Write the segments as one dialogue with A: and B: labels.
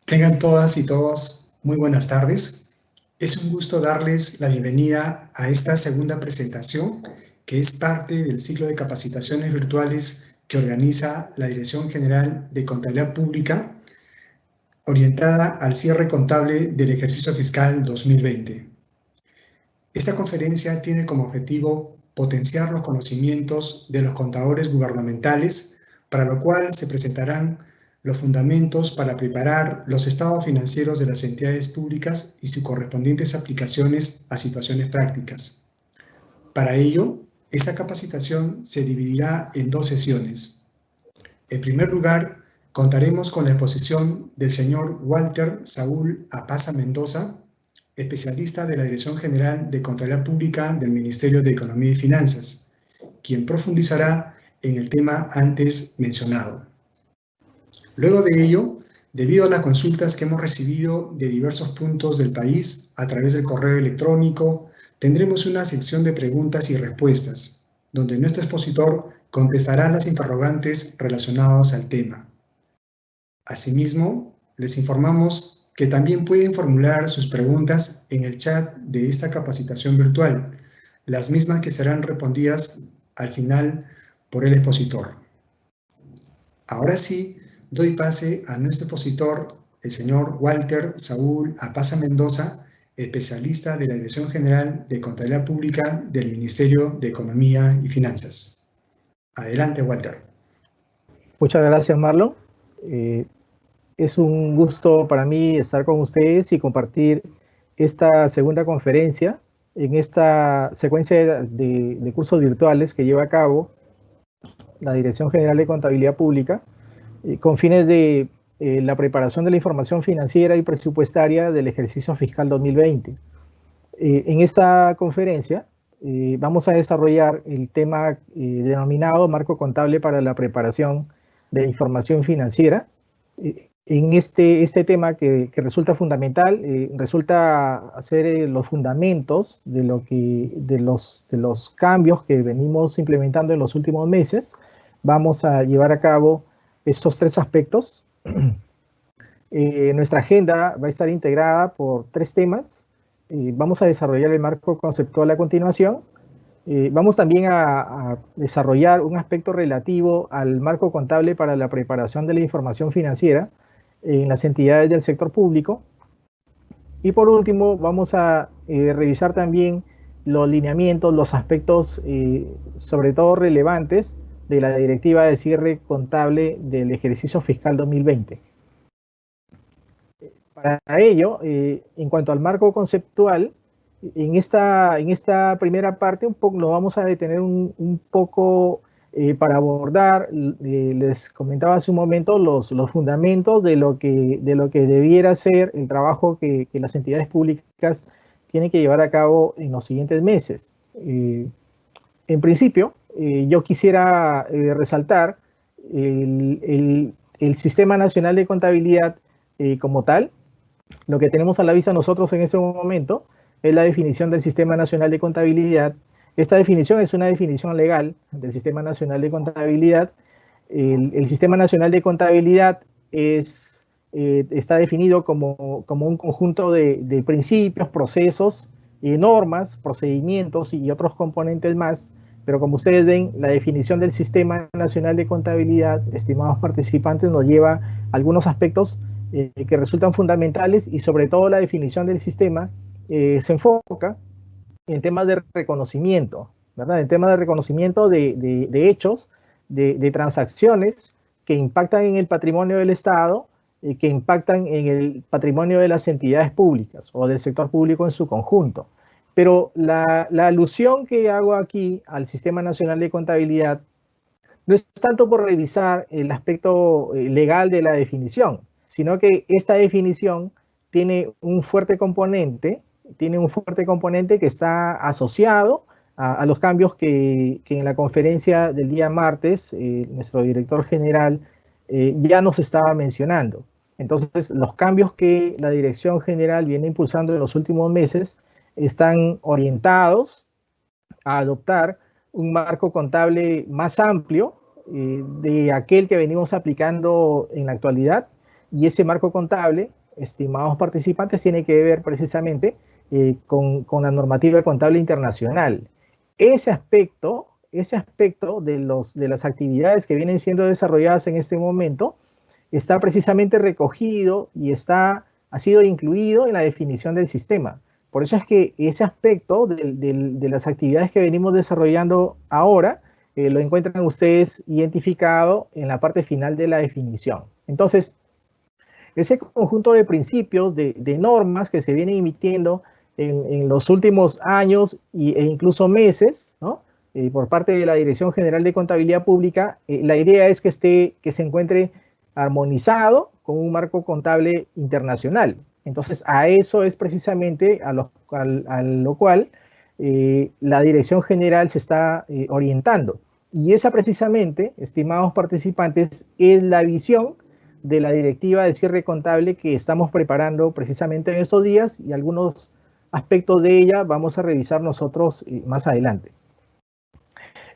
A: Tengan todas y todos muy buenas tardes. Es un gusto darles la bienvenida a esta segunda presentación, que es parte del ciclo de capacitaciones virtuales que organiza la Dirección General de Contabilidad Pública, orientada al cierre contable del ejercicio fiscal 2020. Esta conferencia tiene como objetivo potenciar los conocimientos de los contadores gubernamentales, para lo cual se presentarán los fundamentos para preparar los estados financieros de las entidades públicas y sus correspondientes aplicaciones a situaciones prácticas. Para ello, esta capacitación se dividirá en dos sesiones. En primer lugar, contaremos con la exposición del señor Walter Saúl Apaza Mendoza, especialista de la Dirección General de Contabilidad Pública del Ministerio de Economía y Finanzas, quien profundizará en el tema antes mencionado. Luego de ello, debido a las consultas que hemos recibido de diversos puntos del país a través del correo electrónico, tendremos una sección de preguntas y respuestas, donde nuestro expositor contestará las interrogantes relacionadas al tema. Asimismo, les informamos que también pueden formular sus preguntas en el chat de esta capacitación virtual, las mismas que serán respondidas al final por el expositor. Ahora sí, doy pase a nuestro expositor, el señor Walter Saúl Apaza Mendoza, especialista de la Dirección General de Contabilidad Pública del Ministerio de Economía y Finanzas. Adelante, Walter.
B: Muchas gracias, Marlon. Es un gusto para mí estar con ustedes y compartir esta segunda conferencia en esta secuencia de cursos virtuales que lleva a cabo la Dirección General de Contabilidad Pública con fines de la preparación de la información financiera y presupuestaria del ejercicio fiscal 2020. En esta conferencia vamos a desarrollar el tema denominado Marco Contable para la preparación de información financiera. En este tema que resulta fundamental, resulta hacer los fundamentos de los cambios que venimos implementando en los últimos meses. Vamos a llevar a cabo estos tres aspectos. Nuestra agenda va a estar integrada por tres temas. Vamos a desarrollar el marco conceptual a continuación. Vamos también a desarrollar un aspecto relativo al marco contable para la preparación de la información financiera en las entidades del sector público. Y por último, vamos a revisar también los lineamientos, los aspectos sobre todo relevantes de la Directiva de Cierre Contable del ejercicio fiscal 2020. Para ello, en cuanto al marco conceptual, en esta primera parte nos vamos a detener un poco para abordar, les comentaba hace un momento, los fundamentos de lo que debiera ser el trabajo que las entidades públicas tienen que llevar a cabo en los siguientes meses. En principio, yo quisiera resaltar el Sistema Nacional de Contabilidad como tal. Lo que tenemos a la vista nosotros en este momento es la definición del Sistema Nacional de Contabilidad. Esta definición es una definición legal del Sistema Nacional de Contabilidad. El Sistema Nacional de Contabilidad está definido como un conjunto de principios, procesos, normas, procedimientos y otros componentes más. Pero como ustedes ven, la definición del Sistema Nacional de Contabilidad, estimados participantes, nos lleva a algunos aspectos que resultan fundamentales, y sobre todo la definición del sistema se enfoca en temas de reconocimiento, ¿verdad? En temas de reconocimiento de hechos, de transacciones que impactan en el patrimonio del Estado, que impactan en el patrimonio de las entidades públicas o del sector público en su conjunto. Pero la alusión que hago aquí al Sistema Nacional de Contabilidad no es tanto por revisar el aspecto legal de la definición, sino que esta definición tiene un fuerte componente que está asociado a los cambios que en la conferencia del día martes nuestro director general ya nos estaba mencionando. Entonces, los cambios que la Dirección General viene impulsando en los últimos meses están orientados a adoptar un marco contable más amplio de aquel que venimos aplicando en la actualidad, y ese marco contable, estimados participantes, tiene que ver precisamente con la normativa contable internacional. Ese aspecto de las actividades que vienen siendo desarrolladas en este momento está precisamente recogido y ha sido incluido en la definición del sistema. Por eso es que ese aspecto de las actividades que venimos desarrollando ahora lo encuentran ustedes identificado en la parte final de la definición. Entonces, ese conjunto de principios, de normas que se vienen emitiendo en los últimos años e incluso meses, ¿no? Por parte de la Dirección General de Contabilidad Pública, la idea es que se encuentre armonizado con un marco contable internacional. Entonces, a eso es precisamente a lo cual la Dirección General se está orientando. Y esa precisamente, estimados participantes, es la visión de la directiva de cierre contable que estamos preparando precisamente en estos días, y algunos aspectos de ella vamos a revisar nosotros más adelante.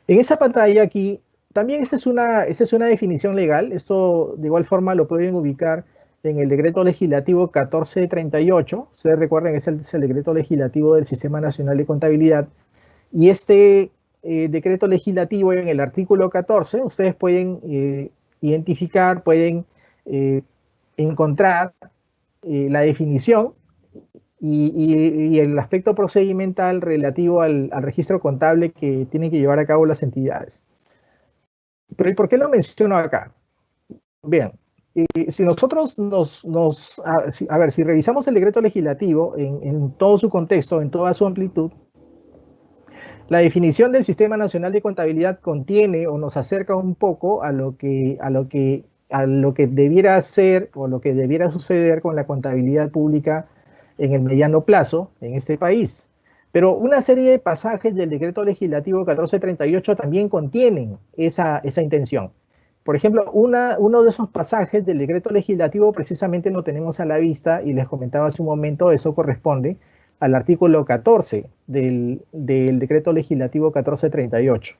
B: En esa pantalla aquí, también esta es una definición legal. Esto de igual forma lo pueden ubicar en el decreto legislativo 1438. Ustedes recuerden, es el decreto legislativo del Sistema Nacional de Contabilidad. Y este decreto legislativo, en el artículo 14, ustedes pueden identificar, pueden encontrar la definición y el aspecto procedimental relativo al registro contable que tienen que llevar a cabo las entidades. Pero ¿y por qué lo menciono acá? Bien, si nosotros si revisamos el decreto legislativo en todo su contexto, en toda su amplitud, la definición del Sistema Nacional de Contabilidad contiene o nos acerca un poco a lo que debiera ser o lo que debiera suceder con la contabilidad pública en el mediano plazo en este país. Pero una serie de pasajes del decreto legislativo 1438 también contienen esa intención. Por ejemplo, uno de esos pasajes del decreto legislativo precisamente lo tenemos a la vista, y les comentaba hace un momento, eso corresponde al artículo 14 del decreto legislativo 1438.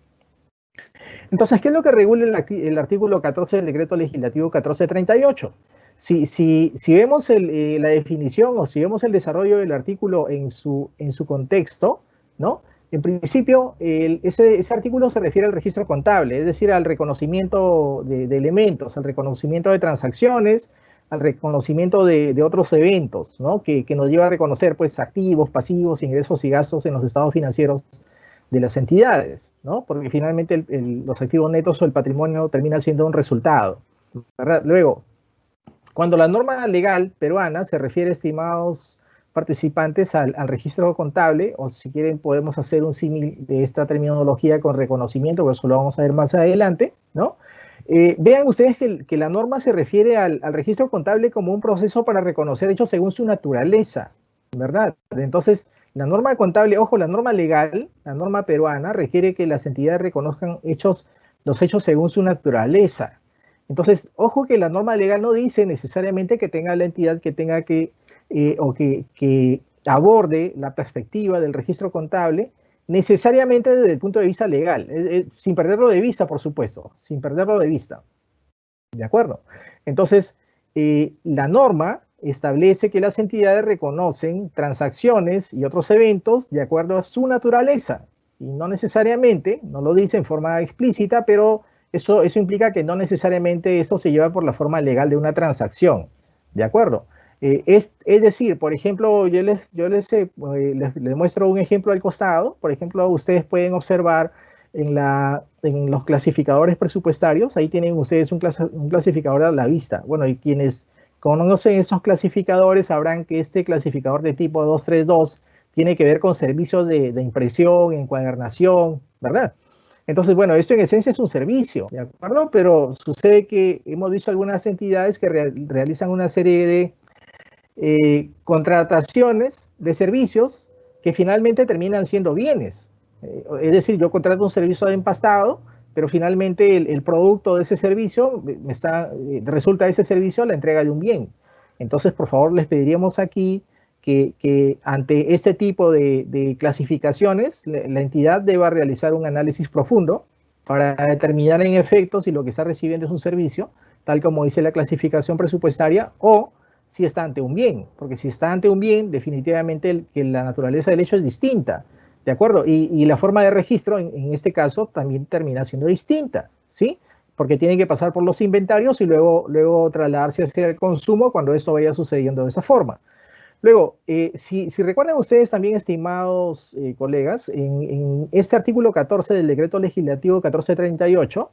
B: Entonces, ¿qué es lo que regula el artículo 14 del decreto legislativo 1438? Si vemos la definición, o si vemos el desarrollo del artículo en su contexto, ¿no? En principio, ese artículo se refiere al registro contable, es decir, al reconocimiento de elementos, al reconocimiento de transacciones, al reconocimiento de otros eventos, ¿no? Que nos lleva a reconocer, pues, activos, pasivos, ingresos y gastos en los estados financieros de las entidades, ¿no? Porque finalmente los activos netos o el patrimonio termina siendo un resultado, ¿verdad? Luego, cuando la norma legal peruana se refiere, estimados participantes, al registro contable, o si quieren podemos hacer un símil de esta terminología con reconocimiento, pero eso lo vamos a ver más adelante, ¿no? Vean ustedes que la norma se refiere al registro contable como un proceso para reconocer hechos según su naturaleza, ¿verdad? Entonces, la norma contable, ojo, la norma legal, la norma peruana, requiere que las entidades reconozcan los hechos según su naturaleza. Entonces, ojo que la norma legal no dice necesariamente que tenga la entidad que tenga que aborde la perspectiva del registro contable necesariamente desde el punto de vista legal, sin perderlo de vista, por supuesto, sin perderlo de vista. ¿De acuerdo? Entonces, la norma establece que las entidades reconocen transacciones y otros eventos de acuerdo a su naturaleza, y no necesariamente, no lo dice en forma explícita, pero eso implica que no necesariamente eso se lleva por la forma legal de una transacción. ¿De acuerdo? Es decir, por ejemplo, yo les muestro un ejemplo al costado. Por ejemplo, ustedes pueden observar en los clasificadores presupuestarios, ahí tienen ustedes un clasificador a la vista. Bueno, y quienes conocen estos clasificadores sabrán que este clasificador de tipo 232 tiene que ver con servicios de impresión, encuadernación, ¿verdad? Entonces, bueno, esto en esencia es un servicio, ¿de acuerdo? Pero sucede que hemos visto algunas entidades que realizan una serie de contrataciones de servicios que finalmente terminan siendo bienes. Es decir, yo contrato un servicio de empastado, pero finalmente el producto de ese servicio resulta de ese servicio la entrega de un bien. Entonces, por favor, les pediríamos aquí que ante este tipo de clasificaciones, la entidad deba realizar un análisis profundo para determinar en efecto si lo que está recibiendo es un servicio tal como dice la clasificación presupuestaria, o si está ante un bien, porque si está ante un bien, definitivamente que la naturaleza del hecho es distinta, ¿de acuerdo? Y la forma de registro, en este caso, también termina siendo distinta, ¿sí? Porque tiene que pasar por los inventarios y luego trasladarse hacia el consumo cuando esto vaya sucediendo de esa forma. Luego, si recuerdan ustedes también, estimados colegas, en este artículo 14 del decreto legislativo 1438,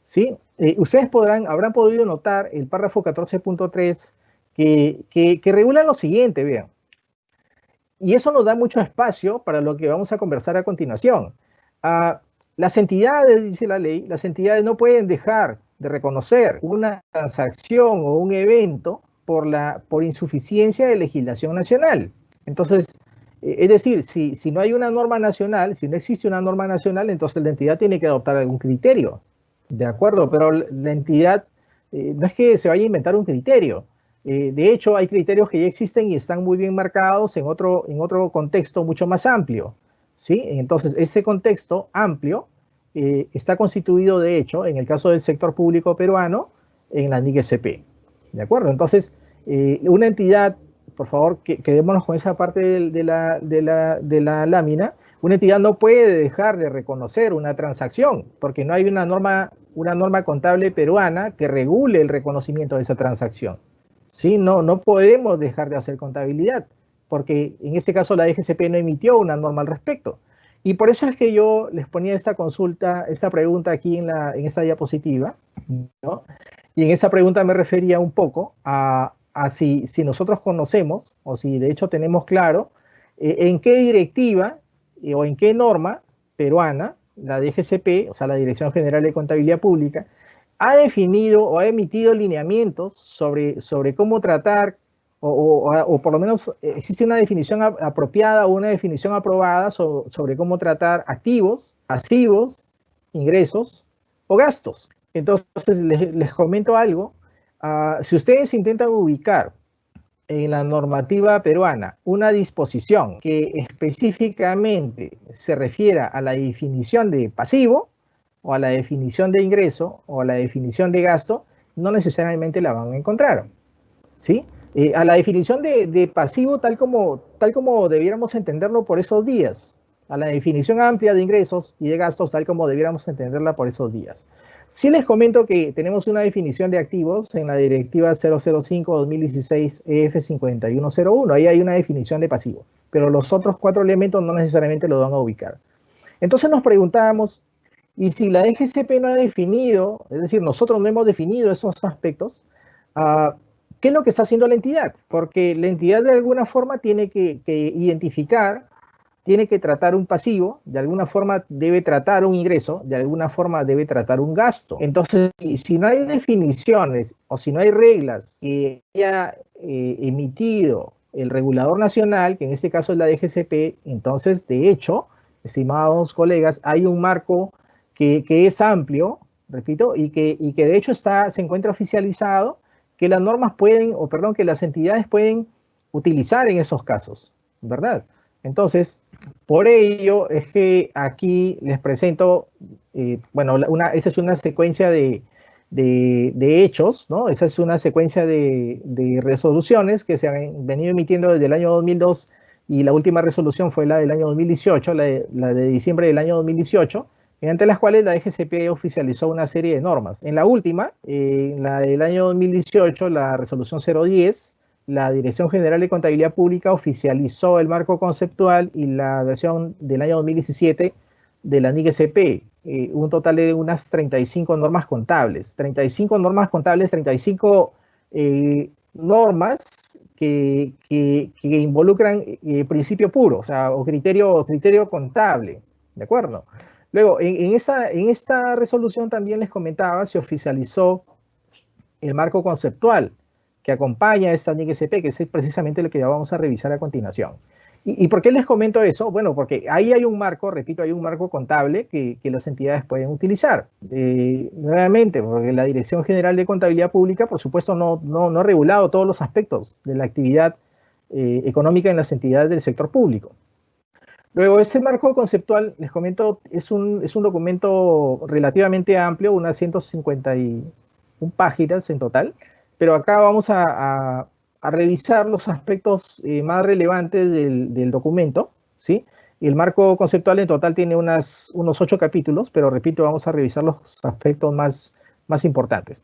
B: ¿sí? Ustedes habrán podido notar el párrafo 14.3 que regula lo siguiente, vean. Y eso nos da mucho espacio para lo que vamos a conversar a continuación. Las entidades, dice la ley, las entidades no pueden dejar de reconocer una transacción o un evento por insuficiencia de legislación nacional. Entonces, es decir, si no hay una norma nacional, si no existe una norma nacional, entonces la entidad tiene que adoptar algún criterio, ¿de acuerdo? Pero la entidad no es que se vaya a inventar un criterio. De hecho, hay criterios que ya existen y están muy bien marcados en otro contexto mucho más amplio, ¿sí? Entonces, ese contexto amplio está constituido, de hecho, en el caso del sector público peruano, en la NIC-SP. ¿De acuerdo? Entonces, una entidad, por favor, quedémonos con esa parte de la lámina, una entidad no puede dejar de reconocer una transacción, porque no hay una norma contable peruana que regule el reconocimiento de esa transacción. ¿Sí? No podemos dejar de hacer contabilidad, porque en este caso la DGCP no emitió una norma al respecto. Y por eso es que yo les ponía esta pregunta aquí en esta diapositiva, ¿no? Y en esa pregunta me refería un poco a si nosotros conocemos, o si de hecho tenemos claro, en qué directiva o en qué norma peruana, la DGCP, o sea, la Dirección General de Contabilidad Pública, ha definido o ha emitido lineamientos sobre cómo tratar, o por lo menos existe una definición apropiada o una definición aprobada sobre cómo tratar activos, pasivos, ingresos o gastos. Entonces, les comento algo. Si ustedes intentan ubicar en la normativa peruana una disposición que específicamente se refiera a la definición de pasivo, o a la definición de ingreso, o a la definición de gasto, no necesariamente la van a encontrar, ¿sí? A la definición de pasivo tal como debiéramos entenderlo por esos días, a la definición amplia de ingresos y de gastos tal como debiéramos entenderla por esos días. Sí les comento que tenemos una definición de activos en la directiva 005-2016 EF5101, ahí hay una definición de pasivo, pero los otros 4 elementos no necesariamente lo van a ubicar. Entonces nos preguntábamos, y si la DGCP no ha definido, es decir, nosotros no hemos definido esos aspectos, ¿qué es lo que está haciendo la entidad? Porque la entidad de alguna forma tiene que identificar, tiene que tratar un pasivo, de alguna forma debe tratar un ingreso, de alguna forma debe tratar un gasto. Entonces, si no hay definiciones o si no hay reglas que haya emitido el regulador nacional, que en este caso es la DGCP, entonces, de hecho, estimados colegas, hay un marco que es amplio, repito, y que de hecho se encuentra oficializado, que las normas que las entidades pueden utilizar en esos casos, ¿verdad? Entonces, por ello es que aquí les presento, esa es una secuencia de hechos, ¿no? Esa es una secuencia de resoluciones que se han venido emitiendo desde el año 2002 y la última resolución fue la del año 2018, la de diciembre del año 2018, mediante las cuales la DGCP oficializó una serie de normas. En la última, la del año 2018, la resolución 010, la Dirección General de Contabilidad Pública oficializó el marco conceptual y la versión del año 2017 de la NIC-SP, un total de unas 35 normas contables. 35 normas contables, 35 normas que involucran principio puro, o sea, o criterio contable, ¿de acuerdo? Luego, en esta resolución también les comentaba, se oficializó el marco conceptual que acompaña a esta NIC-SP, que es precisamente lo que ya vamos a revisar a continuación. ¿Y por qué les comento eso? Bueno, porque ahí hay un marco, repito, hay un marco contable que las entidades pueden utilizar. Nuevamente, porque la Dirección General de Contabilidad Pública, por supuesto, no ha regulado todos los aspectos de la actividad económica en las entidades del sector público. Luego, este marco conceptual, les comento, es un documento relativamente amplio, unas 150 páginas en total, pero acá vamos a revisar los aspectos más relevantes del documento, ¿sí? El marco conceptual en total tiene unos 8 capítulos, pero repito, vamos a revisar los aspectos más importantes.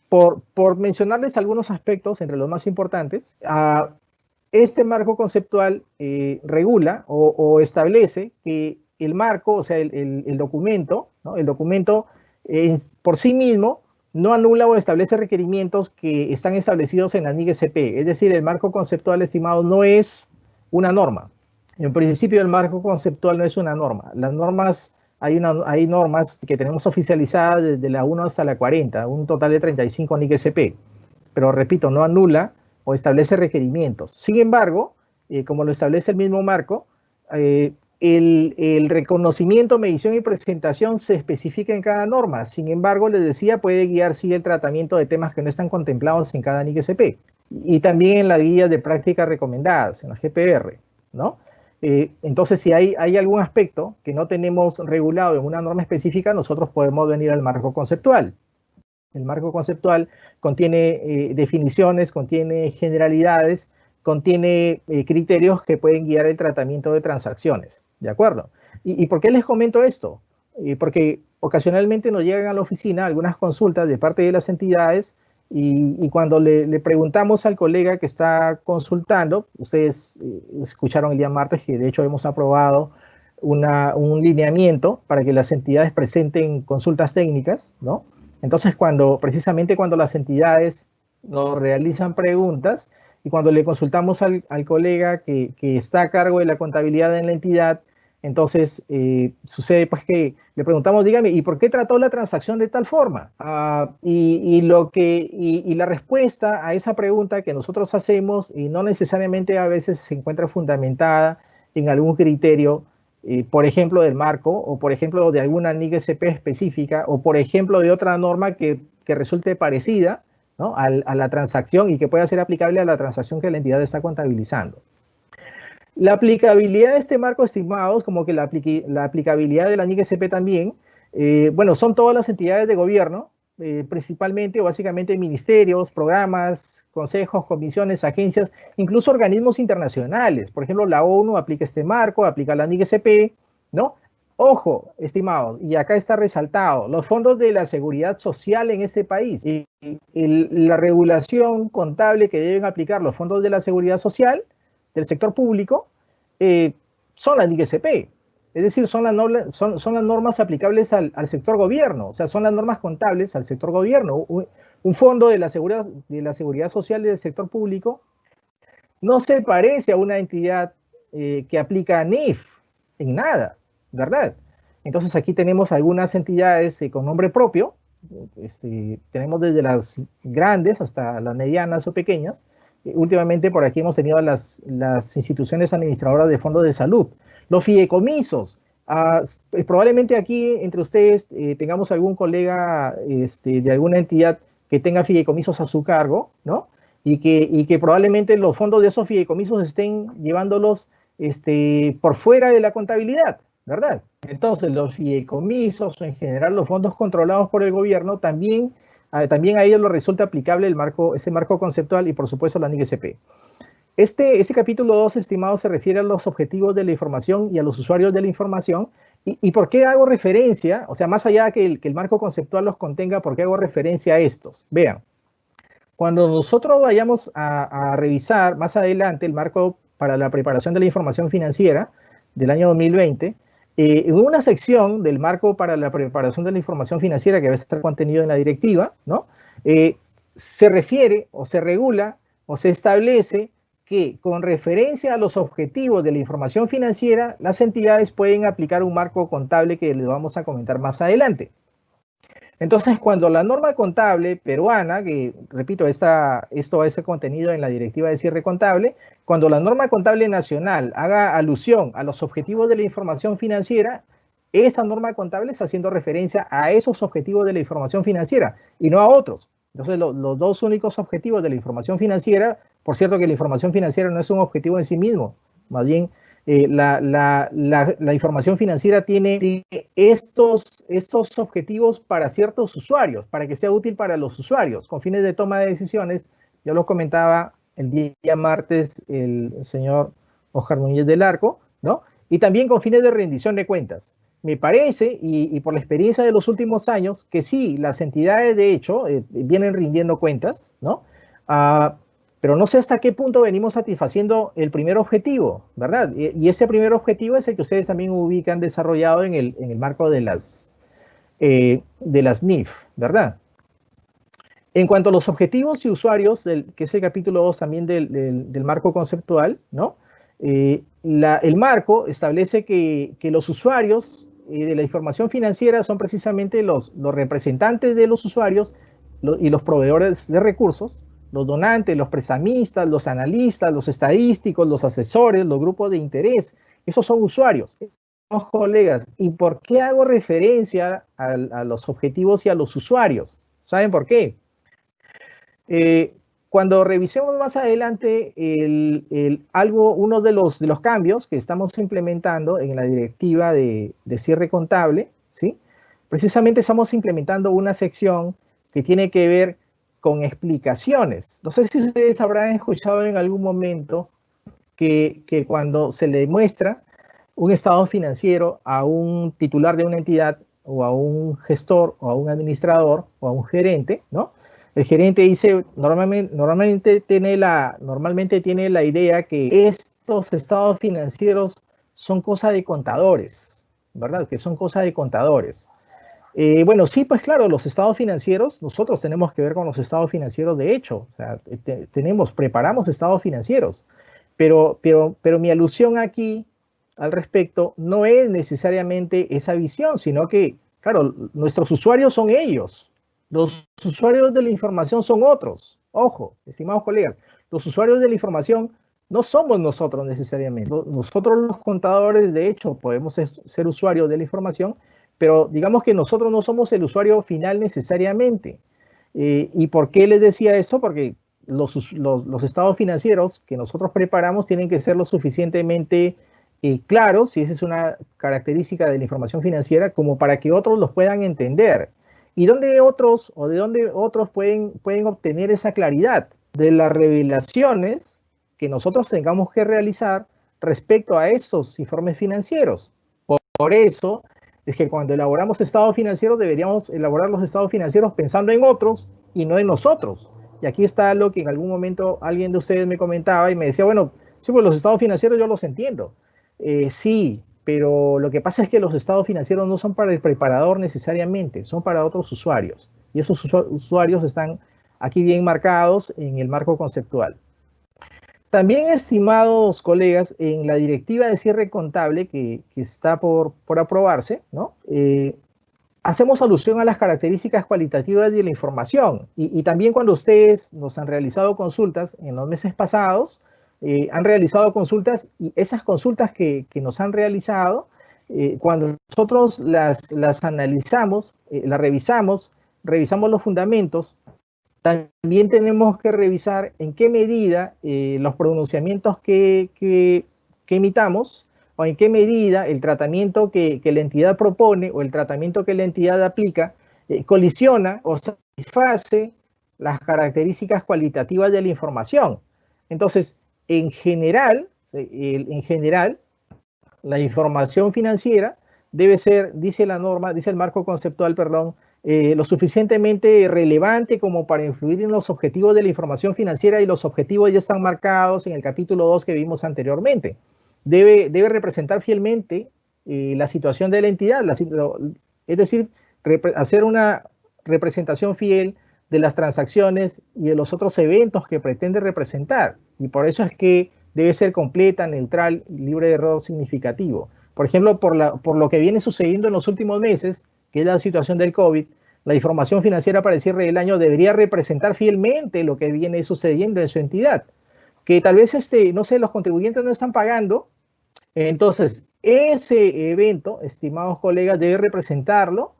B: Por mencionarles algunos aspectos entre los más importantes, este marco conceptual regula o establece que el marco, o sea, el documento, ¿no? El documento por sí mismo no anula o establece requerimientos que están establecidos en la NIC-SP. Es decir, el marco conceptual, estimado, no es una norma. En principio, el marco conceptual no es una norma. Las normas, hay normas que tenemos oficializadas desde la 1 hasta la 40, un total de 35 NIC-SP. Pero repito, no anula o establece requerimientos. Sin embargo, como lo establece el mismo marco, el reconocimiento, medición y presentación se especifica en cada norma. Sin embargo, les decía, puede guiar sí el tratamiento de temas que no están contemplados en cada NIC-SP. Y también en las guías de prácticas recomendadas, en la GPR, ¿no? Entonces, si hay algún aspecto que no tenemos regulado en una norma específica, nosotros podemos venir al marco conceptual. El marco conceptual contiene definiciones, contiene generalidades, contiene criterios que pueden guiar el tratamiento de transacciones, ¿de acuerdo? ¿Y por qué les comento esto? Porque ocasionalmente nos llegan a la oficina algunas consultas de parte de las entidades y cuando le preguntamos al colega que está consultando, ustedes escucharon el día martes que de hecho hemos aprobado un lineamiento para que las entidades presenten consultas técnicas, ¿no? Entonces, precisamente cuando las entidades nos realizan preguntas y cuando le consultamos al colega que está a cargo de la contabilidad en la entidad, entonces sucede pues que le preguntamos, dígame, ¿y por qué trató la transacción de tal forma? Y la respuesta a esa pregunta que nosotros hacemos y no necesariamente a veces se encuentra fundamentada en algún criterio, por ejemplo, del marco, o por ejemplo, de alguna NIC-SP específica, o por ejemplo, de otra norma que resulte parecida, ¿no? a la transacción y que pueda ser aplicable a la transacción que la entidad está contabilizando. La aplicabilidad de este marco, estimados, como que la aplicabilidad de la NIC-SP también, bueno, son todas las entidades de gobierno, principalmente o básicamente ministerios, programas, consejos, comisiones, agencias, incluso organismos internacionales. Por ejemplo, la ONU aplica este marco, aplica la NIC-SP, ¿no? Ojo, estimados, y acá está resaltado, los fondos de la seguridad social en este país, la regulación contable que deben aplicar los fondos de la seguridad social del sector público son las NIC-SP. Es decir, son las normas aplicables al sector gobierno, o sea, son las normas contables al sector gobierno. Un fondo de la seguridad social del sector público no se parece a una entidad que aplica NIF en nada, ¿verdad? Entonces aquí tenemos algunas entidades con nombre propio, tenemos desde las grandes hasta las medianas o pequeñas. Últimamente por aquí hemos tenido las instituciones administradoras de fondos de salud, los fideicomisos. Probablemente aquí entre ustedes tengamos algún colega de alguna entidad que tenga fideicomisos a su cargo, ¿no? Y que probablemente los fondos de esos fideicomisos estén llevándolos por fuera de la contabilidad, ¿verdad? Entonces los fideicomisos o en general los fondos controlados por el gobierno también a ellos les resulta aplicable ese marco conceptual y por supuesto la NIC-SP. Este capítulo 2, estimado, se refiere a los objetivos de la información y a los usuarios de la información. ¿Y por qué hago referencia? O sea, más allá que el marco conceptual los contenga, ¿por qué hago referencia a estos? Vean, cuando nosotros vayamos a revisar más adelante el marco para la preparación de la información financiera del año 2020, en una sección del marco para la preparación de la información financiera que va a estar contenido en la directiva, ¿no? Se refiere o se regula o se establece que con referencia a los objetivos de la información financiera, las entidades pueden aplicar un marco contable que les vamos a comentar más adelante. Entonces, cuando la norma contable peruana, que repito, esto va a ser contenido en la directiva de cierre contable, cuando la norma contable nacional haga alusión a los objetivos de la información financiera, esa norma contable está haciendo referencia a esos objetivos de la información financiera y no a otros. Entonces, los dos únicos objetivos de la información financiera, por cierto que la información financiera no es un objetivo en sí mismo, más bien La información financiera tiene estos objetivos para ciertos usuarios, para que sea útil para los usuarios, con fines de toma de decisiones. Yo lo comentaba el día martes el señor Oscar Núñez del Arco, ¿no? Y también con fines de rendición de cuentas. Me parece, y por la experiencia de los últimos años, que sí, las entidades de hecho vienen rindiendo cuentas, ¿no? Pero no sé hasta qué punto venimos satisfaciendo el primer objetivo, ¿verdad? Y ese primer objetivo es el que ustedes también ubican desarrollado en el marco de las NIF, ¿verdad? En cuanto a los objetivos y usuarios, que es el capítulo 2 también del marco conceptual, ¿no? El marco establece que los usuarios de la información financiera son precisamente los representantes de los usuarios y los proveedores de recursos, los donantes, los prestamistas, los analistas, los estadísticos, los asesores, los grupos de interés. Esos son usuarios. Colegas, ¿y por qué hago referencia a los objetivos y a los usuarios? ¿Saben por qué? Cuando revisemos más adelante uno de los cambios que estamos implementando en la directiva de cierre contable, ¿sí? Precisamente estamos implementando una sección que tiene que ver con explicaciones. No sé si ustedes habrán escuchado en algún momento que cuando se le muestra un estado financiero a un titular de una entidad o a un gestor o a un administrador o a un gerente, ¿no? El gerente dice, normalmente tiene la idea que estos estados financieros son cosa de contadores, ¿verdad? Que son cosa de contadores. Bueno, sí, pues claro, los estados financieros, nosotros tenemos que ver con los estados financieros de hecho, o sea, preparamos estados financieros, pero mi alusión aquí al respecto no es necesariamente esa visión, sino que, claro, nuestros usuarios son ellos, los usuarios de la información son otros. Ojo, estimados colegas, los usuarios de la información no somos nosotros necesariamente. Nosotros los contadores, de hecho, podemos ser usuarios de la información, pero digamos que nosotros no somos el usuario final necesariamente. ¿Y por qué les decía esto? Porque los estados financieros que nosotros preparamos tienen que ser lo suficientemente claros, y esa es una característica de la información financiera, como para que otros los puedan entender. ¿Y de dónde otros pueden obtener esa claridad? De las revelaciones que nosotros tengamos que realizar respecto a estos informes financieros. Por eso es que cuando elaboramos estados financieros deberíamos elaborar los estados financieros pensando en otros y no en nosotros. Y aquí está lo que en algún momento alguien de ustedes me comentaba y me decía, bueno, sí, pues los estados financieros yo los entiendo. Sí, pero lo que pasa es que los estados financieros no son para el preparador necesariamente, son para otros usuarios. Y esos usuarios están aquí bien marcados en el marco conceptual. También, estimados colegas, en la directiva de cierre contable que está por aprobarse, ¿no? Hacemos alusión a las características cualitativas de la información. Y también cuando ustedes nos han realizado consultas en los meses pasados, han realizado consultas, y esas consultas que nos han realizado, cuando nosotros las analizamos, las revisamos los fundamentos, también tenemos que revisar en qué medida los pronunciamientos que emitamos, o en qué medida el tratamiento que la entidad propone o el tratamiento que la entidad aplica colisiona o satisface las características cualitativas de la información. Entonces, en general, la información financiera debe ser, dice la norma, dice el marco conceptual, perdón, lo suficientemente relevante como para influir en los objetivos de la información financiera, y los objetivos ya están marcados en el capítulo 2 que vimos anteriormente. Debe representar fielmente la situación de la entidad, es decir, hacer una representación fiel de las transacciones y de los otros eventos que pretende representar. Y por eso es que debe ser completa, neutral, libre de error significativo. Por ejemplo, por lo que viene sucediendo en los últimos meses, que es la situación del COVID, la información financiera para el cierre del año debería representar fielmente lo que viene sucediendo en su entidad. Que tal vez, no sé, los contribuyentes no están pagando. Entonces, ese evento, estimados colegas, debe representarlo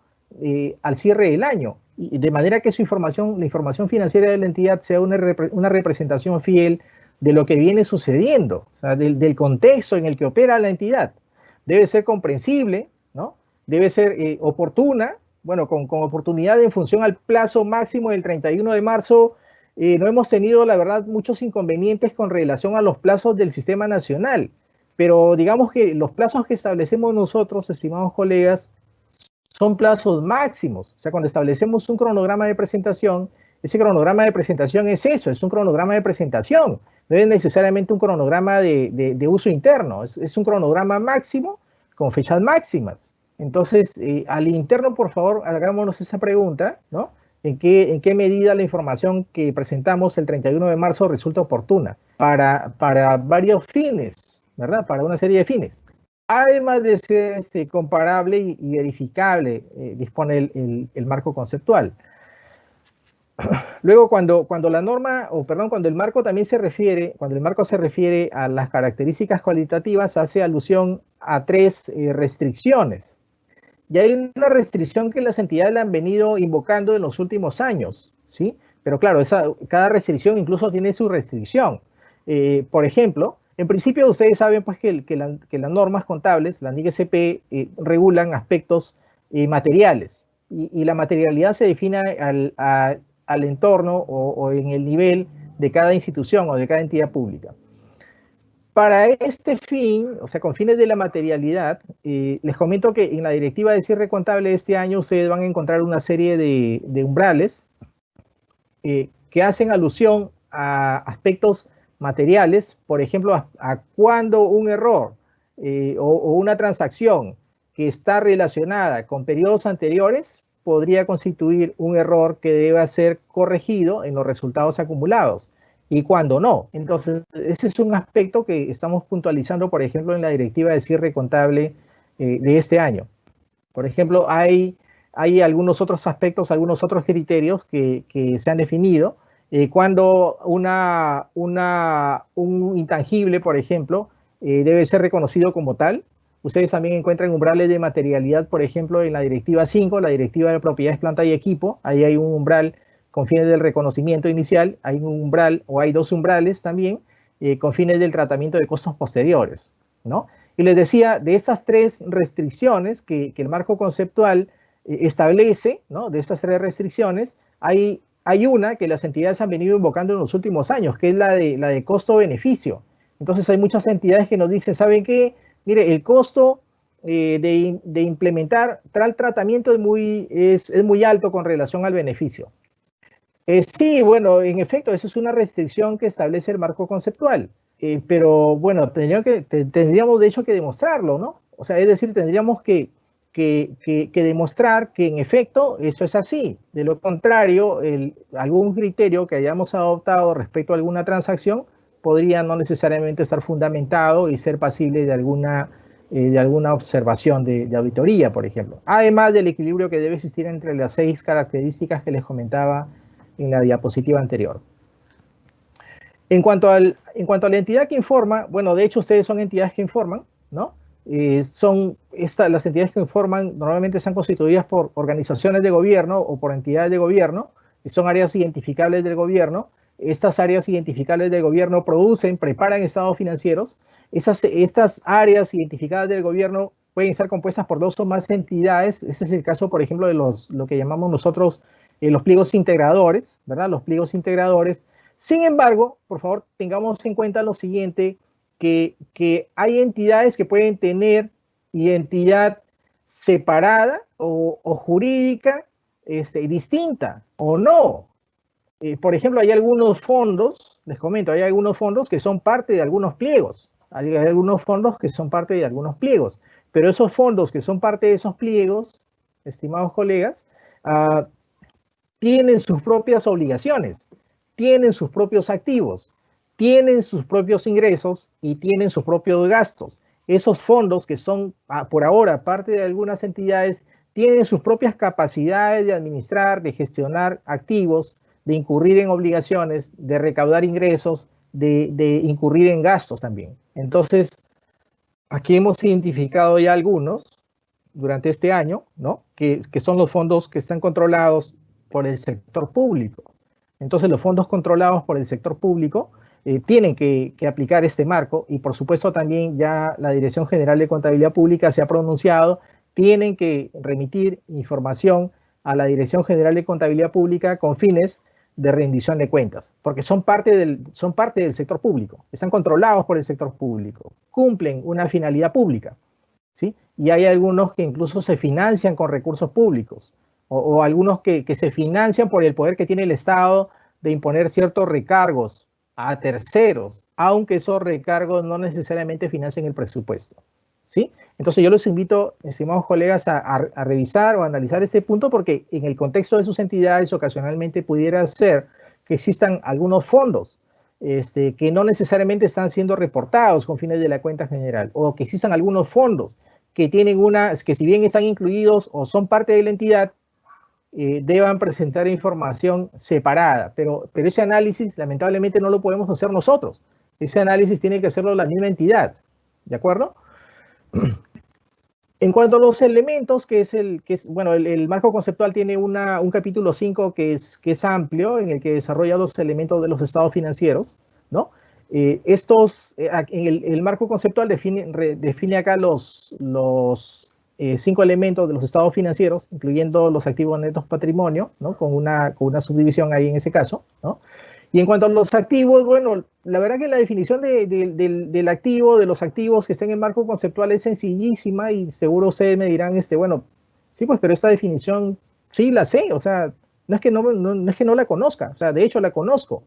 B: al cierre del año, y de manera que la información financiera de la entidad sea una representación fiel de lo que viene sucediendo, o sea, del contexto en el que opera la entidad. Debe ser comprensible, ¿no? Debe ser oportuna, bueno, con oportunidad en función al plazo máximo del 31 de marzo. No hemos tenido, la verdad, muchos inconvenientes con relación a los plazos del sistema nacional, pero digamos que los plazos que establecemos nosotros, estimados colegas, son plazos máximos. O sea, cuando establecemos un cronograma de presentación, ese cronograma de presentación es eso, es un cronograma de presentación, no es necesariamente un cronograma de uso interno, es un cronograma máximo con fechas máximas. Entonces, al interno, por favor, hagámonos esa pregunta, ¿no? ¿En qué medida la información que presentamos el 31 de marzo resulta oportuna para varios fines, ¿verdad? Para una serie de fines. Además de ser comparable y verificable, dispone el marco conceptual. Luego, cuando la norma, cuando el marco también se refiere, cuando el marco se refiere a las características cualitativas, hace alusión a tres restricciones. Y hay una restricción que las entidades la han venido invocando en los últimos años, ¿sí? Pero claro, cada restricción incluso tiene su restricción. Por ejemplo, en principio ustedes saben pues, que las normas contables, las NIC-SP, regulan aspectos materiales. Y la materialidad se define al entorno o en el nivel de cada institución o de cada entidad pública. Para este fin, o sea, con fines de la materialidad, les comento que en la directiva de cierre contable de este año ustedes van a encontrar una serie de umbrales que hacen alusión a aspectos materiales, por ejemplo, a cuando un error o una transacción que está relacionada con periodos anteriores podría constituir un error que deba ser corregido en los resultados acumulados y cuando no. Entonces, ese es un aspecto que estamos puntualizando, por ejemplo, en la directiva de cierre contable de este año. Por ejemplo, hay algunos otros aspectos, algunos otros criterios que se han definido. Cuando un intangible, por ejemplo, debe ser reconocido como tal. Ustedes también encuentran umbrales de materialidad, por ejemplo, en la directiva 5, la directiva de propiedades, planta y equipo. Ahí hay un umbral con fines del reconocimiento inicial, hay un umbral o hay dos umbrales también con fines del tratamiento de costos posteriores, ¿no? Y les decía, de estas tres restricciones que el marco conceptual establece, ¿no? De estas tres restricciones, hay una que las entidades han venido invocando en los últimos años, que es la de costo-beneficio. Entonces hay muchas entidades que nos dicen, ¿saben qué? Mire, el costo de implementar tal tratamiento es muy alto con relación al beneficio. Sí, bueno, en efecto, eso es una restricción que establece el marco conceptual, pero bueno, tendríamos de hecho que demostrarlo, ¿no? O sea, es decir, tendríamos que demostrar que en efecto eso es así. De lo contrario, algún criterio que hayamos adoptado respecto a alguna transacción podría no necesariamente estar fundamentado y ser pasible de alguna observación de auditoría, por ejemplo. Además del equilibrio que debe existir entre las 6 características que les comentaba en la diapositiva anterior. En cuanto a la entidad que informa, bueno, de hecho ustedes son entidades que informan, ¿no? Las entidades que informan normalmente están constituidas por organizaciones de gobierno o por entidades de gobierno, que son áreas identificables del gobierno. Estas áreas identificables del gobierno preparan estados financieros. Estas áreas identificadas del gobierno pueden estar compuestas por 2 o más entidades. Ese es el caso, por ejemplo, de lo que llamamos nosotros los pliegos integradores, ¿verdad? Los pliegos integradores. Sin embargo, por favor, tengamos en cuenta lo siguiente, que hay entidades que pueden tener identidad separada o jurídica distinta o no. Por ejemplo, hay algunos fondos, les comento, hay algunos fondos que son parte de algunos pliegos. Hay algunos fondos que son parte de algunos pliegos. Pero esos fondos que son parte de esos pliegos, estimados colegas, tienen sus propias obligaciones, tienen sus propios activos, tienen sus propios ingresos y tienen sus propios gastos. Esos fondos que son por ahora parte de algunas entidades tienen sus propias capacidades de administrar, de gestionar activos, de incurrir en obligaciones, de recaudar ingresos, de incurrir en gastos también. Entonces, aquí hemos identificado ya algunos durante este año, ¿no? Que son los fondos que están controlados por el sector público. Entonces, los fondos controlados por el sector público tienen que aplicar este marco, y por supuesto también ya la Dirección General de Contabilidad Pública se ha pronunciado, tienen que remitir información a la Dirección General de Contabilidad Pública con fines de rendición de cuentas, porque son parte del sector público, están controlados por el sector público, cumplen una finalidad pública, ¿sí? Y hay algunos que incluso se financian con recursos públicos, o algunos que se financian por el poder que tiene el Estado de imponer ciertos recargos a terceros, aunque esos recargos no necesariamente financien el presupuesto, ¿sí? Entonces yo los invito, estimados colegas, a revisar o a analizar este punto, porque en el contexto de sus entidades ocasionalmente pudiera ser que existan algunos fondos que no necesariamente están siendo reportados con fines de la cuenta general, o que existan algunos fondos que tienen que si bien están incluidos o son parte de la entidad, deban presentar información separada, pero ese análisis lamentablemente no lo podemos hacer nosotros. Ese análisis tiene que hacerlo la misma entidad, ¿de acuerdo? En cuanto a los elementos, bueno, el marco conceptual tiene un capítulo 5 que es amplio, en el que desarrolla los elementos de los estados financieros, ¿no? En el marco conceptual define acá los 5 elementos de los estados financieros, incluyendo los activos netos patrimonio, ¿no? Con una subdivisión ahí en ese caso, ¿no? Y en cuanto a los activos, bueno, la verdad que la definición del activo, de los activos que estén en el marco conceptual es sencillísima, y seguro ustedes me dirán, bueno, sí, pues, pero esta definición sí la sé, o sea, no es que no la conozca, o sea, de hecho la conozco.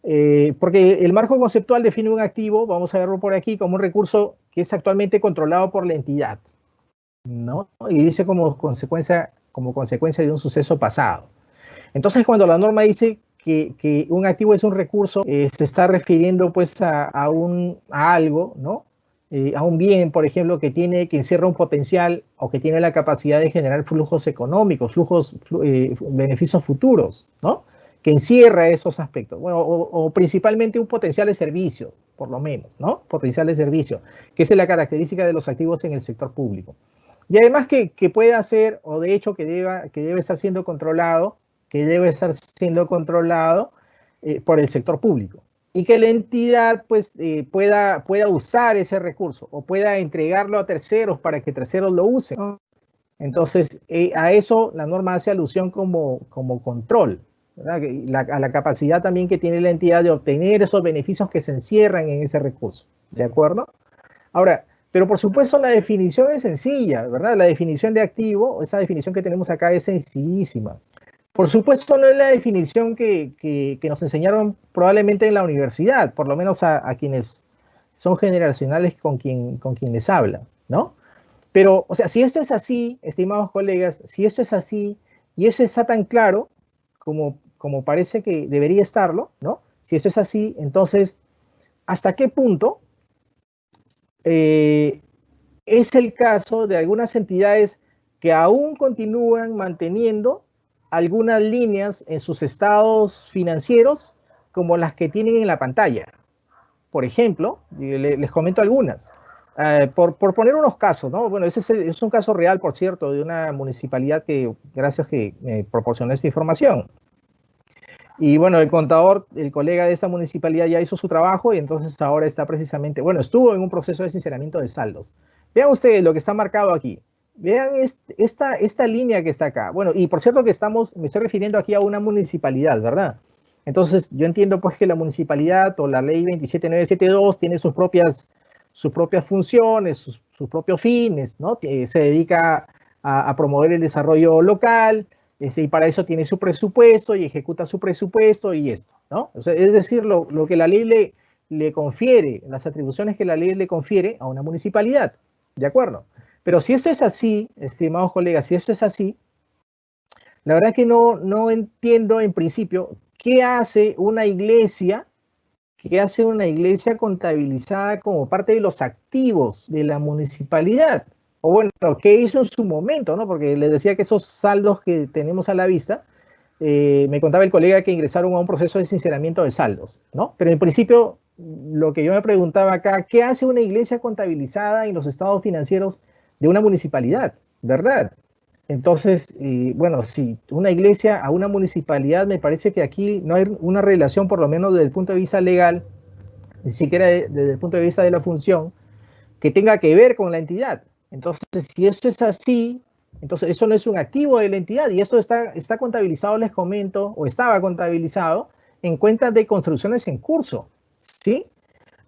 B: Porque el marco conceptual define un activo, vamos a verlo por aquí, como un recurso que es actualmente controlado por la entidad, ¿no? Y dice como consecuencia de un suceso pasado. Entonces, cuando la norma dice que un activo es un recurso, se está refiriendo pues a algo, ¿no? A un bien, por ejemplo, que encierra un potencial o que tiene la capacidad de generar flujos económicos, beneficios futuros, ¿no? Que encierra esos aspectos, bueno, o principalmente un potencial de servicio, por lo menos, ¿no? Potencial de servicio, que es la característica de los activos en el sector público. Y además que pueda ser, o de hecho que debe estar siendo controlado, por el sector público, y que la entidad pues pueda usar ese recurso o pueda entregarlo a terceros para que terceros lo usen, ¿no? Entonces, a eso la norma hace alusión como control, ¿verdad? A la capacidad también que tiene la entidad de obtener esos beneficios que se encierran en ese recurso, ¿de acuerdo? Ahora, pero por supuesto la definición es sencilla, ¿verdad? La definición de activo, esa definición que tenemos acá es sencillísima. Por supuesto no es la definición que nos enseñaron probablemente en la universidad, por lo menos a quienes son generacionales con quienes hablan, ¿no? Pero, o sea, si esto es así, estimados colegas, si esto es así y eso está tan claro como parece que debería estarlo, ¿no? Si esto es así, entonces, ¿hasta qué punto es el caso de algunas entidades que aún continúan manteniendo algunas líneas en sus estados financieros como las que tienen en la pantalla? Por ejemplo, les comento algunas. Por poner unos casos, ¿no? Bueno, ese es un caso real, por cierto, de una municipalidad gracias que me proporcionó esta información. Y bueno, el contador, el colega de esa municipalidad ya hizo su trabajo, y entonces ahora está precisamente, bueno, estuvo en un proceso de sinceramiento de saldos. Vean ustedes lo que está marcado aquí. Vean esta línea que está acá. Bueno, y por cierto que me estoy refiriendo aquí a una municipalidad, ¿verdad? Entonces, yo entiendo pues que la municipalidad o la ley 27972 tiene sus propias funciones, sus propios fines, ¿no? Se dedica a promover el desarrollo local, y para eso tiene su presupuesto y ejecuta su presupuesto y esto, ¿no? O sea, es decir, lo que la ley le confiere, las atribuciones que la ley le confiere a una municipalidad, ¿de acuerdo? Pero si esto es así, estimados colegas, si esto es así, la verdad que no entiendo en principio qué hace una iglesia contabilizada como parte de los activos de la municipalidad. O bueno, ¿qué hizo en su momento, no? Porque les decía que esos saldos que tenemos a la vista, me contaba el colega que ingresaron a un proceso de sinceramiento de saldos, ¿no? Pero en principio, lo que yo me preguntaba acá, ¿qué hace una iglesia contabilizada en los estados financieros de una municipalidad? ¿Verdad? Entonces, bueno, si una iglesia a una municipalidad, me parece que aquí no hay una relación, por lo menos desde el punto de vista legal, ni siquiera desde el punto de vista de la función, que tenga que ver con la entidad. Entonces, si esto es así, entonces eso no es un activo de la entidad y esto está contabilizado, les comento, o estaba contabilizado en cuentas de construcciones en curso, ¿sí?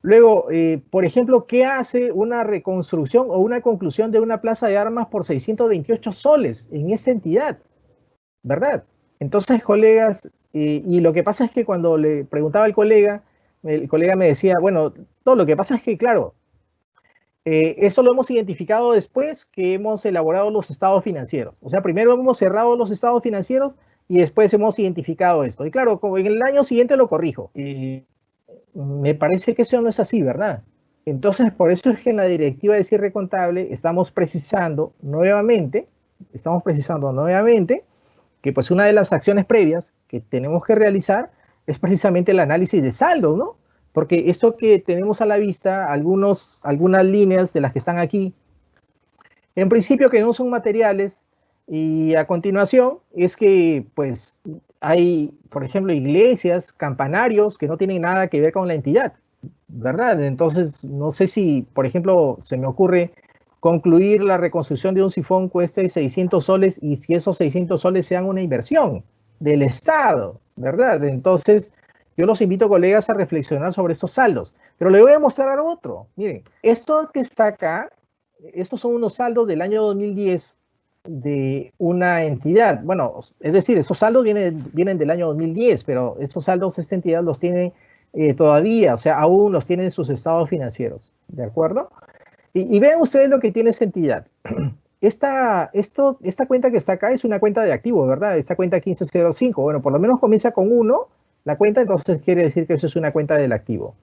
B: Luego, por ejemplo, ¿qué hace una reconstrucción o una conclusión de una plaza de armas por 628 soles en esta entidad? ¿Verdad? Entonces, colegas, y lo que pasa es que cuando le preguntaba al colega, el colega me decía, bueno, todo lo que pasa es que, claro, eso lo hemos identificado después que hemos elaborado los estados financieros. O sea, primero hemos cerrado los estados financieros y después hemos identificado esto. Y claro, como en el año siguiente lo corrijo. Me parece que eso no es así, ¿verdad? Entonces, por eso es que en la directiva de cierre contable estamos precisando nuevamente que pues una de las acciones previas que tenemos que realizar es precisamente el análisis de saldo, ¿no? Porque esto que tenemos a la vista, algunas líneas de las que están aquí, en principio que no son materiales, y a continuación es que pues hay, por ejemplo, iglesias, campanarios que no tienen nada que ver con la entidad, ¿verdad? Entonces, no sé si, por ejemplo, se me ocurre concluir la reconstrucción de un sifón cueste 600 soles y si esos 600 soles sean una inversión del Estado, ¿verdad? Entonces, yo los invito, colegas, a reflexionar sobre estos saldos. Pero le voy a mostrar otro. Miren, esto que está acá, estos son unos saldos del año 2010 de una entidad. Bueno, es decir, estos saldos vienen del año 2010, pero esos saldos esta entidad los tiene todavía, o sea, aún los tiene en sus estados financieros, ¿de acuerdo? Y vean ustedes lo que tiene esta entidad. Esta cuenta que está acá es una cuenta de activo, ¿verdad? Esta cuenta 1505, bueno, por lo menos comienza con 1 la cuenta, entonces quiere decir que eso es una cuenta del activo.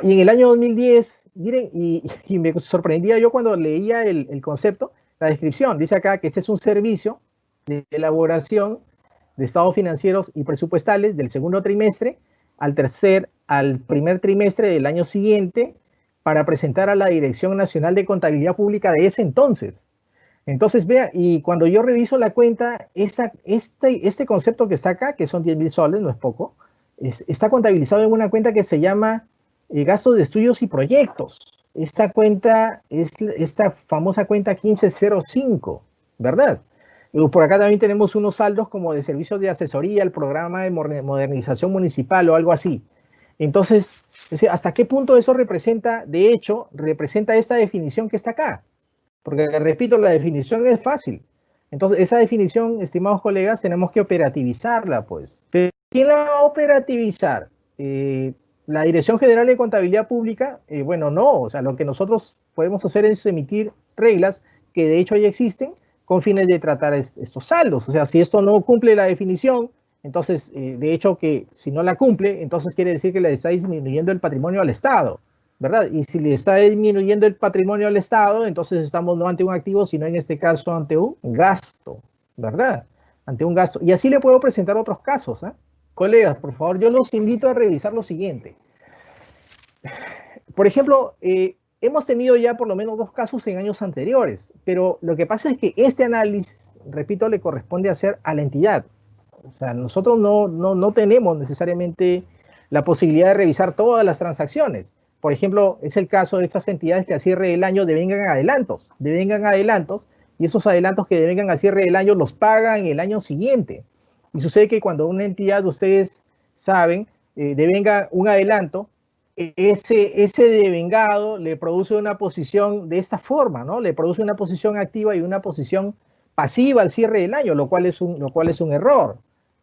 B: Y en el año 2010, miren, y me sorprendía yo cuando leía el concepto, la descripción, dice acá que este es un servicio de elaboración de estados financieros y presupuestales del segundo trimestre al primer trimestre del año siguiente para presentar a la Dirección Nacional de Contabilidad Pública de ese entonces. Entonces, vea, y cuando yo reviso la cuenta, este concepto que está acá, que son 10.000 soles, no es poco, está contabilizado en una cuenta que se llama gastos de estudios y proyectos. Esta cuenta es esta famosa cuenta 1505, ¿verdad? Por acá también tenemos unos saldos como de servicios de asesoría, el programa de modernización municipal o algo así. Entonces, ¿hasta qué punto eso representa, de hecho, representa esta definición que está acá? Porque, repito, la definición es fácil. Entonces, esa definición, estimados colegas, tenemos que operativizarla, pues. ¿Pero quién la va a operativizar? La Dirección General de Contabilidad Pública, bueno, no. O sea, lo que nosotros podemos hacer es emitir reglas que de hecho ya existen con fines de tratar estos saldos. O sea, si esto no cumple la definición, entonces, de hecho, que si no la cumple, entonces quiere decir que le está disminuyendo el patrimonio al Estado, ¿verdad? Y si le está disminuyendo el patrimonio al Estado, entonces estamos no ante un activo, sino en este caso ante un gasto, ¿verdad? Ante un gasto. Y así le puedo presentar otros casos, ¿eh? Colegas, por favor, yo los invito a revisar lo siguiente. Por ejemplo, hemos tenido ya por lo menos 2 casos en años anteriores, pero lo que pasa es que este análisis, repito, le corresponde hacer a la entidad. O sea, nosotros no tenemos necesariamente la posibilidad de revisar todas las transacciones. Por ejemplo, es el caso de estas entidades que al cierre del año devengan adelantos, y esos adelantos que devengan al cierre del año los pagan el año siguiente. Y sucede que cuando una entidad, ustedes saben, devenga un adelanto, ese devengado le produce una posición de esta forma, ¿no? Le produce una posición activa y una posición pasiva al cierre del año, lo cual es un error,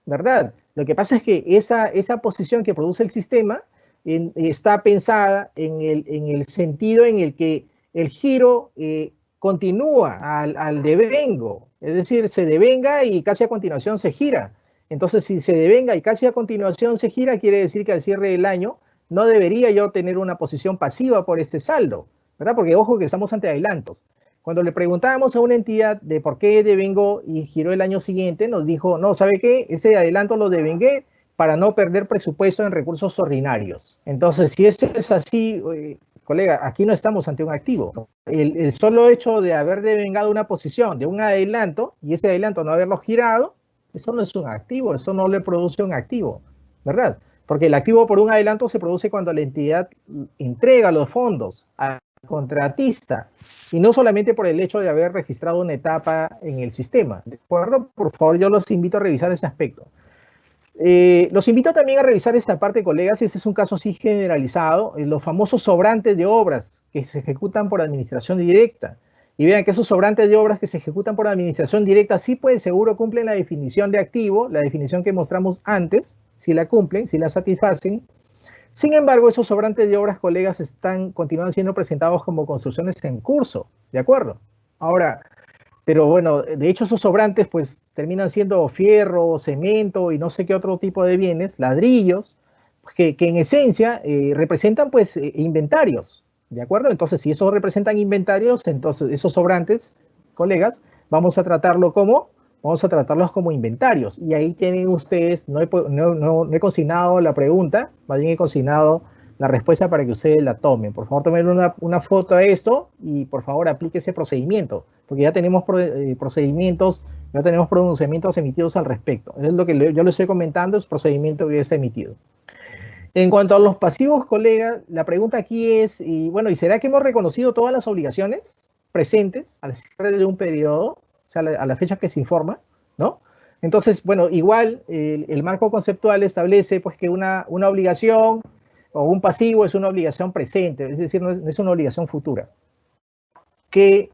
B: ¿verdad? Lo que pasa es que esa posición que produce el sistema está pensada en el sentido en el que el giro continúa al devengo, es decir, se devenga y casi a continuación se gira. Entonces, si se devenga y casi a continuación se gira, quiere decir que al cierre del año no debería yo tener una posición pasiva por este saldo, ¿verdad? Porque ojo que estamos ante adelantos. Cuando le preguntábamos a una entidad de por qué devengó y giró el año siguiente, nos dijo, no, ¿sabe qué? Ese adelanto lo devengué para no perder presupuesto en recursos ordinarios. Entonces, si esto es así, colega, aquí no estamos ante un activo. El solo hecho de haber devengado una posición de un adelanto y ese adelanto no haberlo girado, eso no es un activo, eso no le produce un activo, ¿verdad? Porque el activo por un adelanto se produce cuando la entidad entrega los fondos al contratista y no solamente por el hecho de haber registrado una etapa en el sistema. ¿De acuerdo? Por favor, yo los invito a revisar ese aspecto. Los invito también a revisar esta parte, colegas, y este es un caso así generalizado, los famosos sobrantes de obras que se ejecutan por administración directa. Y vean que esos sobrantes de obras que se ejecutan por administración directa sí, pues seguro cumplen la definición de activo, la definición que mostramos antes, si la cumplen, si la satisfacen. Sin embargo, esos sobrantes de obras, colegas, continúan siendo presentados como construcciones en curso, ¿de acuerdo? Ahora, pero bueno, de hecho esos sobrantes pues terminan siendo fierro, cemento y no sé qué otro tipo de bienes, ladrillos, pues, que en esencia representan pues inventarios, ¿de acuerdo? Entonces si esos representan inventarios, entonces esos sobrantes, colegas, vamos a tratarlos como inventarios. Y ahí tienen ustedes, no he consignado la pregunta, más bien he consignado la respuesta para que ustedes la tomen. Por favor, tomen una foto de esto y por favor aplique ese procedimiento, porque ya tenemos procedimientos, ya tenemos pronunciamientos emitidos al respecto. Es lo que yo les estoy comentando, es procedimiento que ya está emitido. En cuanto a los pasivos, colega, la pregunta aquí es, ¿y será que hemos reconocido todas las obligaciones presentes al cierre de un periodo, o sea, a la fecha que se informa, ¿no? Entonces, bueno, igual el marco conceptual establece pues que una obligación o un pasivo es una obligación presente, es decir, no es una obligación futura, que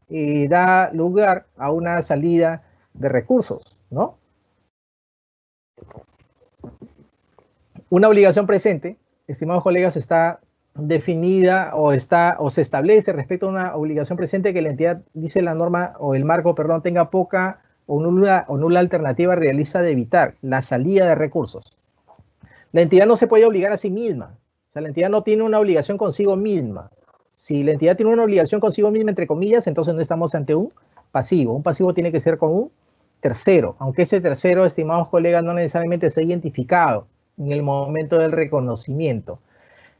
B: da lugar a una salida de recursos, ¿no? Una obligación presente, estimados colegas, está definida o se establece respecto a una obligación presente que la entidad, dice la norma o el marco, perdón, tenga poca o nula alternativa realista de evitar la salida de recursos. La entidad no se puede obligar a sí misma. O sea, la entidad no tiene una obligación consigo misma. Si la entidad tiene una obligación consigo misma, entre comillas, entonces no estamos ante un pasivo. Un pasivo tiene que ser con un tercero, aunque ese tercero, estimados colegas, no necesariamente sea identificado en el momento del reconocimiento.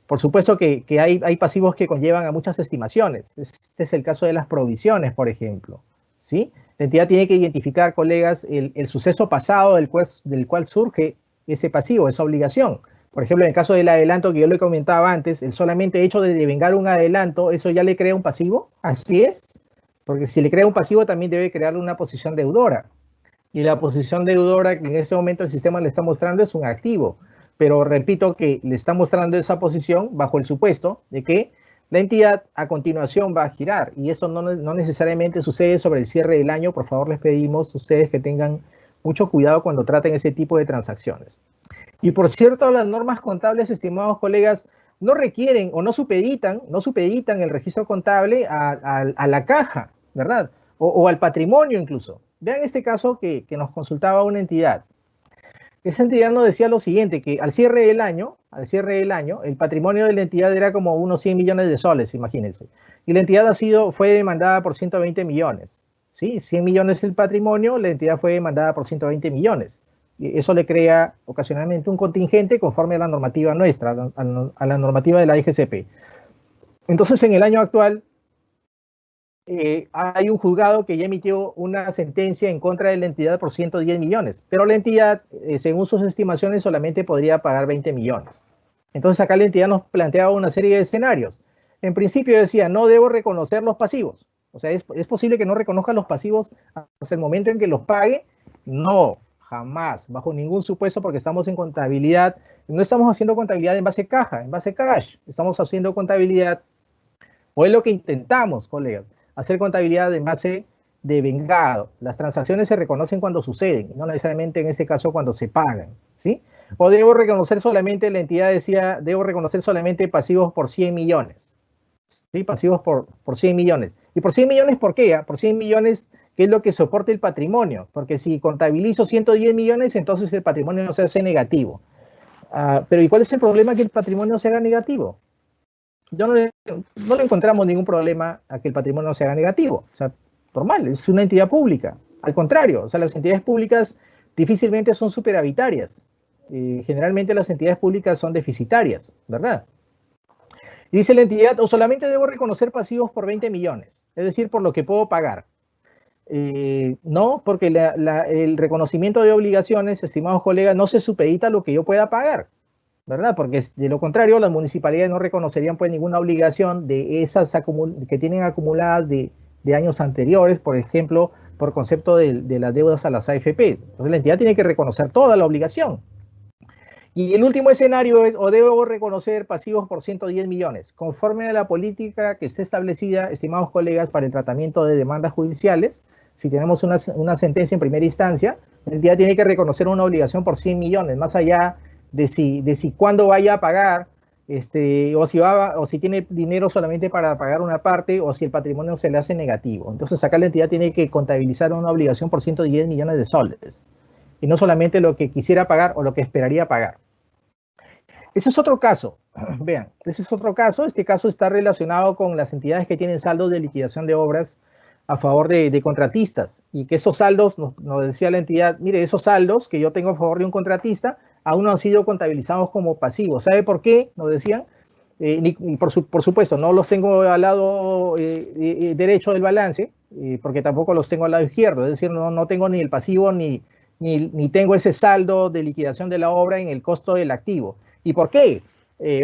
B: Por supuesto que hay pasivos que conllevan a muchas estimaciones. Este es el caso de las provisiones, por ejemplo, ¿sí? La entidad tiene que identificar, colegas, el suceso pasado del cual surge ese pasivo, esa obligación. Por ejemplo, en el caso del adelanto que yo le comentaba antes, el solamente hecho de devengar un adelanto, ¿eso ya le crea un pasivo? Así es, porque si le crea un pasivo también debe crearle una posición deudora. Y la posición deudora que en este momento el sistema le está mostrando es un activo. Pero repito que le está mostrando esa posición bajo el supuesto de que la entidad a continuación va a girar. Y eso no necesariamente sucede sobre el cierre del año. Por favor, les pedimos a ustedes que tengan mucho cuidado cuando traten ese tipo de transacciones. Y por cierto, las normas contables, estimados colegas, no requieren o no supeditan el registro contable a la caja, ¿verdad? O al patrimonio incluso. Vean este caso que nos consultaba una entidad. Esa entidad nos decía lo siguiente, que al cierre del año, el patrimonio de la entidad era como unos 100 millones de soles, imagínense. Y la entidad fue demandada por 120 millones. ¿Sí? 100 millones el patrimonio, la entidad fue demandada por 120 millones. Y eso le crea ocasionalmente un contingente conforme a la normativa nuestra, a la normativa de la IGCP. Entonces, en el año actual, hay un juzgado que ya emitió una sentencia en contra de la entidad por 110 millones, pero la entidad, según sus estimaciones, solamente podría pagar 20 millones. Entonces acá la entidad nos planteaba una serie de escenarios. En principio decía, no debo reconocer los pasivos. O sea, ¿es posible que no reconozca los pasivos hasta el momento en que los pague? No, jamás, bajo ningún supuesto, porque estamos en contabilidad. No estamos haciendo contabilidad en base caja, en base cash. Estamos haciendo contabilidad, o es lo que intentamos, colegas, hacer contabilidad en base de vengado. Las transacciones se reconocen cuando suceden, no necesariamente en este caso cuando se pagan, ¿sí? O debo reconocer solamente, la entidad decía, debo reconocer solamente pasivos por 100 millones, ¿sí? Pasivos por 100 millones. ¿Y por 100 millones por qué? Por 100 millones, ¿qué es lo que soporta el patrimonio? Porque si contabilizo 110 millones, entonces el patrimonio no se hace negativo. Pero ¿y cuál es el problema que el patrimonio se haga negativo? No le encontramos ningún problema a que el patrimonio se haga negativo. O sea, normal, es una entidad pública. Al contrario, o sea, las entidades públicas difícilmente son superavitarias. Generalmente las entidades públicas son deficitarias, ¿verdad? Dice la entidad, o solamente debo reconocer pasivos por 20 millones, es decir, por lo que puedo pagar. No, porque el reconocimiento de obligaciones, estimados colegas, no se supedita a lo que yo pueda pagar, ¿verdad? Porque de lo contrario, las municipalidades no reconocerían pues ninguna obligación de esas que tienen acumuladas de años anteriores, por ejemplo, por concepto de las deudas a las AFP. Entonces la entidad tiene que reconocer toda la obligación. Y el último escenario es, o debo reconocer pasivos por 110 millones, conforme a la política que esté establecida, estimados colegas, para el tratamiento de demandas judiciales. Si tenemos una sentencia en primera instancia, la entidad tiene que reconocer una obligación por 100 millones, más allá de si cuándo vaya a pagar, o si tiene dinero solamente para pagar una parte, o si el patrimonio se le hace negativo. Entonces acá la entidad tiene que contabilizar una obligación por 110 millones de soles, y no solamente lo que quisiera pagar o lo que esperaría pagar. Ese es otro caso. Vean, ese es otro caso. Este caso está relacionado con las entidades que tienen saldos de liquidación de obras a favor de contratistas, y que esos saldos, nos decía la entidad, mire, esos saldos que yo tengo a favor de un contratista aún no han sido contabilizados como pasivos. ¿Sabe por qué? Nos decían. Por supuesto, no los tengo al lado derecho del balance, porque tampoco los tengo al lado izquierdo, es decir, no tengo ni el pasivo ni tengo ese saldo de liquidación de la obra en el costo del activo. ¿Y por qué?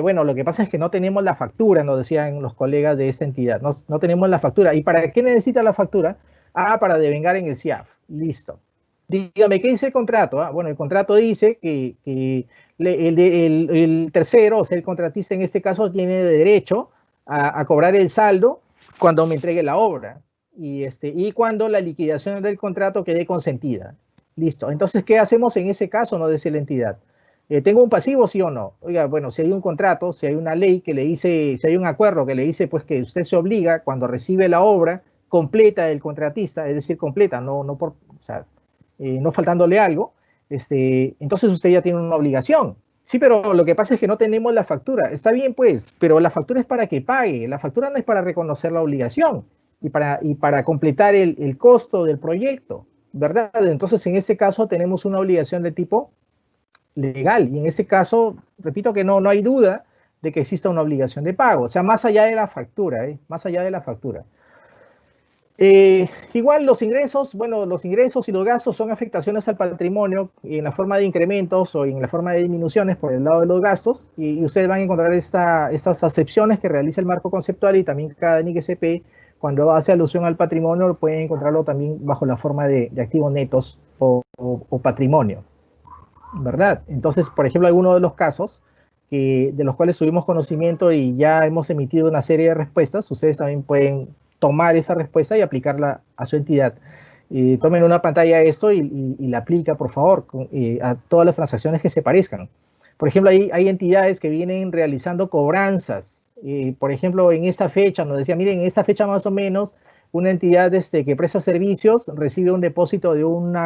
B: Bueno, lo que pasa es que no tenemos la factura, nos decían los colegas de esta entidad, no tenemos la factura. ¿Y para qué necesita la factura? Para devengar en el CIAF. Listo. Dígame, ¿qué dice el contrato? Bueno, el contrato dice que el tercero, o sea, el contratista en este caso, tiene derecho a cobrar el saldo cuando me entregue la obra y cuando la liquidación del contrato quede consentida. Listo. Entonces, ¿qué hacemos en ese caso? Nos dice la entidad. ¿Tengo un pasivo, sí o no? Oiga, bueno, si hay un contrato, si hay una ley que le dice, si hay un acuerdo que le dice pues que usted se obliga cuando recibe la obra completa del contratista, es decir, completa, no faltándole algo, entonces usted ya tiene una obligación. Sí, pero lo que pasa es que no tenemos la factura. Está bien, pues, pero la factura es para que pague. La factura no es para reconocer la obligación y para completar el costo del proyecto, ¿verdad? Entonces, en este caso tenemos una obligación de tipo legal, y en este caso, repito que no hay duda de que exista una obligación de pago, o sea, más allá de la factura, más allá de la factura. Igual los ingresos, bueno, los ingresos y los gastos son afectaciones al patrimonio en la forma de incrementos o en la forma de disminuciones por el lado de los gastos, y ustedes van a encontrar estas acepciones que realiza el marco conceptual, y también cada NIC-SP, cuando hace alusión al patrimonio, pueden encontrarlo también bajo la forma de activos netos o patrimonio, ¿verdad? Entonces, por ejemplo, algunos de los casos de los cuales tuvimos conocimiento y ya hemos emitido una serie de respuestas, ustedes también pueden tomar esa respuesta y aplicarla a su entidad. Tomen una pantalla esto y la aplica, por favor, a todas las transacciones que se parezcan. Por ejemplo, hay entidades que vienen realizando cobranzas. Por ejemplo, en esta fecha, nos decía, miren, en esta fecha más o menos, una entidad que presta servicios recibe un depósito de un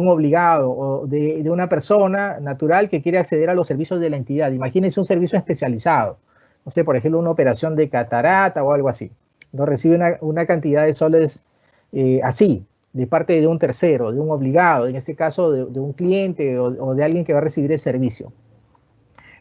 B: obligado o de una persona natural que quiere acceder a los servicios de la entidad. Imagínense un servicio especializado, no sé, por ejemplo, una operación de catarata o algo así. No recibe una cantidad de soles así, de parte de un tercero, de un obligado, en este caso de un cliente o de alguien que va a recibir el servicio.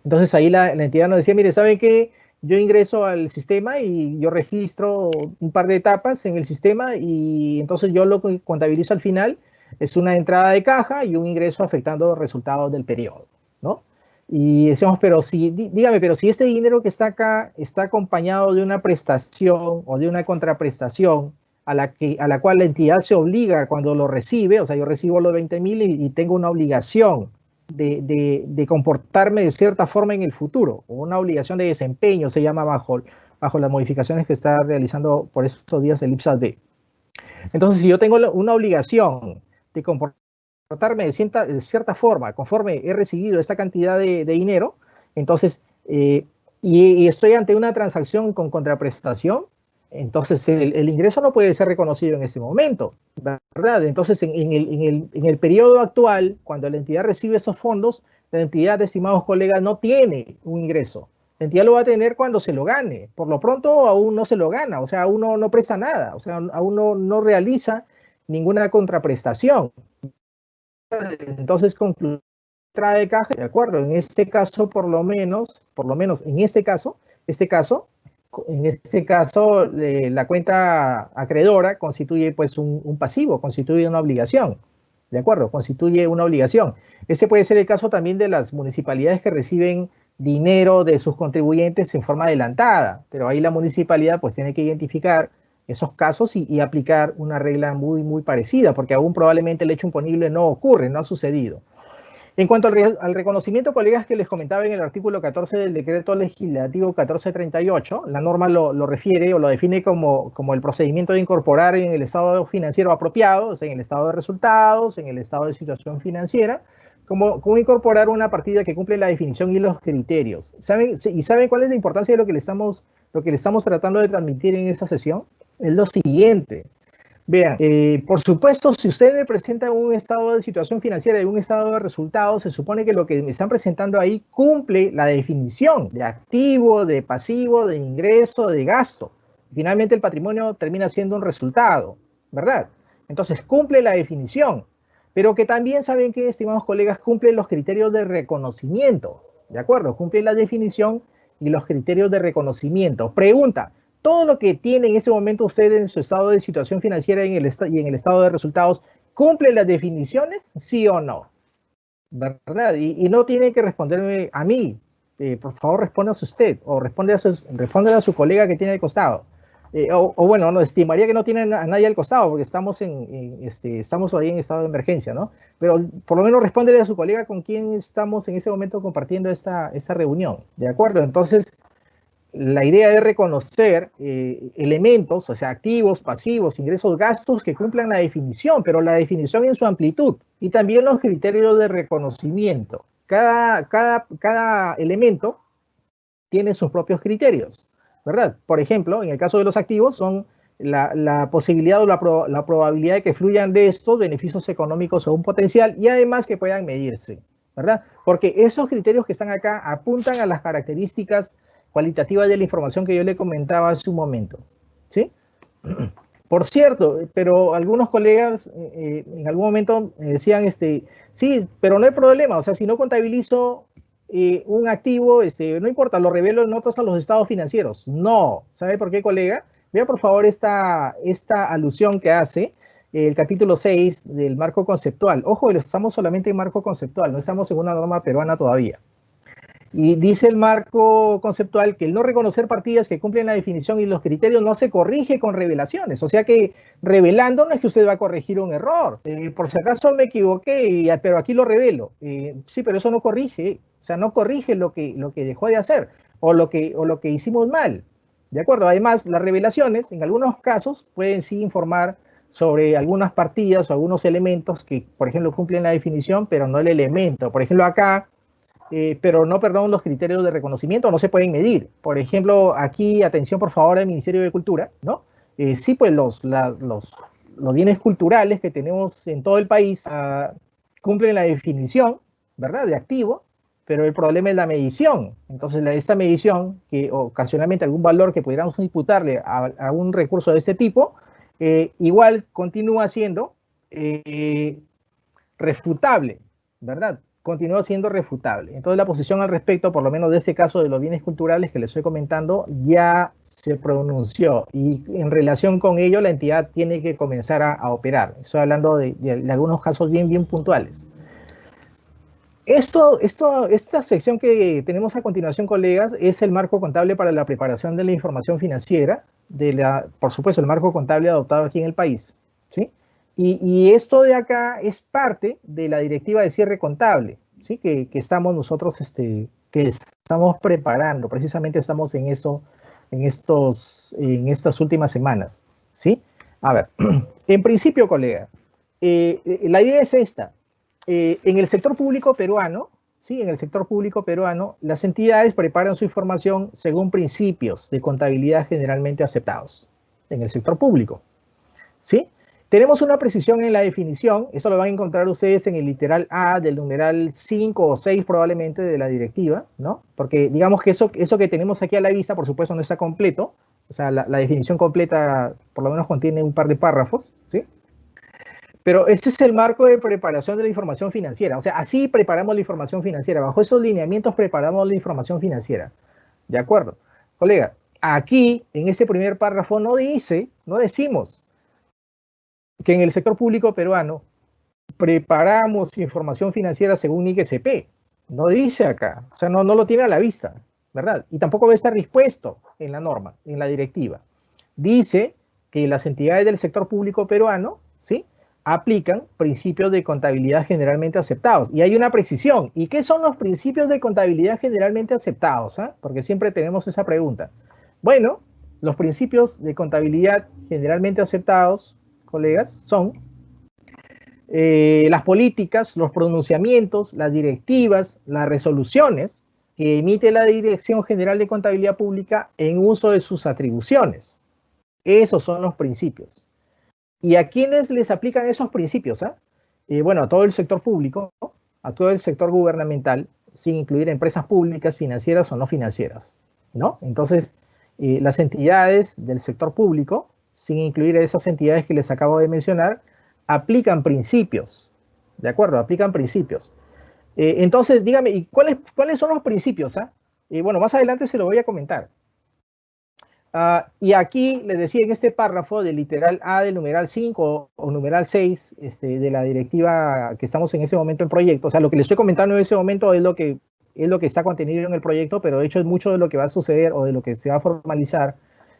B: Entonces ahí la entidad nos decía, mire, ¿sabe qué? Yo ingreso al sistema y yo registro un par de etapas en el sistema, y entonces yo lo que contabilizo al final es una entrada de caja y un ingreso afectando los resultados del periodo, ¿no? Y decíamos, dígame, pero si este dinero que está acá está acompañado de una prestación o de una contraprestación a la cual la entidad se obliga cuando lo recibe, o sea, yo recibo los 20.000 y tengo una obligación de comportarme de cierta forma en el futuro, o una obligación de desempeño, se llama bajo las modificaciones que está realizando por estos días el IPSAS-B. Entonces, si yo tengo una obligación de comportarme de cierta forma, conforme he recibido esta cantidad de dinero, entonces, y estoy ante una transacción con contraprestación, entonces el ingreso no puede ser reconocido en este momento, ¿verdad? Entonces, en el periodo actual, cuando la entidad recibe esos fondos, la entidad, estimados colegas, no tiene un ingreso. La entidad lo va a tener cuando se lo gane. Por lo pronto, aún no se lo gana, o sea, aún no presta nada, o sea, aún no realiza ninguna contraprestación. Entonces, concluye, trae caja, de acuerdo, en este caso, por lo menos en este caso, En este caso, la cuenta acreedora constituye pues un pasivo, constituye una obligación, ¿de acuerdo? Constituye una obligación. Ese puede ser el caso también de las municipalidades que reciben dinero de sus contribuyentes en forma adelantada, pero ahí la municipalidad pues tiene que identificar esos casos y aplicar una regla muy parecida, porque aún probablemente el hecho imponible no ocurre, no ha sucedido. En cuanto al reconocimiento, colegas, que les comentaba en el artículo 14 del decreto legislativo 1438, la norma lo refiere o lo define como el procedimiento de incorporar en el estado financiero apropiado, o sea, en el estado de resultados, en el estado de situación financiera, como incorporar una partida que cumple la definición y los criterios. ¿Saben cuál es la importancia de lo que le estamos tratando de transmitir en esta sesión? Es lo siguiente. Vean, por supuesto, si usted me presenta un estado de situación financiera y un estado de resultados, se supone que lo que me están presentando ahí cumple la definición de activo, de pasivo, de ingreso, de gasto. Finalmente el patrimonio termina siendo un resultado, ¿verdad? Entonces cumple la definición, pero que también saben que, estimados colegas, cumple los criterios de reconocimiento, ¿de acuerdo? Cumple la definición y los criterios de reconocimiento. Pregunta: ¿todo lo que tiene en ese momento usted en su estado de situación financiera y en el estado de resultados cumple las definiciones, sí o no? ¿Verdad? Y no tiene que responderme a mí. Por favor, respóndase usted o responde a su colega que tiene al costado. Bueno, no, estimaría que no tiene a nadie al costado porque estamos ahí en estado de emergencia, ¿no? Pero por lo menos respóndele a su colega con quien estamos en ese momento compartiendo esta reunión, ¿de acuerdo? Entonces, la idea es reconocer elementos, o sea, activos, pasivos, ingresos, gastos que cumplan la definición, pero la definición en su amplitud y también los criterios de reconocimiento. Cada elemento tiene sus propios criterios, ¿verdad? Por ejemplo, en el caso de los activos son la posibilidad o la probabilidad de que fluyan de estos beneficios económicos o un potencial y además que puedan medirse, ¿verdad? Porque esos criterios que están acá apuntan a las características cualitativa de la información que yo le comentaba hace un momento, ¿sí? Por cierto, pero algunos colegas en algún momento me decían, sí, pero no hay problema, o sea, si no contabilizo un activo, no importa, lo revelo en notas a los estados financieros. No, ¿sabe por qué, colega? Vea por favor esta alusión que hace el capítulo 6 del marco conceptual. Ojo, estamos solamente en marco conceptual, no estamos en una norma peruana todavía. Y dice el marco conceptual que el no reconocer partidas que cumplen la definición y los criterios no se corrige con revelaciones. O sea que revelando no es que usted va a corregir un error. Por si acaso me equivoqué, pero aquí lo revelo. Sí, pero eso no corrige. O sea, no corrige lo que dejó de hacer o lo que hicimos mal. ¿De acuerdo? Además, las revelaciones en algunos casos pueden sí informar sobre algunas partidas o algunos elementos que, por ejemplo, cumplen la definición, pero no el elemento. Por ejemplo, acá... pero no, perdón, los criterios de reconocimiento no se pueden medir. Por ejemplo, aquí, atención por favor al Ministerio de Cultura, ¿no? Sí, pues los bienes culturales que tenemos en todo el país cumplen la definición, ¿verdad?, de activo, pero el problema es la medición. Entonces, esta medición, que ocasionalmente algún valor que pudiéramos imputarle a un recurso de este tipo, igual continúa siendo refutable, ¿verdad? Continúa siendo refutable. Entonces la posición al respecto, por lo menos de ese caso de los bienes culturales que les estoy comentando, ya se pronunció y en relación con ello la entidad tiene que comenzar a operar. Estoy hablando de algunos casos bien puntuales. Esta sección que tenemos a continuación, colegas, es el marco contable para la preparación de la información financiera, por supuesto, el marco contable adoptado aquí en el país, ¿sí? Y esto de acá es parte de la directiva de cierre contable, ¿sí? Que estamos nosotros, que estamos preparando, precisamente estamos en estas últimas semanas, ¿sí? A ver, en principio, colega, la idea es esta. En el sector público peruano, ¿sí? En el sector público peruano, las entidades preparan su información según principios de contabilidad generalmente aceptados en el sector público, ¿sí? Tenemos una precisión en la definición, eso lo van a encontrar ustedes en el literal A del numeral 5 o 6 probablemente de la directiva, ¿no? Porque digamos que eso que tenemos aquí a la vista, por supuesto, no está completo, o sea, la definición completa por lo menos contiene un par de párrafos, ¿sí? Pero este es el marco de preparación de la información financiera, o sea, así preparamos la información financiera, bajo esos lineamientos preparamos la información financiera, ¿de acuerdo? colega, aquí, en este primer párrafo, no decimos que en el sector público peruano preparamos información financiera según IGCP. No dice acá, o sea, no lo tiene a la vista, ¿verdad? Y tampoco va a estar dispuesto en la norma, en la directiva. Dice que las entidades del sector público peruano, ¿sí?, aplican principios de contabilidad generalmente aceptados. Y hay una precisión. ¿Y qué son los principios de contabilidad generalmente aceptados? Porque siempre tenemos esa pregunta. Bueno, los principios de contabilidad generalmente aceptados, colegas, son las políticas, los pronunciamientos, las directivas, las resoluciones que emite la Dirección General de Contabilidad Pública en uso de sus atribuciones. Esos son los principios. ¿Y a quiénes les aplican esos principios? Bueno, a todo el sector público, a todo el sector gubernamental, sin incluir empresas públicas, financieras o no financieras, ¿no? Entonces, las entidades del sector público, sin incluir esas entidades que les acabo de mencionar, aplican principios, ¿de acuerdo? Aplican principios. Entonces, dígame, ¿y cuáles son los principios? Bueno, más adelante se lo voy a comentar. Y aquí les decía en este párrafo del literal A del numeral 5 o numeral 6 de la directiva que estamos en ese momento en proyecto, o sea, lo que les estoy comentando en ese momento es lo que está contenido en el proyecto, pero de hecho es mucho de lo que va a suceder o de lo que se va a formalizar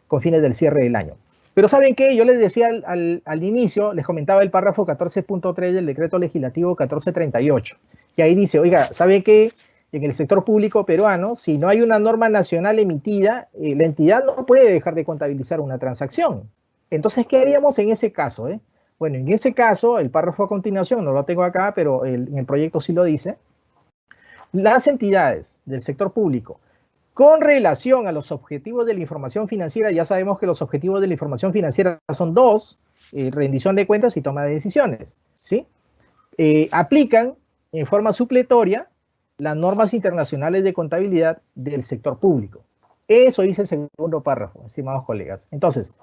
B: con fines del cierre del año. Pero ¿saben qué? Yo les decía al inicio, les comentaba el párrafo 14.3 del decreto legislativo 1438, que ahí dice, oiga, ¿sabe qué? En el sector público peruano, si no hay una norma nacional emitida, la entidad no puede dejar de contabilizar una transacción. Entonces, ¿qué haríamos en ese caso? Bueno, en ese caso, el párrafo a continuación, no lo tengo acá, pero en el proyecto sí lo dice, las entidades del sector público, con relación a los objetivos de la información financiera, ya sabemos que los objetivos de la información financiera son dos, rendición de cuentas y toma de decisiones, ¿sí? Aplican en forma supletoria las normas internacionales de contabilidad del sector público. Eso dice el segundo párrafo, estimados colegas. Entonces,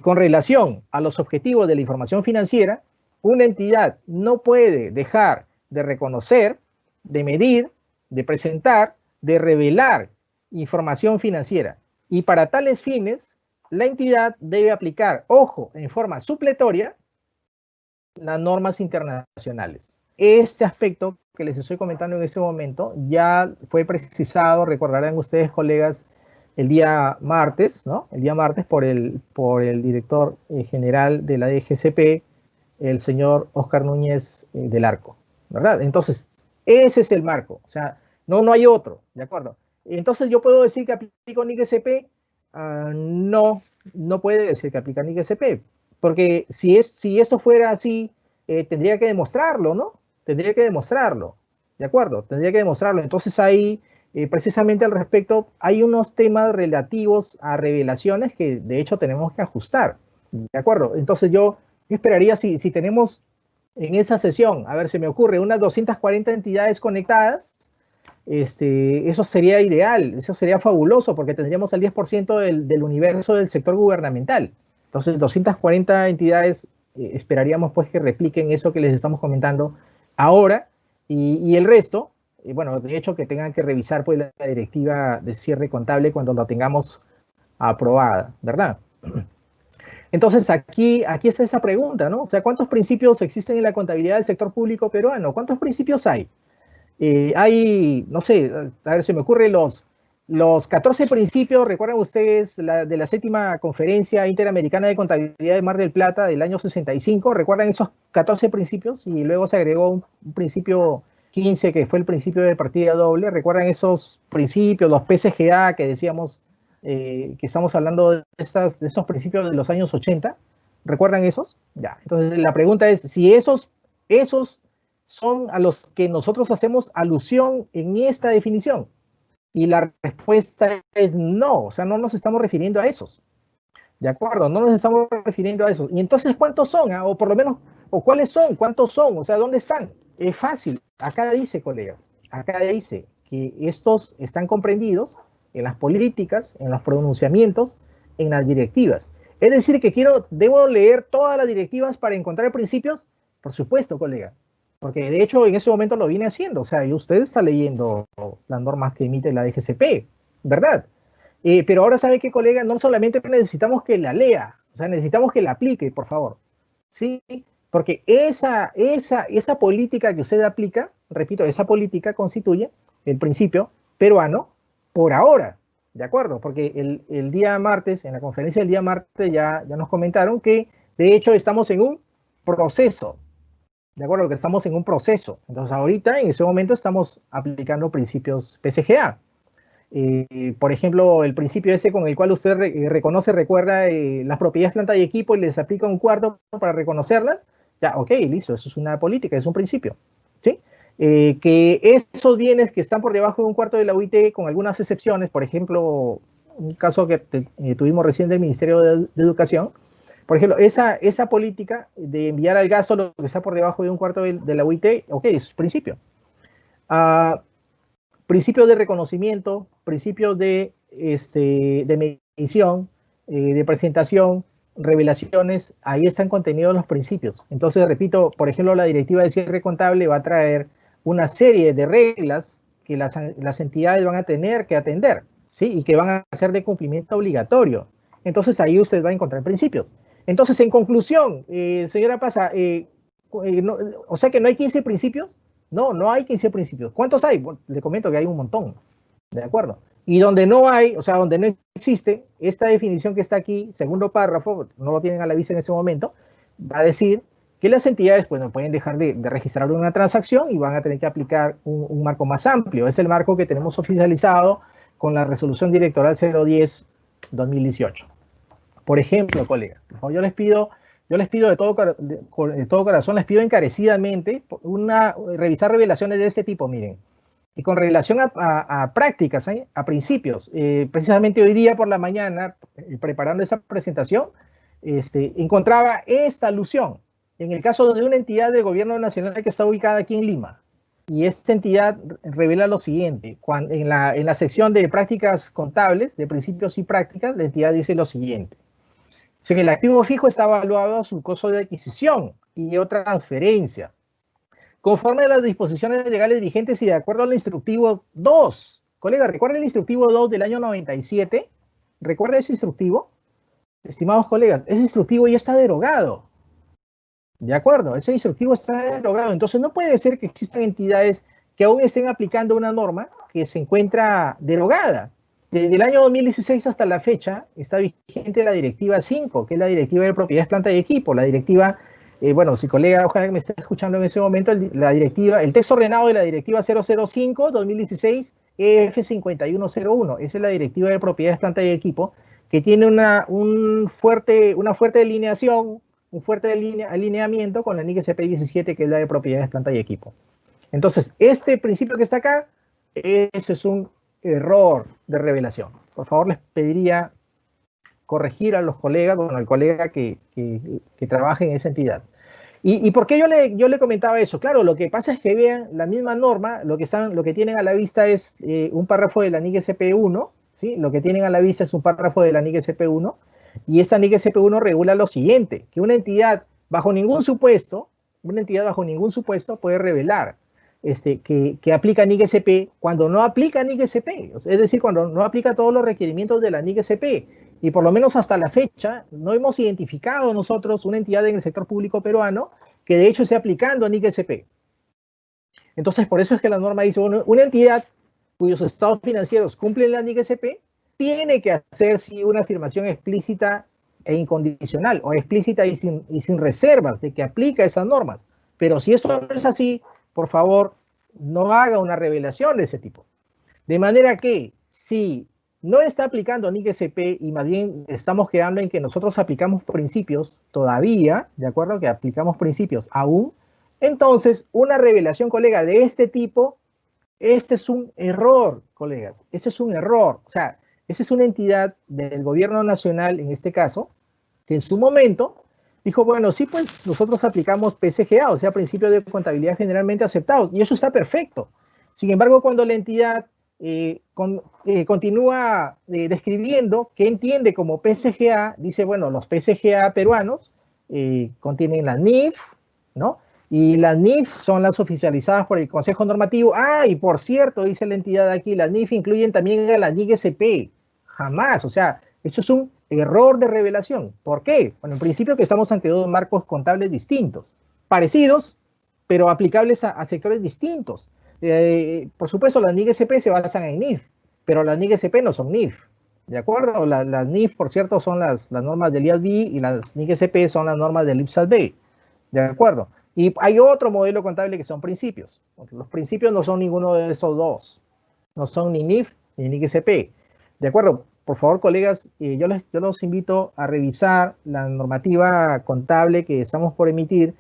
B: con relación a los objetivos de la información financiera, una entidad no puede dejar de reconocer, de medir, de presentar, de revelar información financiera. Y para tales fines, la entidad debe aplicar, ojo, en forma supletoria, las normas internacionales. Este aspecto que les estoy comentando en este momento ya fue precisado, recordarán ustedes, colegas, el día martes, ¿no? El día martes por el director general de la DGCP, el señor Óscar Núñez del Arco, ¿verdad? Entonces, ese es el marco, o sea, no hay otro, ¿de acuerdo? Entonces, ¿yo puedo decir que aplico en IGCP? No puede decir que aplica en IGCP, porque si esto fuera así, tendría que demostrarlo, ¿no? Tendría que demostrarlo, ¿de acuerdo? Tendría que demostrarlo. Entonces ahí, precisamente al respecto, hay unos temas relativos a revelaciones que de hecho tenemos que ajustar, ¿de acuerdo? Entonces yo esperaría si tenemos en esa sesión, a ver, se me ocurre, unas 240 entidades conectadas, eso sería ideal, eso sería fabuloso, porque tendríamos el 10% del universo del sector gubernamental. Entonces, 240 entidades esperaríamos pues que repliquen eso que les estamos comentando ahora, y el resto, bueno, de hecho que tengan que revisar pues la directiva de cierre contable cuando la tengamos aprobada, ¿verdad? Entonces, aquí está esa pregunta, ¿no? O sea, ¿cuántos principios existen en la contabilidad del sector público peruano? ¿Cuántos principios hay? Hay, no sé, a ver, se me ocurren los 14 principios, recuerdan ustedes, de la 7ª Conferencia Interamericana de Contabilidad de Mar del Plata del año 65, ¿recuerdan esos 14 principios? Y luego se agregó un principio 15, que fue el principio de partida doble. ¿Recuerdan esos principios, los PCGA que decíamos, que estamos hablando de esos principios de los años 80? ¿Recuerdan esos? Ya, entonces la pregunta es si esos son a los que nosotros hacemos alusión en esta definición. Y la respuesta es no, o sea, no nos estamos refiriendo a esos. ¿De acuerdo? No nos estamos refiriendo a esos. Y entonces, ¿cuántos son? O por lo menos, ¿o cuáles son? ¿Cuántos son? O sea, ¿dónde están? Es fácil. Acá dice, colegas, acá dice que estos están comprendidos en las políticas, en los pronunciamientos, en las directivas. Es decir, que debo leer todas las directivas para encontrar principios. Por supuesto, colega. Porque de hecho en ese momento lo viene haciendo, o sea, y usted está leyendo las normas que emite la DGCP, ¿verdad? Pero ahora, ¿sabe qué, colega? No solamente necesitamos que la lea, o sea, necesitamos que la aplique, por favor. ¿Sí? Porque esa política que usted aplica, repito, esa política constituye el principio peruano por ahora, ¿de acuerdo? Porque el día martes, en la conferencia del día martes ya nos comentaron que de hecho estamos en un proceso, ¿de acuerdo? Que estamos en un proceso. Entonces ahorita, en este momento, estamos aplicando principios PCGA. Por ejemplo, el principio ese con el cual usted recuerda las propiedades, planta y equipo y les aplica un cuarto para reconocerlas, ya, ok, listo, eso es una política, es un principio, ¿sí? Que esos bienes que están por debajo de un cuarto de la UIT, con algunas excepciones, por ejemplo, un caso que tuvimos recién del Ministerio de Educación, por ejemplo, esa política de enviar al gasto lo que está por debajo de un cuarto de la UIT, ok, es principio. Principios de reconocimiento, principios de medición, de presentación, revelaciones, ahí están contenidos los principios. Entonces, repito, por ejemplo, la directiva de cierre contable va a traer una serie de reglas que las entidades van a tener que atender, ¿sí? Y que van a ser de cumplimiento obligatorio. Entonces, ahí usted va a encontrar principios. Entonces, en conclusión, señora Pasa, o sea que no hay 15 principios. No hay 15 principios. ¿Cuántos hay? Bueno, le comento que hay un montón, ¿de acuerdo? Y donde no hay, o sea, donde no existe, esta definición que está aquí, segundo párrafo, no lo tienen a la vista en ese momento, va a decir que las entidades pues, no pueden dejar de registrar una transacción y van a tener que aplicar un marco más amplio. Es el marco que tenemos oficializado con la resolución directoral 010-2018. Por ejemplo, colegas, yo les pido de todo corazón, les pido encarecidamente revisar revelaciones de este tipo, miren. Y con relación a prácticas, a principios, precisamente hoy día por la mañana, preparando esa presentación, encontraba esta alusión en el caso de una entidad del gobierno nacional que está ubicada aquí en Lima. Y esta entidad revela lo siguiente, en la sección de prácticas contables, de principios y prácticas, la entidad dice lo siguiente. Si el activo fijo está evaluado a su costo de adquisición y otra transferencia, conforme a las disposiciones legales vigentes y de acuerdo al instructivo 2. Colega, ¿recuerda el instructivo 2 del año 97? ¿Recuerda ese instructivo? Estimados colegas, ese instructivo ya está derogado. ¿De acuerdo? Ese instructivo está derogado. Entonces no puede ser que existan entidades que aún estén aplicando una norma que se encuentra derogada. Desde el año 2016 hasta la fecha está vigente la directiva 5, que es la directiva de propiedades, planta y equipo. La directiva, bueno, si colega, ojalá que me esté escuchando en ese momento, el texto ordenado de la directiva 005-2016 EF5101. Esa es la directiva de propiedades, planta y equipo, que tiene una fuerte alineación, un fuerte alineamiento con la NIC SP17, que es la de propiedades, planta y equipo. Entonces, este principio que está acá, eso es un error de revelación. Por favor, les pediría corregir a los colegas, bueno, al colega que trabaje en esa entidad. ¿Y por qué yo le comentaba eso? Claro, lo que pasa es que vean la misma norma, lo que tienen a la vista es un párrafo de la NIC SP1, ¿sí? Lo que tienen a la vista es un párrafo de la NIC SP1, y esa NIC SP1 regula lo siguiente, que una entidad bajo ningún supuesto puede revelar que aplica NIC SP cuando no aplica NIC SP, es decir, cuando no aplica todos los requerimientos de la NIC SP. Y por lo menos hasta la fecha no hemos identificado nosotros una entidad en el sector público peruano que de hecho esté aplicando NIC SP. Entonces, por eso es que la norma dice, bueno, una entidad cuyos estados financieros cumplen la NIC SP tiene que hacer sí una afirmación explícita e incondicional, o explícita y sin reservas de que aplica esas normas. Pero si esto no es así, por favor, no haga una revelación de ese tipo. De manera que, si no está aplicando NIC SP y más bien estamos quedando en que nosotros aplicamos principios todavía, ¿de acuerdo? Que aplicamos principios aún, entonces una revelación, colega, de este tipo, este es un error, colegas, este es un error. O sea, esa es una entidad del gobierno nacional, en este caso, que en su momento dijo, bueno, sí, pues nosotros aplicamos PCGA, o sea, principios de contabilidad generalmente aceptados, y eso está perfecto. Sin embargo, cuando la entidad continúa describiendo qué entiende como PCGA, dice, bueno, los PCGA peruanos contienen las NIF, ¿no? Y las NIF son las oficializadas por el Consejo Normativo. Ah, y por cierto, dice la entidad aquí, las NIF incluyen también a la NIC SP. jamás. O sea, eso es un error de revelación. ¿Por qué? Bueno, en principio que estamos ante dos marcos contables distintos, parecidos, pero aplicables a sectores distintos. Por supuesto, las NIC-SP se basan en NIF, pero las NIC-SP no son NIF, ¿de acuerdo? Las NIF, por cierto, son las normas del IASB y las NIC-SP son las normas del IPSAS-B, ¿de acuerdo? Y hay otro modelo contable que son principios. Los principios no son ninguno de esos dos, no son ni NIF ni NIC-SP, ¿de acuerdo? Por favor, colegas, yo los invito a revisar la normativa contable que estamos por emitir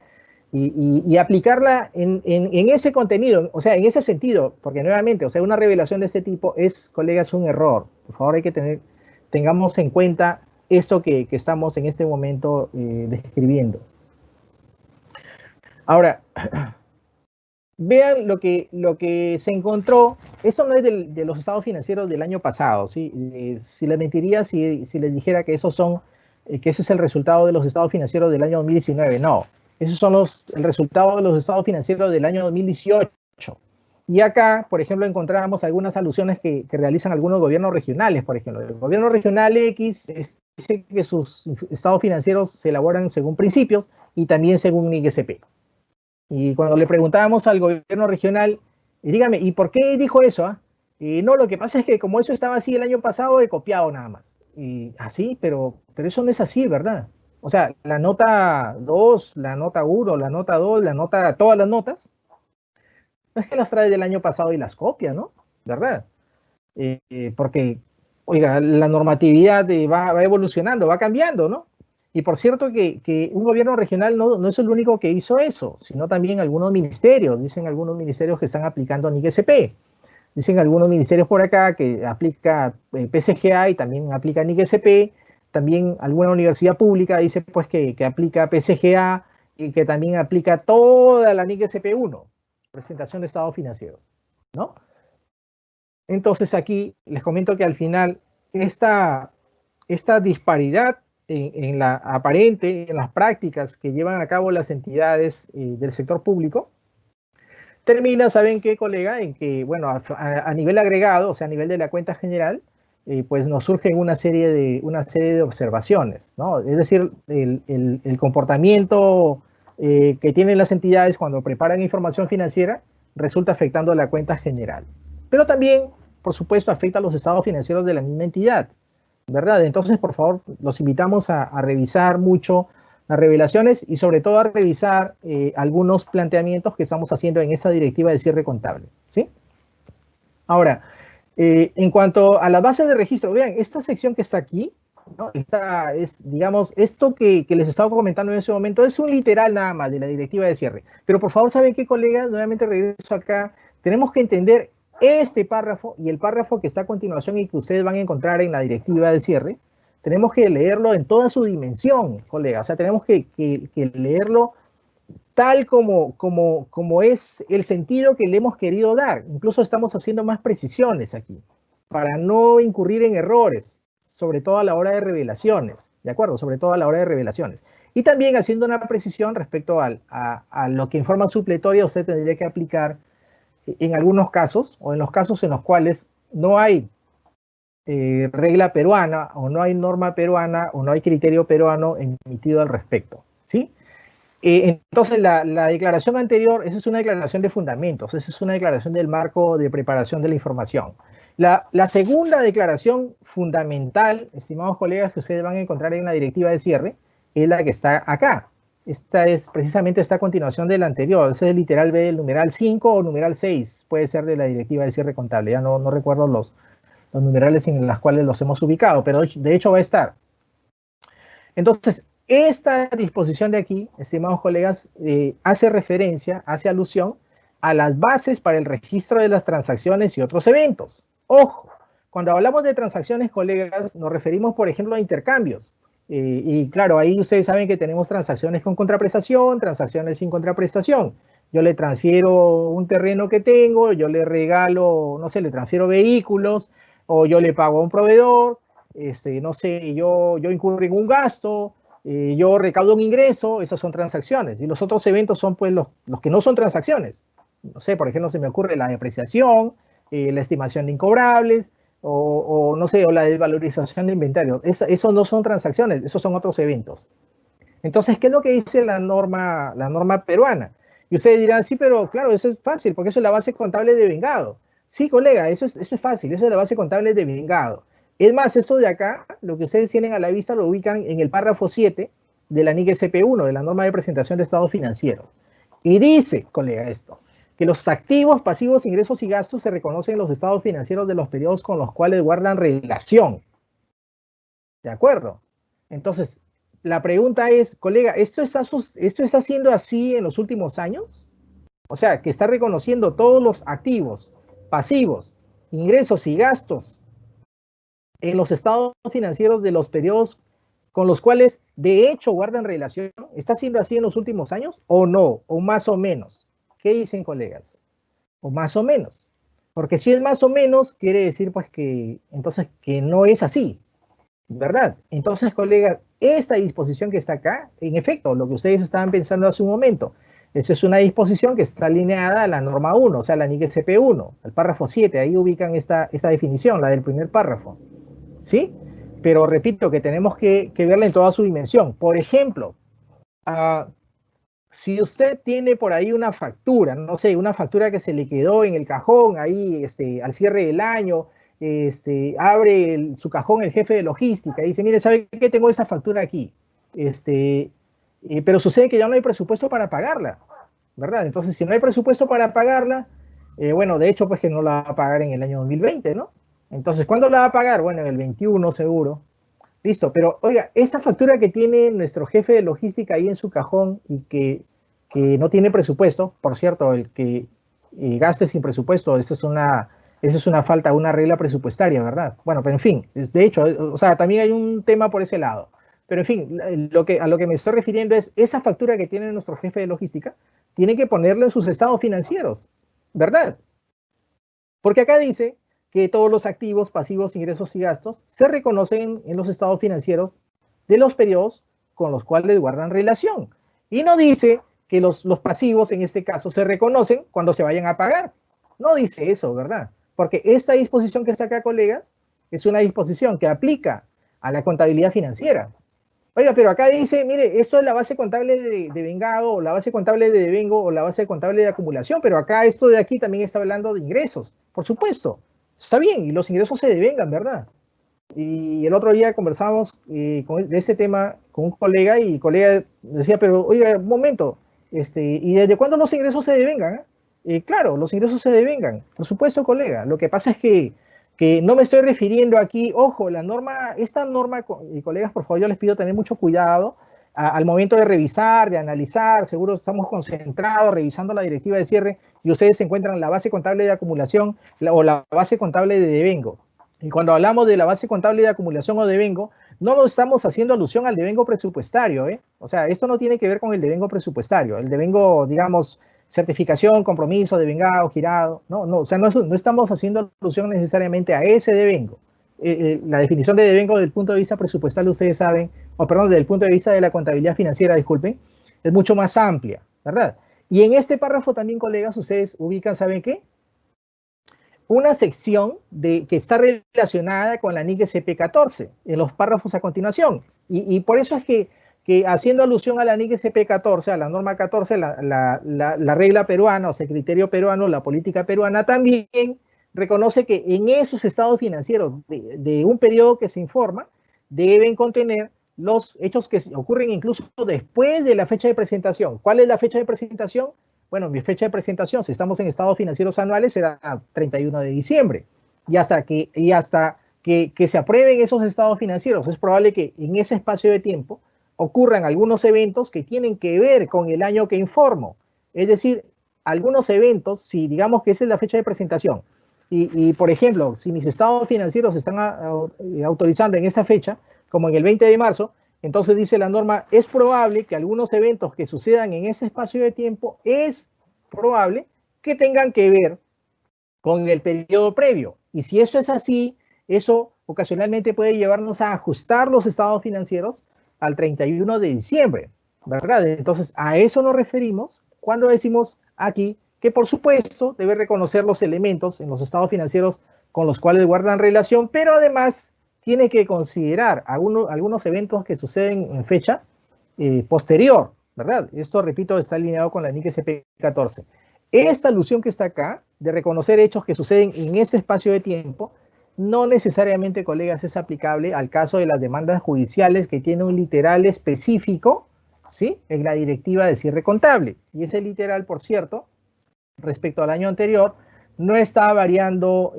B: y aplicarla en ese contenido, o sea, en ese sentido, porque nuevamente, o sea, una revelación de este tipo es, colegas, un error. Por favor, hay que tengamos en cuenta esto que estamos en este momento describiendo. Ahora, vean lo que se encontró. Esto no es de los estados financieros del año pasado, ¿sí? Si les mentiría si les dijera que esos son, que ese es el resultado de los estados financieros del año 2019, no. Esos son el resultado de los estados financieros del año 2018. Y acá, por ejemplo, encontramos algunas alusiones que realizan algunos gobiernos regionales, por ejemplo. El gobierno regional X dice que sus estados financieros se elaboran según principios y también según NIC-SP. Y cuando le preguntábamos al gobierno regional, dígame, ¿y por qué dijo eso? No, lo que pasa es que como eso estaba así el año pasado, he copiado nada más. Y así, pero eso no es así, ¿verdad? O sea, la nota 2, la nota 1, la nota 2, todas las notas, no es que las trae del año pasado y las copia, ¿no? ¿Verdad? Porque, oiga, la normatividad va evolucionando, va cambiando, ¿no? Y por cierto que un gobierno regional no es el único que hizo eso, sino también algunos ministerios. Dicen algunos ministerios que están aplicando NIC-SP. Dicen algunos ministerios por acá que aplica PCGA y también aplica NIC-SP. También alguna universidad pública dice pues que aplica PCGA y que también aplica toda la NIC-SP 1, presentación de estados financieros, ¿no? Entonces aquí les comento que al final esta disparidad en la aparente, en las prácticas que llevan a cabo las entidades del sector público, termina, ¿saben qué, colega? En que, bueno, a nivel agregado, o sea, a nivel de la cuenta general, pues nos surgen una serie de observaciones, ¿no? Es decir, el comportamiento que tienen las entidades cuando preparan información financiera resulta afectando a la cuenta general. Pero también, por supuesto, afecta a los estados financieros de la misma entidad, ¿verdad? Entonces, por favor, los invitamos a revisar mucho las revelaciones y sobre todo a revisar algunos planteamientos que estamos haciendo en esa directiva de cierre contable, ¿sí? Ahora, en cuanto a la base de registro, vean, esta sección que está aquí, ¿no? Esta es, digamos, esto que les estaba comentando en ese momento es un literal nada más de la directiva de cierre. Pero por favor, ¿saben qué, colegas? Nuevamente regreso acá. Tenemos que entender este párrafo y el párrafo que está a continuación y que ustedes van a encontrar en la directiva de cierre. Tenemos que leerlo en toda su dimensión, colegas. O sea, tenemos que leerlo tal como es el sentido que le hemos querido dar. Incluso estamos haciendo más precisiones aquí, para no incurrir en errores, sobre todo a la hora de revelaciones, ¿de acuerdo? Sobre todo a la hora de revelaciones. Y también haciendo una precisión respecto a lo que en forma supletoria usted tendría que aplicar en algunos casos, o en los casos en los cuales no hay regla peruana, o no hay norma peruana, o no hay criterio peruano emitido al respecto, ¿sí? Entonces, la declaración anterior, esa es una declaración de fundamentos, esa es una declaración del marco de preparación de la información. La segunda declaración fundamental, estimados colegas, que ustedes van a encontrar en la directiva de cierre, es la que está acá. Esta es precisamente esta continuación de la anterior, ese es el literal B del numeral 5 o numeral 6, puede ser de la directiva de cierre contable, ya no recuerdo los numerales en los cuales los hemos ubicado, pero de hecho va a estar. Entonces, esta disposición de aquí, estimados colegas, hace referencia, hace alusión a las bases para el registro de las transacciones y otros eventos. Ojo, cuando hablamos de transacciones, colegas, nos referimos, por ejemplo, a intercambios. Y claro, ahí ustedes saben que tenemos transacciones con contraprestación, transacciones sin contraprestación. Yo le transfiero un terreno que tengo, yo le regalo, no sé, le transfiero vehículos, o yo le pago a un proveedor, no sé, yo incurro en un gasto, yo recaudo un ingreso, esas son transacciones. Y los otros eventos son pues los que no son transacciones. No sé, por ejemplo, se me ocurre la depreciación, la estimación de incobrables, o no sé, o la desvalorización de inventario. Eso no son transacciones, esos son otros eventos. Entonces, ¿qué es lo que dice la norma peruana? Y ustedes dirán, sí, pero claro, eso es fácil, porque eso es la base contable de vengado. Sí, colega, eso es fácil, eso es la base contable de vengado. Es más, esto de acá, lo que ustedes tienen a la vista, lo ubican en el párrafo 7 de la NIC SP1, de la norma de presentación de estados financieros. Y dice, colega, esto, que los activos, pasivos, ingresos y gastos se reconocen en los estados financieros de los periodos con los cuales guardan relación. ¿De acuerdo? Entonces, la pregunta es, colega, ¿esto está siendo así en los últimos años? O sea, que está reconociendo todos los activos, pasivos, ingresos y gastos en los estados financieros de los periodos con los cuales de hecho guardan relación. ¿Está siendo así en los últimos años o no? ¿O más o menos? ¿Qué dicen, colegas? ¿O más o menos? Porque si es más o menos, quiere decir pues que entonces que no es así, ¿verdad? Entonces, colegas, esta disposición que está acá, en efecto, lo que ustedes estaban pensando hace un momento, esa es una disposición que está alineada a la norma 1, o sea, la NIC SP1, el párrafo 7, ahí ubican esta definición, la del primer párrafo, ¿sí? Pero repito que tenemos que verla en toda su dimensión. Por ejemplo, si usted tiene por ahí una factura, no sé, una factura que se le quedó en el cajón ahí al cierre del año, abre su cajón el jefe de logística y dice, mire, ¿sabe qué? Tengo esa factura aquí. Pero sucede que ya no hay presupuesto para pagarla, ¿verdad? Entonces, si no hay presupuesto para pagarla, bueno, de hecho, pues que no la va a pagar en el año 2020, ¿no? Entonces, ¿cuándo la va a pagar? Bueno, en el 21 seguro. Listo, pero oiga, esa factura que tiene nuestro jefe de logística ahí en su cajón y que no tiene presupuesto, por cierto, el que gaste sin presupuesto, eso es una falta, una regla presupuestaria, ¿verdad? Bueno, pero en fin, de hecho, o sea, también hay un tema por ese lado. Pero en fin, a lo que me estoy refiriendo es esa factura que tiene nuestro jefe de logística, tiene que ponerla en sus estados financieros, ¿verdad? Porque acá dice que todos los activos, pasivos, ingresos y gastos se reconocen en los estados financieros de los periodos con los cuales guardan relación. Y no dice que los pasivos, en este caso, se reconocen cuando se vayan a pagar. No dice eso, ¿verdad? Porque esta disposición que está acá, colegas, es una disposición que aplica a la contabilidad financiera. Oiga, pero acá dice, mire, esto es la base contable de vengado, o la base contable de devengo, o la base contable de acumulación, pero acá esto de aquí también está hablando de ingresos. Por supuesto, está bien, y los ingresos se devengan, ¿verdad? Y el otro día conversábamos de ese tema con un colega, y el colega decía, pero oiga, un momento, ¿y desde cuándo los ingresos se devengan? Claro, los ingresos se devengan, por supuesto, colega. Lo que pasa es que no me estoy refiriendo aquí, ojo, esta norma, y colegas, por favor, yo les pido tener mucho cuidado al momento de revisar, de analizar, seguro estamos concentrados revisando la directiva de cierre y ustedes se encuentran la base contable de acumulación o la base contable de devengo. Y cuando hablamos de la base contable de acumulación o devengo, no nos estamos haciendo alusión al devengo presupuestario, ¿eh? O sea, esto no tiene que ver con el devengo presupuestario, el devengo, digamos, certificación, compromiso, devengado, girado, no, o sea, no estamos haciendo alusión necesariamente a ese devengo. La definición de devengo desde el punto de vista presupuestal, ustedes saben, o perdón, desde el punto de vista de la contabilidad financiera, disculpen, es mucho más amplia, ¿verdad? Y en este párrafo también, colegas, ustedes ubican, ¿saben qué? Una sección que está relacionada con la NIC SP14, en los párrafos a continuación. Y por eso es que haciendo alusión a la NIC SP14, a la norma 14, la regla peruana, o sea, el criterio peruano, la política peruana, también reconoce que en esos estados financieros de un periodo que se informa, deben contener los hechos que ocurren incluso después de la fecha de presentación. ¿Cuál es la fecha de presentación? Bueno, mi fecha de presentación, si estamos en estados financieros anuales, será 31 de diciembre. Y hasta que se aprueben esos estados financieros, es probable que en ese espacio de tiempo ocurran algunos eventos que tienen que ver con el año que informo. Es decir, algunos eventos, si digamos que esa es la fecha de presentación, y por ejemplo, si mis estados financieros se están autorizando en esa fecha, como en el 20 de marzo, entonces dice la norma, es probable que algunos eventos que sucedan en ese espacio de tiempo, es probable que tengan que ver con el periodo previo. Y si eso es así, eso ocasionalmente puede llevarnos a ajustar los estados financieros al 31 de diciembre, ¿verdad? Entonces, a eso nos referimos cuando decimos aquí que, por supuesto, debe reconocer los elementos en los estados financieros con los cuales guardan relación, pero además tiene que considerar algunos eventos que suceden en fecha posterior, ¿verdad? Esto, repito, está alineado con la NIC SP14. Esta alusión que está acá, de reconocer hechos que suceden en ese espacio de tiempo, no necesariamente, colegas, es aplicable al caso de las demandas judiciales que tiene un literal específico, ¿sí?, en la directiva de cierre contable. Y ese literal, por cierto, respecto al año anterior, no está variando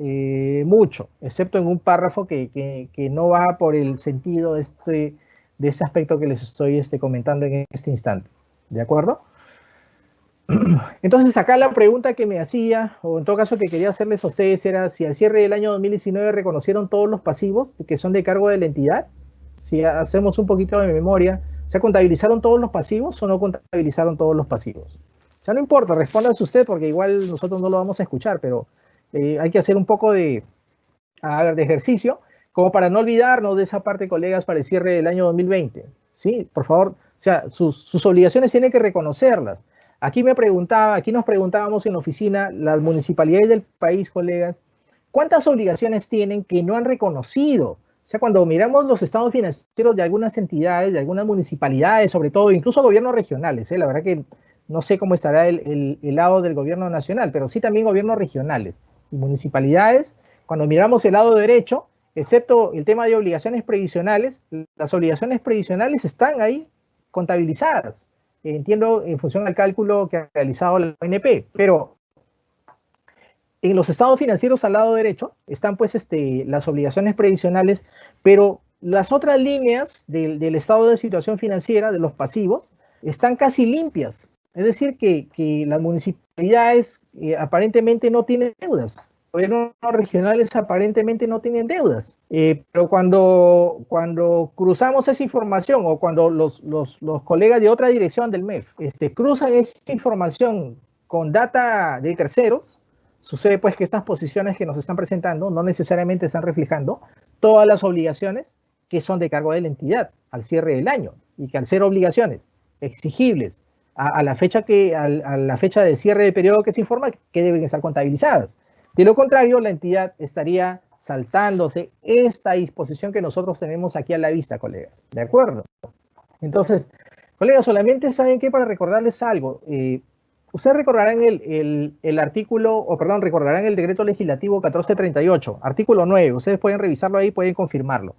B: mucho, excepto en un párrafo que no va por el sentido de este aspecto que les estoy comentando en este instante. ¿De acuerdo? Entonces, acá la pregunta que me hacía, o en todo caso que quería hacerles a ustedes, era si al cierre del año 2019 reconocieron todos los pasivos que son de cargo de la entidad. Si hacemos un poquito de memoria, ¿se contabilizaron todos los pasivos o no contabilizaron todos los pasivos? O sea, no importa, respóndase usted porque igual nosotros no lo vamos a escuchar, pero hay que hacer un poco de ejercicio como para no olvidarnos de esa parte, colegas, para el cierre del año 2020. ¿Sí? Por favor, o sea, sus obligaciones tienen que reconocerlas. Aquí nos preguntábamos en la oficina, las municipalidades del país, colegas, ¿cuántas obligaciones tienen que no han reconocido? O sea, cuando miramos los estados financieros de algunas entidades, de algunas municipalidades, sobre todo, incluso gobiernos regionales, la verdad que no sé cómo estará el lado del gobierno nacional, pero sí también gobiernos regionales y municipalidades. Cuando miramos el lado derecho, excepto el tema de obligaciones previsionales, las obligaciones previsionales están ahí contabilizadas. Entiendo en función al cálculo que ha realizado la ONP, pero en los estados financieros al lado derecho están pues las obligaciones previsionales, pero las otras líneas del estado de situación financiera, de los pasivos, están casi limpias. Es decir, que las municipalidades aparentemente no tienen deudas. Los gobiernos regionales aparentemente no tienen deudas. Pero cuando cruzamos esa información o cuando los colegas de otra dirección del MEF cruzan esa información con data de terceros, sucede pues que estas posiciones que nos están presentando no necesariamente están reflejando todas las obligaciones que son de cargo de la entidad al cierre del año, y que al ser obligaciones exigibles a la fecha de cierre de periodo que se informa, que deben estar contabilizadas. De lo contrario, la entidad estaría saltándose esta disposición que nosotros tenemos aquí a la vista, colegas. ¿De acuerdo? Entonces, colegas, solamente saben que para recordarles algo, ustedes recordarán el artículo, recordarán el decreto legislativo 1438, artículo 9, ustedes pueden revisarlo ahí, pueden confirmarlo.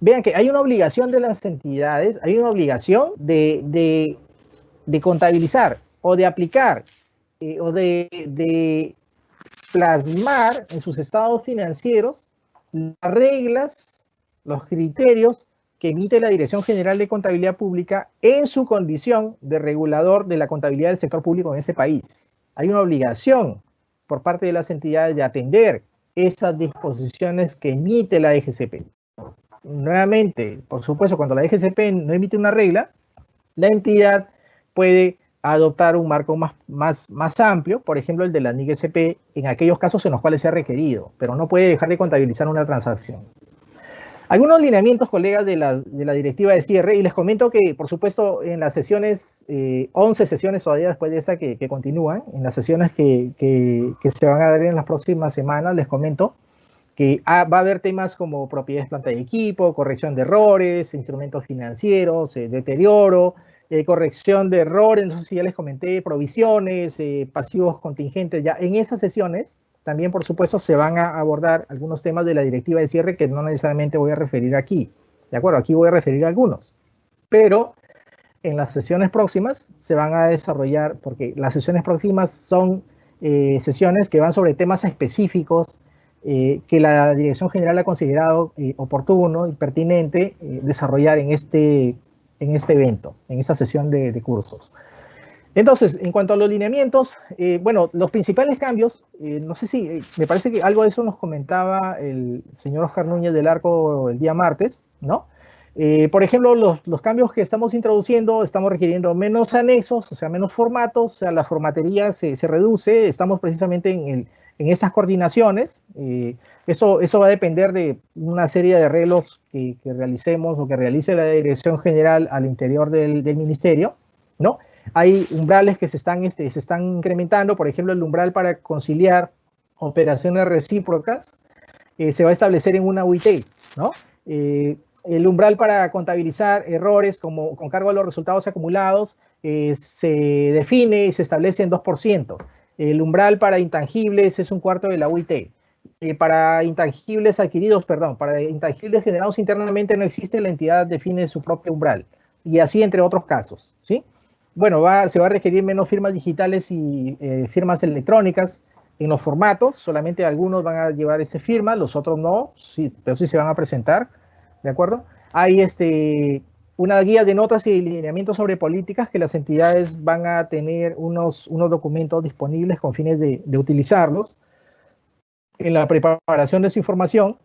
B: Vean que hay una obligación de las entidades, hay una obligación de contabilizar o de aplicar o de plasmar en sus estados financieros las reglas, los criterios que emite la Dirección General de Contabilidad Pública en su condición de regulador de la contabilidad del sector público en ese país. Hay una obligación por parte de las entidades de atender esas disposiciones que emite la DGCP. Nuevamente, por supuesto, cuando la DGCP no emite una regla, la entidad puede adoptar un marco más amplio, por ejemplo, el de la NIC-SP, en aquellos casos en los cuales sea requerido, pero no puede dejar de contabilizar una transacción. Algunos lineamientos, colegas, de la directiva de cierre, y les comento que, por supuesto, en las sesiones, 11 sesiones todavía después de esa que continúan, en las sesiones que se van a dar en las próximas semanas, les comento que va a haber temas como propiedades, planta de equipo, corrección de errores, instrumentos financieros, deterioro, corrección de errores, no sé si ya les comenté, provisiones, pasivos contingentes. Ya en esas sesiones también, por supuesto, se van a abordar algunos temas de la directiva de cierre que no necesariamente voy a referir aquí. ¿De acuerdo? Aquí voy a referir a algunos. Pero en las sesiones próximas se van a desarrollar, porque las sesiones próximas son sesiones que van sobre temas específicos que la Dirección General ha considerado oportuno y pertinente desarrollar en este evento, en esta sesión de cursos. Entonces, en cuanto a los lineamientos, bueno, los principales cambios, no sé si, me parece que algo de eso nos comentaba el señor Oscar Núñez del Arco el día martes, ¿no? Por ejemplo, los cambios que estamos introduciendo, estamos requiriendo menos anexos, o sea, menos formatos, o sea, la formatería se reduce, estamos precisamente en esas coordinaciones. Eso va a depender de una serie de arreglos que realicemos o que realice la Dirección General al interior del ministerio, ¿no? Hay umbrales que se están incrementando, por ejemplo, el umbral para conciliar operaciones recíprocas, se va a establecer en una UIT, ¿no? El umbral para contabilizar errores con cargo a los resultados acumulados se define y se establece en 2%. El umbral para intangibles es 1/4 de la UIT. Para intangibles adquiridos, perdón, para intangibles generados internamente no existe, la entidad define su propio umbral. Y así entre otros casos, ¿sí? Bueno, se va a requerir menos firmas digitales y firmas electrónicas en los formatos. Solamente algunos van a llevar esa firma, los otros no, sí, pero sí se van a presentar, ¿de acuerdo? Hay una guía de notas y lineamientos sobre políticas que las entidades van a tener unos documentos disponibles con fines de utilizarlos en la preparación de su información.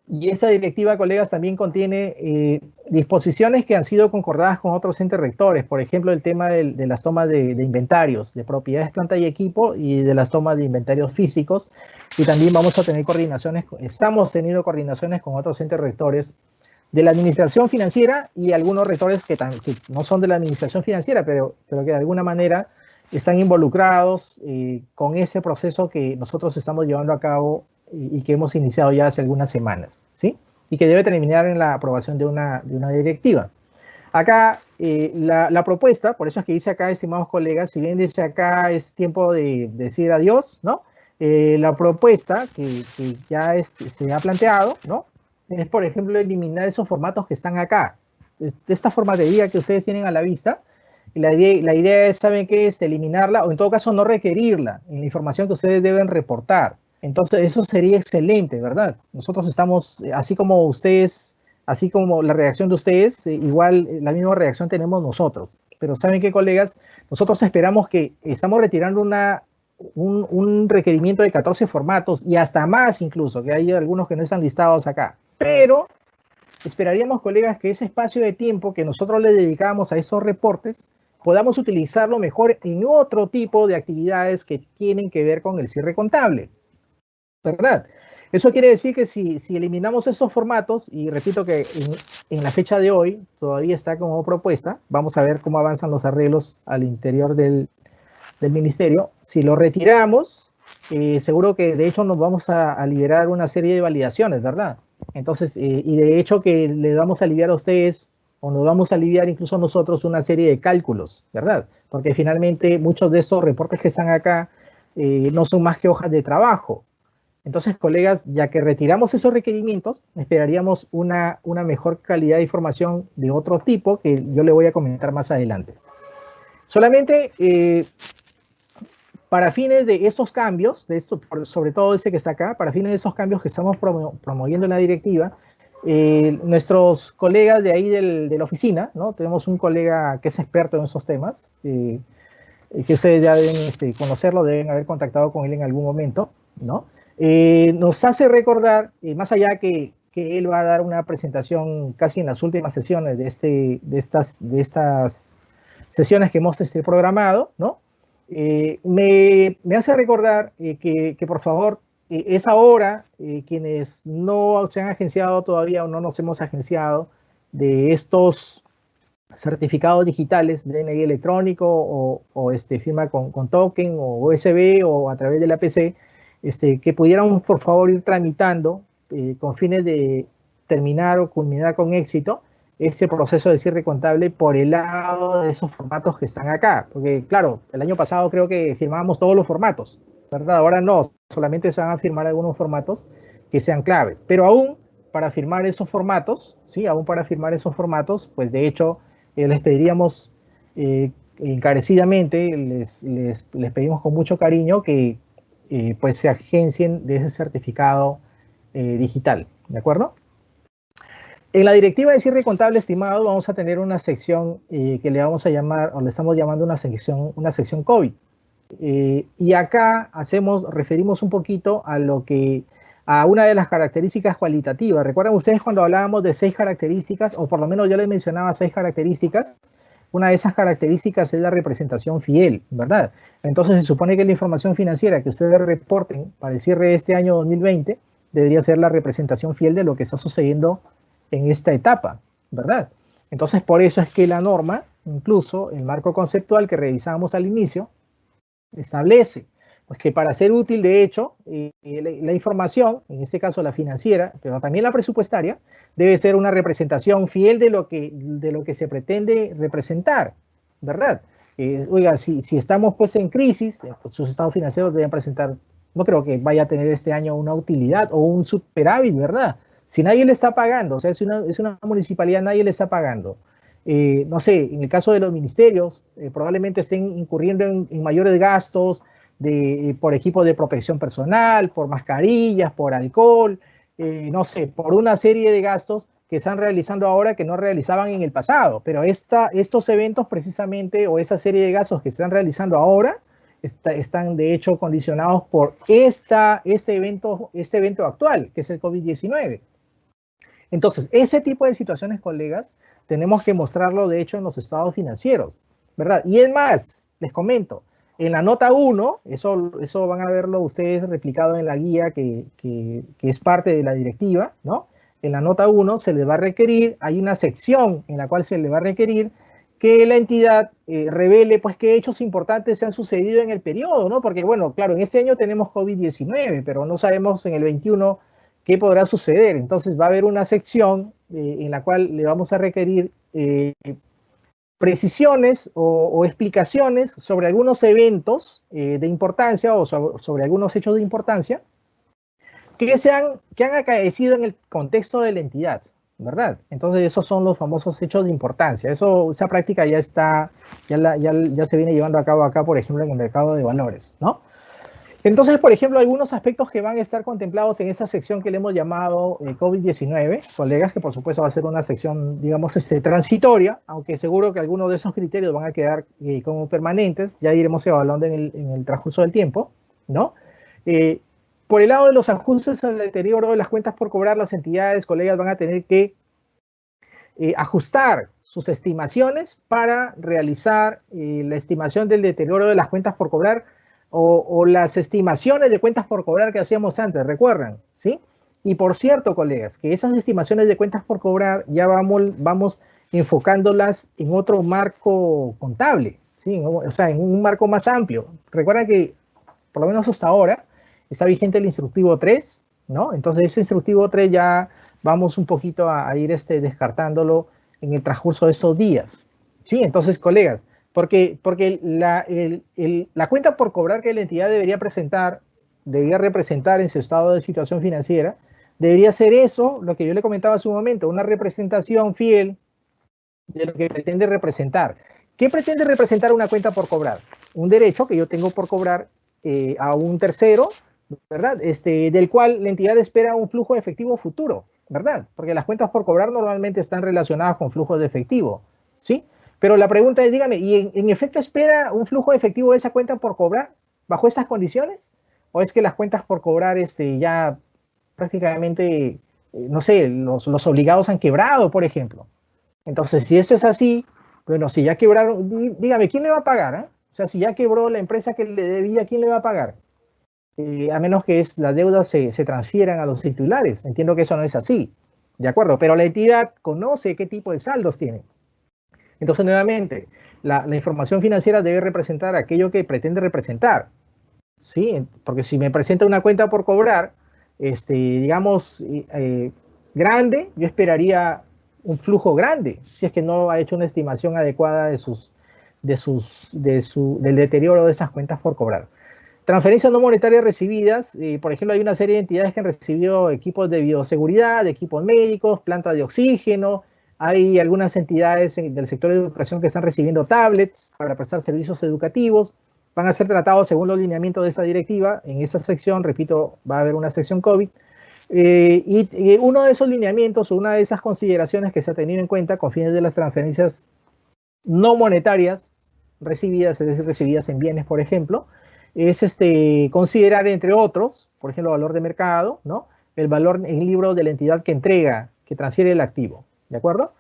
B: Y esa directiva, colegas, también contiene disposiciones que han sido concordadas con otros entes rectores. Por ejemplo, el tema de las tomas de inventarios, de propiedades, planta y equipo, y de las tomas de inventarios físicos. Y también vamos a tener estamos teniendo coordinaciones con otros entes rectores de la administración financiera y algunos rectores que no son de la administración financiera, pero que de alguna manera están involucrados con ese proceso que nosotros estamos llevando a cabo y que hemos iniciado ya hace algunas semanas, ¿sí? Y que debe terminar en la aprobación de una directiva. Acá, la propuesta, por eso es que dice acá, estimados colegas, si bien dice acá es tiempo de decir adiós, ¿no? La propuesta que ya se ha planteado, ¿no? Es, por ejemplo, eliminar esos formatos que están acá. De esta formatería que ustedes tienen a la vista, la idea es, ¿saben qué? Eliminarla, o en todo caso no requerirla en la información que ustedes deben reportar. Entonces, eso sería excelente, ¿verdad? Nosotros estamos, así como ustedes, así como la reacción de ustedes, igual la misma reacción tenemos nosotros. Pero ¿saben qué, colegas? Nosotros esperamos que estamos retirando un requerimiento de 14 formatos y hasta más incluso, que hay algunos que no están listados acá. Pero esperaríamos, colegas, que ese espacio de tiempo que nosotros le dedicamos a estos reportes podamos utilizarlo mejor en otro tipo de actividades que tienen que ver con el cierre contable, ¿verdad? Eso quiere decir que si eliminamos estos formatos, y repito que en la fecha de hoy todavía está como propuesta, vamos a ver cómo avanzan los arreglos al interior del ministerio. Si lo retiramos, seguro que de hecho nos vamos a liberar una serie de validaciones, ¿verdad? Entonces, y de hecho que le vamos a aliviar a ustedes, o nos vamos a aliviar incluso nosotros una serie de cálculos, ¿verdad? Porque finalmente muchos de estos reportes que están acá no son más que hojas de trabajo. Entonces, colegas, ya que retiramos esos requerimientos, esperaríamos una mejor calidad de información de otro tipo que yo le voy a comentar más adelante. Solamente para fines de estos cambios, sobre todo ese que está acá, para fines de estos cambios que estamos promoviendo en la directiva, nuestros colegas de ahí de la oficina, ¿no? Tenemos un colega que es experto en esos temas, que ustedes ya deben conocerlo, deben haber contactado con él en algún momento, ¿no? Nos hace recordar, más allá que él va a dar una presentación casi en las últimas sesiones de estas sesiones que hemos programado, ¿no? Me hace recordar que por favor, es ahora quienes no se han agenciado todavía o no nos hemos agenciado de estos certificados digitales, DNI electrónico o firma con token o USB o a través de la PC, que pudiéramos por favor ir tramitando con fines de terminar o culminar con éxito este proceso de cierre contable por el lado de esos formatos que están acá. Porque claro, el año pasado creo que firmábamos todos los formatos, ¿verdad? Ahora no, solamente se van a firmar algunos formatos que sean claves. Pero aún para firmar esos formatos, ¿sí? Aún para firmar esos formatos, pues de hecho les pediríamos encarecidamente, les pedimos con mucho cariño que pues se agencien de ese certificado digital, ¿de acuerdo? En la directiva de cierre contable, estimado, vamos a tener una sección que le vamos a llamar, o le estamos llamando una sección COVID. Y acá referimos un poquito a una de las características cualitativas. ¿Recuerdan ustedes cuando hablábamos de 6 características, o por lo menos yo les mencionaba 6 características? Una de esas características es la representación fiel, ¿verdad? Entonces se supone que la información financiera que ustedes reporten para el cierre de este año 2020 debería ser la representación fiel de lo que está sucediendo en esta etapa, ¿verdad? Entonces, por eso es que la norma, incluso el marco conceptual que revisábamos al inicio, establece Pues que para ser útil, de hecho, la información, en este caso la financiera, pero también la presupuestaria, debe ser una representación fiel de lo que se pretende representar, ¿verdad? Oiga, si estamos pues en crisis, pues sus estados financieros deben presentar, no creo que vaya a tener este año una utilidad o un superávit, ¿verdad? Si nadie le está pagando, o sea, es una municipalidad, nadie le está pagando. No sé, en el caso de los ministerios, probablemente estén incurriendo en mayores gastos por equipos de protección personal, por mascarillas, por alcohol, no sé, por una serie de gastos que están realizando ahora que no realizaban en el pasado. Pero estos eventos precisamente, o esa serie de gastos que se están realizando ahora, están de hecho condicionados por este evento actual, que es el COVID-19. Entonces, ese tipo de situaciones, colegas, tenemos que mostrarlo, de hecho, en los estados financieros, ¿verdad? Y es más, les comento, en la nota 1, eso van a verlo ustedes replicado en la guía que es parte de la directiva, ¿no? En la nota 1 se les va a requerir, hay una sección en la cual se le va a requerir que la entidad revele, pues, qué hechos importantes se han sucedido en el periodo, ¿no? Porque, bueno, claro, en este año tenemos COVID-19, pero no sabemos en el 21 qué podrá suceder. Entonces va a haber una sección en la cual le vamos a requerir precisiones o explicaciones sobre algunos eventos de importancia o sobre algunos hechos de importancia que han acaecido en el contexto de la entidad, ¿verdad? Entonces esos son los famosos hechos de importancia. Esa práctica ya se viene llevando a cabo acá, por ejemplo, en el mercado de valores, ¿no? Entonces, por ejemplo, algunos aspectos que van a estar contemplados en esta sección que le hemos llamado COVID-19, colegas, que por supuesto va a ser una sección, digamos, transitoria, aunque seguro que algunos de esos criterios van a quedar como permanentes, ya iremos evaluando en el transcurso del tiempo, ¿no? Por el lado de los ajustes al deterioro de las cuentas por cobrar, las entidades, colegas, van a tener que ajustar sus estimaciones para realizar la estimación del deterioro de las cuentas por cobrar o las estimaciones de cuentas por cobrar que hacíamos antes, ¿recuerdan? ¿Sí? Y por cierto, colegas, que esas estimaciones de cuentas por cobrar ya vamos enfocándolas en otro marco contable, ¿sí? O sea, en un marco más amplio. Recuerden que, por lo menos hasta ahora, está vigente el instructivo 3, ¿no? Entonces, ese instructivo 3 ya vamos un poquito a ir descartándolo en el transcurso de estos días, ¿sí? Entonces, colegas, porque la cuenta por cobrar que la entidad debería representar en su estado de situación financiera, debería ser eso, lo que yo le comentaba hace un momento, una representación fiel de lo que pretende representar. ¿Qué pretende representar una cuenta por cobrar? Un derecho que yo tengo por cobrar a un tercero, ¿verdad? Del cual la entidad espera un flujo de efectivo futuro, ¿verdad? Porque las cuentas por cobrar normalmente están relacionadas con flujos de efectivo, ¿sí? Pero la pregunta es, dígame, ¿y en efecto espera un flujo de efectivo de esa cuenta por cobrar bajo estas condiciones? ¿O es que las cuentas por cobrar ya prácticamente, no sé, los obligados han quebrado, por ejemplo? Entonces, si esto es así, bueno, si ya quebraron, dígame, ¿quién le va a pagar? ¿Eh? O sea, si ya quebró la empresa que le debía, ¿quién le va a pagar? A menos que las deudas se transfieran a los titulares. Entiendo que eso no es así, ¿de acuerdo? Pero la entidad conoce qué tipo de saldos tiene. Entonces, nuevamente, la información financiera debe representar aquello que pretende representar, ¿sí? Porque si me presenta una cuenta por cobrar, digamos, grande, yo esperaría un flujo grande, si es que no ha hecho una estimación adecuada del deterioro de esas cuentas por cobrar. Transferencias no monetarias recibidas, por ejemplo, hay una serie de entidades que han recibido equipos de bioseguridad, equipos médicos, plantas de oxígeno. Hay algunas entidades del sector de educación que están recibiendo tablets para prestar servicios educativos. Van a ser tratados según los lineamientos de esta directiva. En esa sección, repito, va a haber una sección COVID. Y uno de esos lineamientos o una de esas consideraciones que se ha tenido en cuenta con fines de las transferencias no monetarias recibidas, es decir, recibidas en bienes, por ejemplo, es considerar, entre otros, por ejemplo, valor de mercado, ¿no? El valor en libro de la entidad que entrega, que transfiere el activo, ¿de acuerdo?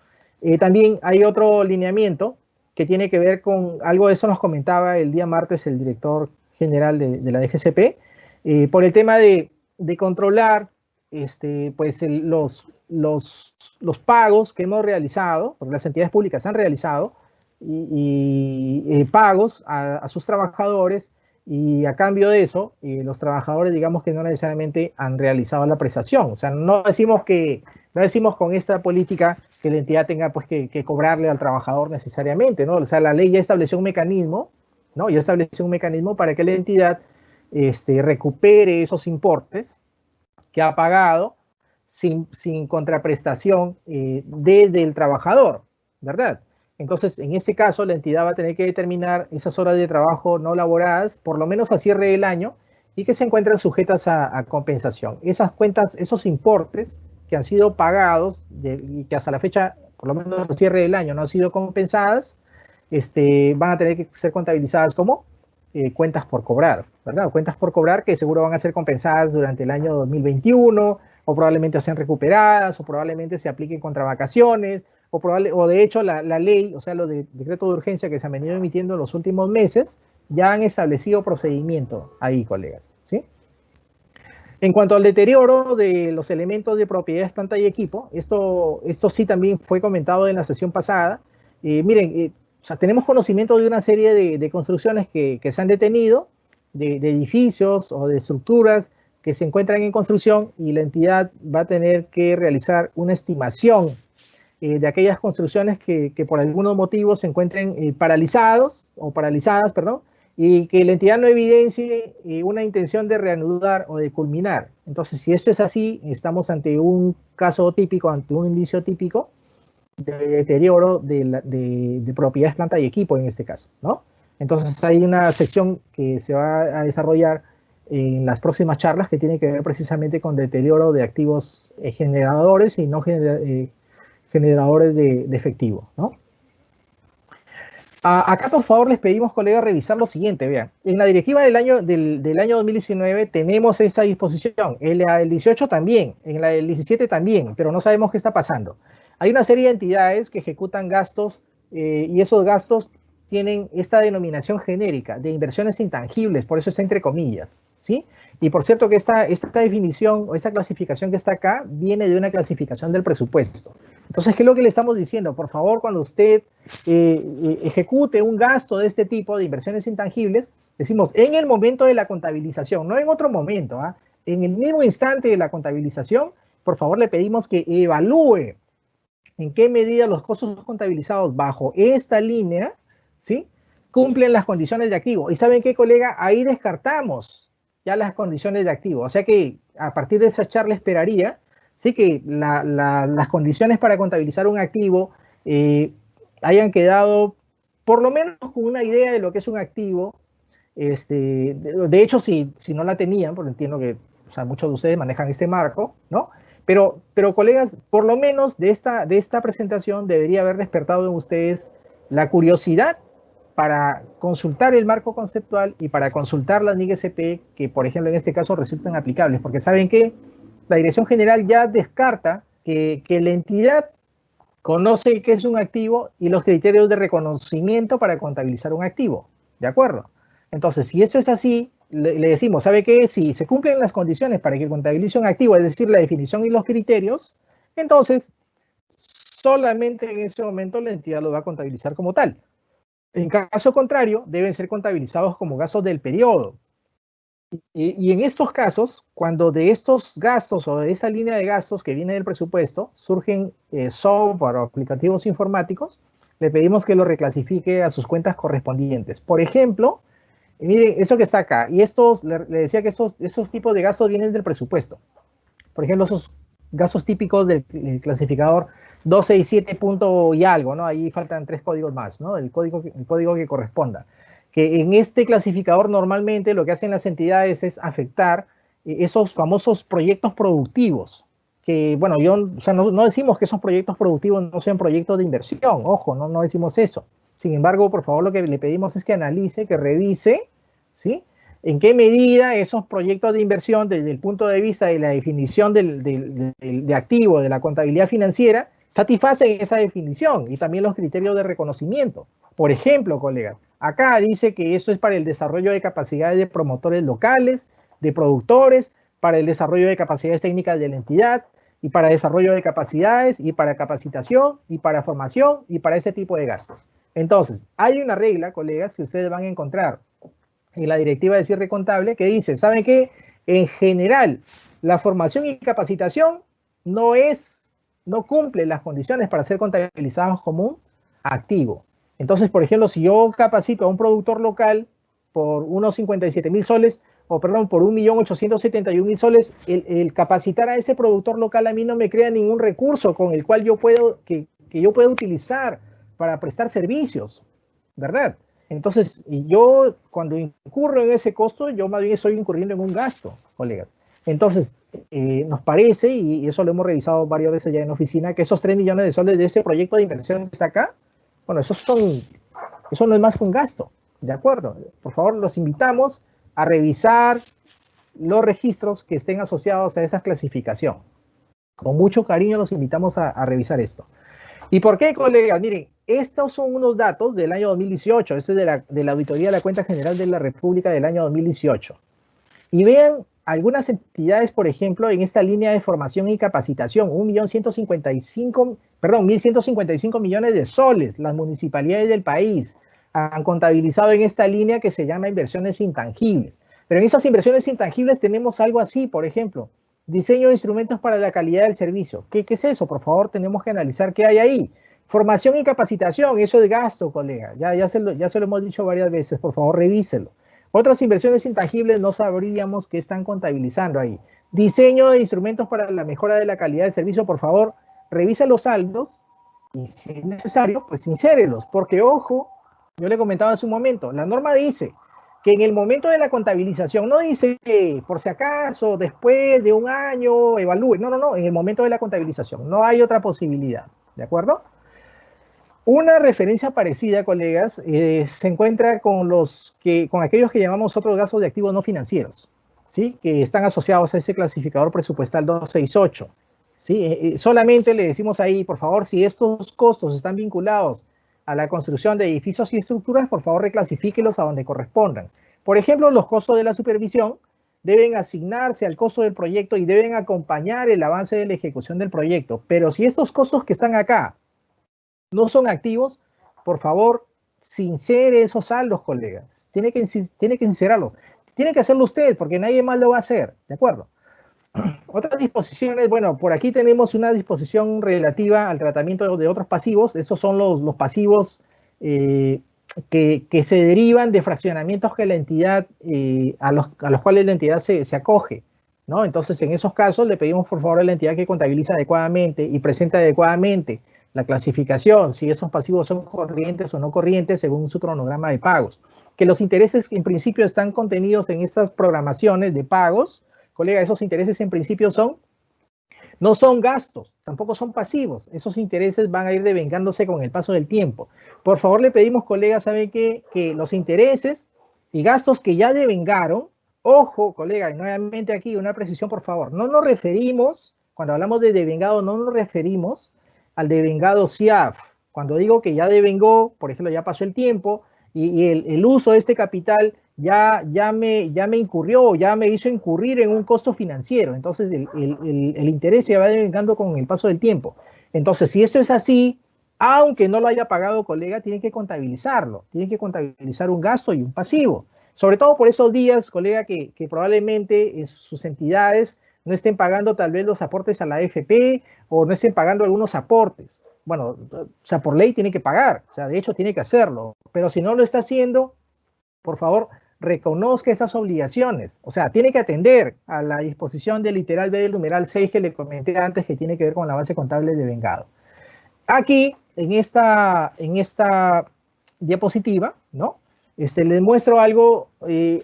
B: También hay otro lineamiento que tiene que ver con algo de eso nos comentaba el día martes el director general de la DGCP, por el tema de controlar pues los pagos que hemos realizado, porque las entidades públicas han realizado, y pagos a sus trabajadores y a cambio de eso, los trabajadores, digamos que no necesariamente han realizado la prestación. O sea, no decimos con esta política que la entidad tenga pues que cobrarle al trabajador necesariamente, ¿no? O sea, la ley ya estableció un mecanismo, ¿no? Ya estableció un mecanismo para que la entidad recupere esos importes que ha pagado sin contraprestación desde el trabajador, ¿verdad? Entonces, en este caso, la entidad va a tener que determinar esas horas de trabajo no laboradas, por lo menos a cierre del año, y que se encuentran sujetas a compensación. Esas cuentas, esos importes que han sido pagados y que hasta la fecha, por lo menos a cierre del año, no han sido compensadas, van a tener que ser contabilizadas como cuentas por cobrar, ¿verdad? Cuentas por cobrar que seguro van a ser compensadas durante el año 2021, o probablemente sean recuperadas, o probablemente se apliquen contra vacaciones, o de hecho la ley, o sea, los decretos de urgencia que se han venido emitiendo en los últimos meses, ya han establecido procedimiento ahí, colegas, ¿sí? En cuanto al deterioro de los elementos de propiedades, planta y equipo, esto sí también fue comentado en la sesión pasada. Miren, o sea, tenemos conocimiento de una serie de construcciones que se han detenido, de edificios o de estructuras que se encuentran en construcción, y la entidad va a tener que realizar una estimación de aquellas construcciones que por algunos motivos se encuentren paralizadas, perdón, y que la entidad no evidencie una intención de reanudar o de culminar. Entonces, si esto es así, estamos ante un caso típico, ante un indicio típico de deterioro de propiedades, planta y equipo en este caso, ¿no? Entonces, hay una sección que se va a desarrollar en las próximas charlas que tiene que ver precisamente con deterioro de activos generadores y no generadores de efectivo, ¿no? Acá, por favor, les pedimos, colegas, revisar lo siguiente. Vean, en la directiva del año 2019 tenemos esta disposición, en la del 18 también, en la del 17 también, pero no sabemos qué está pasando. Hay una serie de entidades que ejecutan gastos y esos gastos tienen esta denominación genérica de inversiones intangibles, por eso está entre comillas, ¿sí? Y por cierto que esta definición o esta clasificación que está acá viene de una clasificación del presupuesto. Entonces, ¿qué es lo que le estamos diciendo? Por favor, cuando usted ejecute un gasto de este tipo de inversiones intangibles, decimos en el momento de la contabilización, no en otro momento, ¿ah? En el mismo instante de la contabilización, por favor le pedimos que evalúe en qué medida los costos contabilizados bajo esta línea, ¿sí?, cumplen las condiciones de activo. ¿Y saben qué, colega? Ahí descartamos ya las condiciones de activo. O sea que a partir de esa charla esperaría, sí, que las condiciones para contabilizar un activo hayan quedado por lo menos con una idea de lo que es un activo. De hecho, si no la tenían, porque entiendo que, o sea, muchos de ustedes manejan este marco, ¿no? Pero colegas, por lo menos de esta presentación debería haber despertado en ustedes la curiosidad para consultar el marco conceptual y para consultar las NIC-SP que, por ejemplo, en este caso resultan aplicables, porque saben que la Dirección General ya descarta que la entidad conoce qué es un activo y los criterios de reconocimiento para contabilizar un activo, ¿de acuerdo? Entonces, si esto es así, le decimos, ¿sabe qué? Si se cumplen las condiciones para que contabilice un activo, es decir, la definición y los criterios, entonces solamente en ese momento la entidad lo va a contabilizar como tal. En caso contrario, deben ser contabilizados como gastos del periodo. Y en estos casos, cuando de estos gastos o de esa línea de gastos que viene del presupuesto surgen software o aplicativos informáticos, le pedimos que lo reclasifique a sus cuentas correspondientes. Por ejemplo, miren, esto que está acá, y le decía que esos tipos de gastos vienen del presupuesto. Por ejemplo, esos gastos típicos del clasificador 267 punto y algo, ¿no? Ahí faltan 3 códigos más, ¿no? El código que corresponda. Que en este clasificador normalmente lo que hacen las entidades es afectar esos famosos proyectos productivos. Que, bueno, o sea, no decimos que esos proyectos productivos no sean proyectos de inversión, ojo, no decimos eso. Sin embargo, por favor, lo que le pedimos es que analice, que revise, ¿sí?, en qué medida esos proyectos de inversión, desde el punto de vista de la definición de activo, de la contabilidad financiera, satisfacen esa definición y también los criterios de reconocimiento. Por ejemplo, colegas, acá dice que esto es para el desarrollo de capacidades de promotores locales, de productores, para el desarrollo de capacidades técnicas de la entidad, y para desarrollo de capacidades, y para capacitación, y para formación, y para ese tipo de gastos. Entonces, hay una regla, colegas, que ustedes van a encontrar en la directiva de cierre contable que dice, ¿saben qué? En general, la formación y capacitación no cumple las condiciones para ser contabilizados como un activo. Entonces, por ejemplo, si yo capacito a un productor local por unos 57.000 soles, o perdón, por 1.871.000 soles, el capacitar a ese productor local a mí no me crea ningún recurso con el cual yo puedo, que yo pueda utilizar para prestar servicios, ¿verdad? Entonces, yo cuando incurro en ese costo, yo más bien estoy incurriendo en un gasto, colegas. Entonces, nos parece, y eso lo hemos revisado varias veces ya en oficina, que esos 3 millones de soles de ese proyecto de inversión que está acá, bueno, eso no es más que un gasto, ¿de acuerdo? Por favor, los invitamos a revisar los registros que estén asociados a esa clasificación. Con mucho cariño los invitamos a revisar esto. ¿Y por qué, colegas? Miren, estos son unos datos del año 2018. Esto es de la Auditoría de la Cuenta General de la República del año 2018. Y vean algunas entidades, por ejemplo, en esta línea de formación y capacitación, 1.155 millones de soles, las municipalidades del país han contabilizado en esta línea que se llama inversiones intangibles. Pero en esas inversiones intangibles tenemos algo así, por ejemplo, diseño de instrumentos para la calidad del servicio. ¿Qué es eso? Por favor, tenemos que analizar qué hay ahí. Formación y capacitación, eso es gasto, colega. Ya se lo hemos dicho varias veces, por favor, revíselo. Otras inversiones intangibles no sabríamos qué están contabilizando ahí. Diseño de instrumentos para la mejora de la calidad del servicio, por favor, revisa los saldos y si es necesario, pues insérelos, porque ojo, yo le comentaba hace un momento, la norma dice que en el momento de la contabilización, no dice que por si acaso, después de un año, evalúe, no, en el momento de la contabilización, no hay otra posibilidad, ¿de acuerdo? Una referencia parecida, colegas, se encuentra con aquellos que llamamos otros gastos de activos no financieros, ¿sí? Que están asociados a ese clasificador presupuestal 268. ¿Sí? Solamente le decimos ahí, por favor, si estos costos están vinculados a la construcción de edificios y estructuras, por favor, reclasifíquelos a donde correspondan. Por ejemplo, los costos de la supervisión deben asignarse al costo del proyecto y deben acompañar el avance de la ejecución del proyecto. Pero si estos costos que están acá no son activos, por favor, sincere esos saldos, colegas. Tiene que sincerarlo. Tiene que hacerlo usted, porque nadie más lo va a hacer, ¿de acuerdo? Otras disposiciones, bueno, por aquí tenemos una disposición relativa al tratamiento de otros pasivos. Estos son los pasivos que se derivan de fraccionamientos que la entidad, a los cuales la entidad se acoge, ¿no? Entonces, en esos casos, le pedimos por favor a la entidad que contabilice adecuadamente y presente adecuadamente la clasificación, si esos pasivos son corrientes o no corrientes según su cronograma de pagos. Que los intereses en principio están contenidos en estas programaciones de pagos, colega, esos intereses en principio no son gastos, tampoco son pasivos. Esos intereses van a ir devengándose con el paso del tiempo. Por favor, le pedimos, colega, ¿sabe qué? Que los intereses y gastos que ya devengaron, ojo, colega, y nuevamente aquí una precisión, por favor, no nos referimos, cuando hablamos de devengado, no nos referimos al devengado SIAF. Cuando digo que ya devengó, por ejemplo, ya pasó el tiempo y el uso de este capital ya me incurrió, ya me hizo incurrir en un costo financiero. Entonces, el interés se va devengando con el paso del tiempo. Entonces, si esto es así, aunque no lo haya pagado, colega, tiene que contabilizarlo. Tiene que contabilizar un gasto y un pasivo. Sobre todo por esos días, colega, que probablemente sus entidades no estén pagando tal vez los aportes a la AFP o no estén pagando algunos aportes. Bueno, o sea, por ley tiene que pagar, o sea, de hecho tiene que hacerlo, pero si no lo está haciendo, por favor, reconozca esas obligaciones, o sea, tiene que atender a la disposición del literal B del numeral 6 que le comenté antes, que tiene que ver con la base contable de vengado. Aquí, en esta diapositiva, ¿no? Les muestro algo,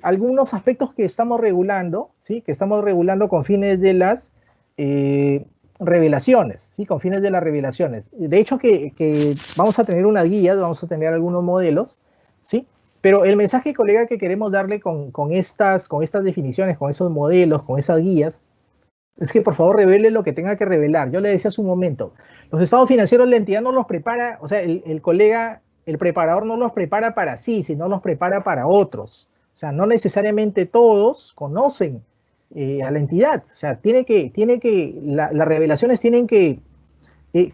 B: algunos aspectos que estamos regulando, ¿sí? Que estamos regulando con fines de las revelaciones, ¿sí? Con fines de las revelaciones. De hecho, que vamos a tener unas guías, vamos a tener algunos modelos, ¿sí? Pero el mensaje, colega, que queremos darle con estas definiciones, con esos modelos, con esas guías, es que por favor revele lo que tenga que revelar. Yo le decía hace un momento, los estados financieros la entidad no los prepara, o sea, el colega, el preparador no los prepara para sí, sino los prepara para otros. O sea, no necesariamente todos conocen a la entidad. O sea, las revelaciones tienen que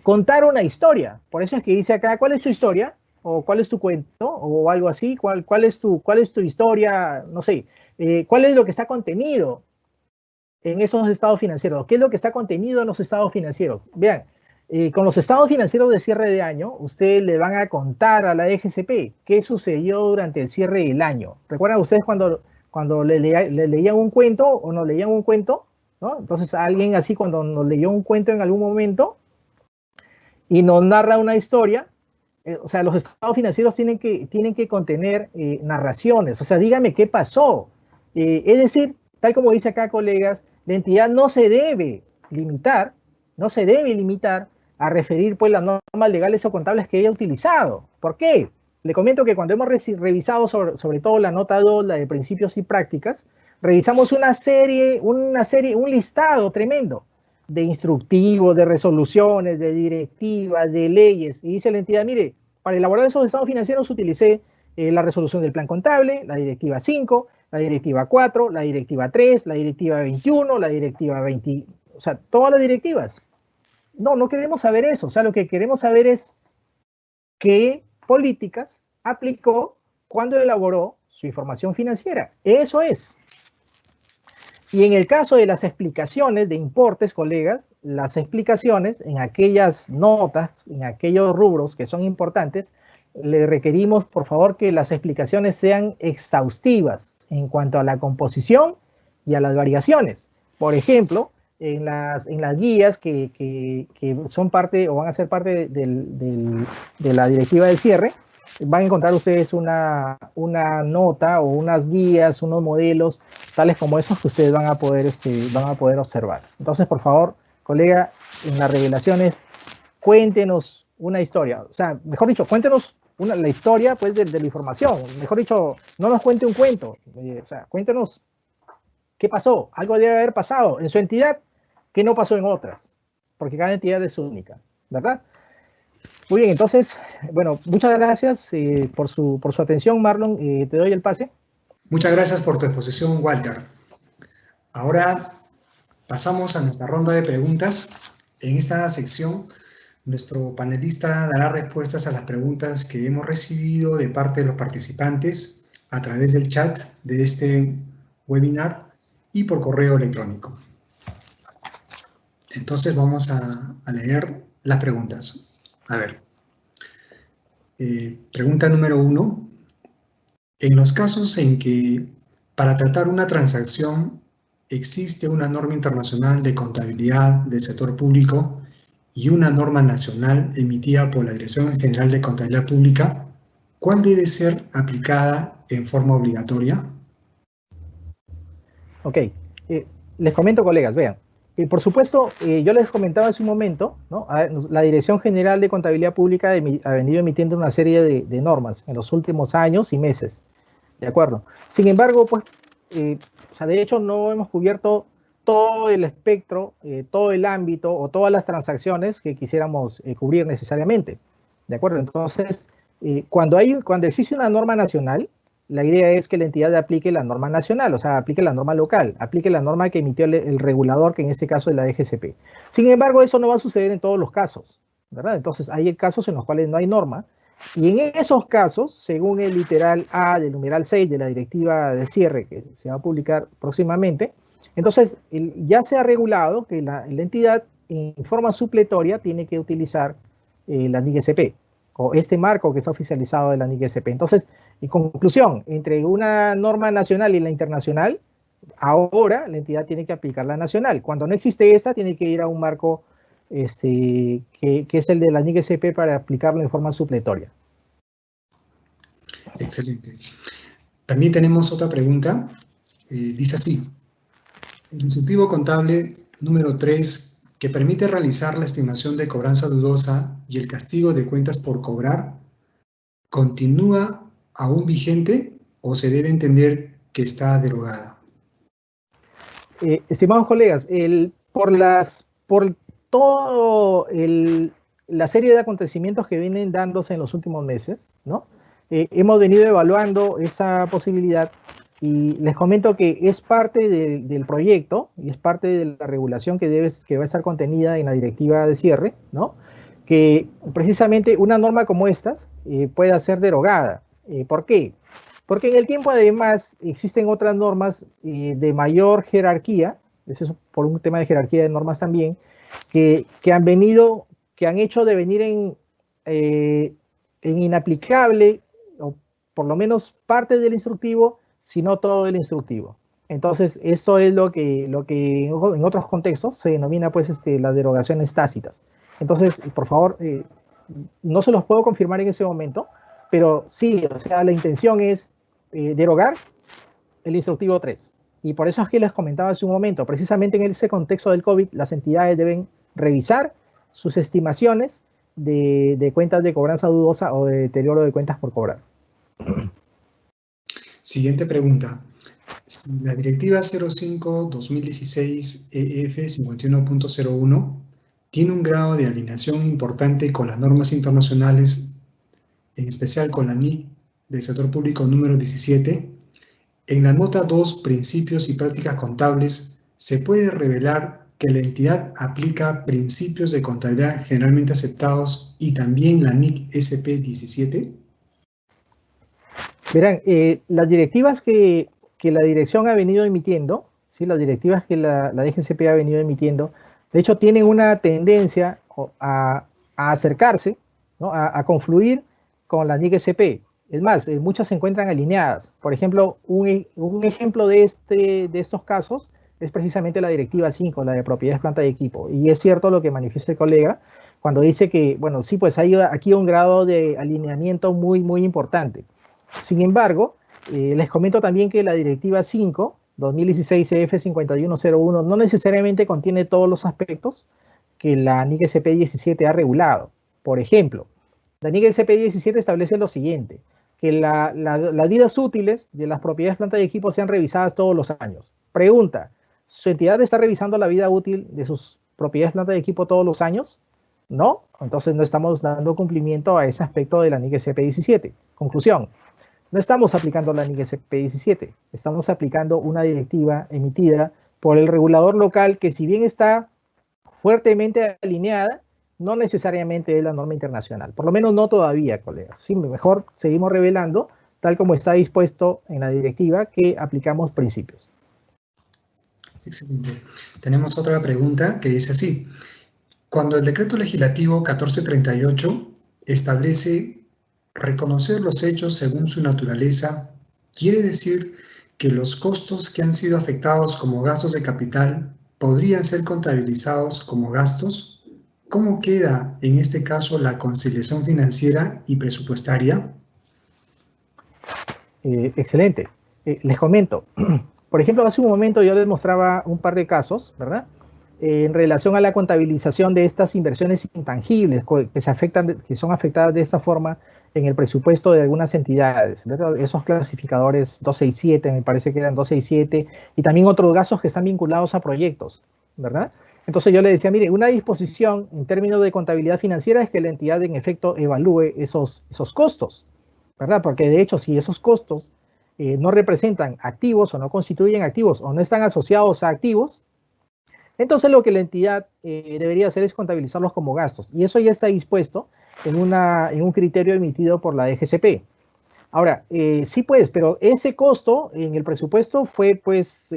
B: contar una historia. Por eso es que dice acá, ¿cuál es su historia? ¿O cuál es tu cuento? ¿O algo así? ¿Cuál es tu historia? No sé. ¿Cuál es lo que está contenido en esos estados financieros? ¿Qué es lo que está contenido en los estados financieros? Vean, con los estados financieros de cierre de año, ustedes le van a contar a la DGCP qué sucedió durante el cierre del año. ¿Recuerdan ustedes cuando le leían un cuento o nos leían un cuento? ¿No? Entonces alguien así cuando nos leyó un cuento en algún momento y nos narra una historia, o sea, los estados financieros tienen que contener narraciones, o sea, dígame qué pasó. Es decir, tal como dice acá, colegas, la entidad no se debe limitar a referir pues las normas legales o contables que ella ha utilizado. ¿Por qué? Le comento que cuando hemos revisado sobre todo la nota 2, la de principios y prácticas, revisamos un listado tremendo de instructivos, de resoluciones, de directivas, de leyes. Y dice la entidad, mire, para elaborar esos estados financieros utilicé la resolución del plan contable, la directiva 5, la directiva 4, la directiva 3, la directiva 21, la directiva 20, o sea, todas las directivas. No, no queremos saber eso. O sea, lo que queremos saber es qué políticas aplicó cuando elaboró su información financiera. Eso es. Y en el caso de las explicaciones de importes, colegas, las explicaciones en aquellas notas, en aquellos rubros que son importantes, le requerimos, por favor, que las explicaciones sean exhaustivas en cuanto a la composición y a las variaciones. Por ejemplo, en las guías que son parte o van a ser parte de la directiva del cierre, van a encontrar ustedes una nota o unas guías, unos modelos, tales como esos que ustedes van a poder observar. Entonces, por favor, colega, en las revelaciones, cuéntenos una historia. O sea, mejor dicho, cuéntenos la historia pues, de la información. Mejor dicho, no nos cuente un cuento. O sea, cuéntenos qué pasó. Algo debe haber pasado en su entidad que no pasó en otras, porque cada entidad es única, ¿verdad? Muy bien, entonces, bueno, muchas gracias por su atención, Marlon. Te doy el pase.
A: Muchas gracias por tu exposición, Walter. Ahora pasamos a nuestra ronda de preguntas. En esta sección, nuestro panelista dará respuestas a las preguntas que hemos recibido de parte de los participantes a través del chat de este webinar y por correo electrónico. Entonces vamos a leer las preguntas. A ver. Pregunta número 1. En los casos en que para tratar una transacción existe una norma internacional de contabilidad del sector público y una norma nacional emitida por la Dirección General de Contabilidad Pública, ¿cuál debe ser aplicada en forma obligatoria?
B: Ok, les comento, colegas, vean. Por supuesto, yo les comentaba hace un momento, ¿no? La Dirección General de Contabilidad Pública ha venido emitiendo una serie de normas en los últimos años y meses, ¿de acuerdo? Sin embargo, pues, o sea, de hecho no hemos cubierto todo el espectro, todo el ámbito o todas las transacciones que quisiéramos cubrir necesariamente, ¿de acuerdo? Entonces, cuando existe una norma nacional, la idea es que la entidad aplique la norma nacional, o sea, aplique la norma local, aplique la norma que emitió el regulador, que en este caso es la DGCP. Sin embargo, eso no va a suceder en todos los casos, ¿verdad? Entonces, hay casos en los cuales no hay norma, y en esos casos, según el literal A del numeral 6 de la directiva de cierre, que se va a publicar próximamente, entonces ya se ha regulado que la entidad en forma supletoria tiene que utilizar la NIGSP, o este marco que está oficializado de la NIGSP. Entonces, en conclusión, entre una norma nacional y la internacional, ahora la entidad tiene que aplicar la nacional. Cuando no existe esta, tiene que ir a un marco que es el de la NIGSP para aplicarlo en forma supletoria.
A: Excelente. También tenemos otra pregunta. Dice así: el dispositivo contable número 3, que permite realizar la estimación de cobranza dudosa y el castigo de cuentas por cobrar, ¿continúa aún vigente o se debe entender que está derogada?
B: Estimados colegas, por todo la serie de acontecimientos que vienen dándose en los últimos meses, ¿no? Hemos venido evaluando esa posibilidad y les comento que es parte del proyecto y es parte de la regulación que va a estar contenida en la directiva de cierre, ¿no? que precisamente una norma como estas pueda ser derogada. ¿Por qué? Porque en el tiempo además existen otras normas de mayor jerarquía, eso es por un tema de jerarquía de normas también, que han hecho de venir en inaplicable, o por lo menos parte del instructivo, si no todo el instructivo. Entonces, esto es lo que en otros contextos se denomina pues las derogaciones tácitas. Entonces, por favor, no se los puedo confirmar en ese momento, pero sí, o sea, la intención es derogar el instructivo 3. Y por eso es que les comentaba hace un momento, precisamente en ese contexto del COVID, las entidades deben revisar sus estimaciones de cuentas de cobranza dudosa o de deterioro de cuentas por cobrar.
A: Siguiente pregunta. Si la Directiva 05-2016 EF 51.01 tiene un grado de alineación importante con las normas internacionales, en especial con la NIC del sector público número 17, en la nota 2, Principios y Prácticas Contables, ¿se puede revelar que la entidad aplica principios de contabilidad generalmente aceptados y también la NIC SP 17?
B: Verán, las directivas que la dirección ha venido emitiendo, ¿sí? Las directivas que la DGCP ha venido emitiendo, de hecho tienen una tendencia a acercarse, ¿no? a confluir con la NIC SP. Es más, muchas se encuentran alineadas. Por ejemplo, un ejemplo de estos casos es precisamente la Directiva 5, la de propiedades, planta y equipo. Y es cierto lo que manifiesta el colega cuando dice que, bueno, sí, pues hay aquí un grado de alineamiento muy, muy importante. Sin embargo, les comento también que la Directiva 5, 2016 CF 5101, no necesariamente contiene todos los aspectos que la NIC SP 17 ha regulado. Por ejemplo, la NIC SP 17 establece lo siguiente, que las vidas útiles de las propiedades, planta y equipo sean revisadas todos los años. Pregunta, ¿su entidad está revisando la vida útil de sus propiedades, planta y equipo todos los años? No, entonces no estamos dando cumplimiento a ese aspecto de la NIC SP 17. Conclusión, no estamos aplicando la NIC SP 17, estamos aplicando una directiva emitida por el regulador local que, si bien está fuertemente alineada, no necesariamente es la norma internacional. Por lo menos no todavía, colegas. Sí, mejor seguimos revelando, tal como está dispuesto en la directiva, que aplicamos principios.
A: Excelente. Tenemos otra pregunta que dice así. Cuando el decreto legislativo 1438 establece reconocer los hechos según su naturaleza, ¿quiere decir que los costos que han sido afectados como gastos de capital podrían ser contabilizados como gastos? ¿Cómo queda en este caso la conciliación financiera y presupuestaria?
B: Excelente. Les comento. Por ejemplo, hace un momento yo les mostraba un par de casos, ¿verdad? En relación a la contabilización de estas inversiones intangibles que son afectadas de esta forma en el presupuesto de algunas entidades, ¿verdad? Esos clasificadores 267, me parece que eran 267, y también otros gastos que están vinculados a proyectos, ¿verdad? Entonces yo le decía, mire, una disposición en términos de contabilidad financiera es que la entidad en efecto evalúe esos costos, ¿verdad? Porque de hecho, si esos costos no representan activos o no constituyen activos o no están asociados a activos, entonces lo que la entidad debería hacer es contabilizarlos como gastos. Y eso ya está dispuesto en un criterio emitido por la DGCP. Ahora, sí pues, pero ese costo en el presupuesto fue pues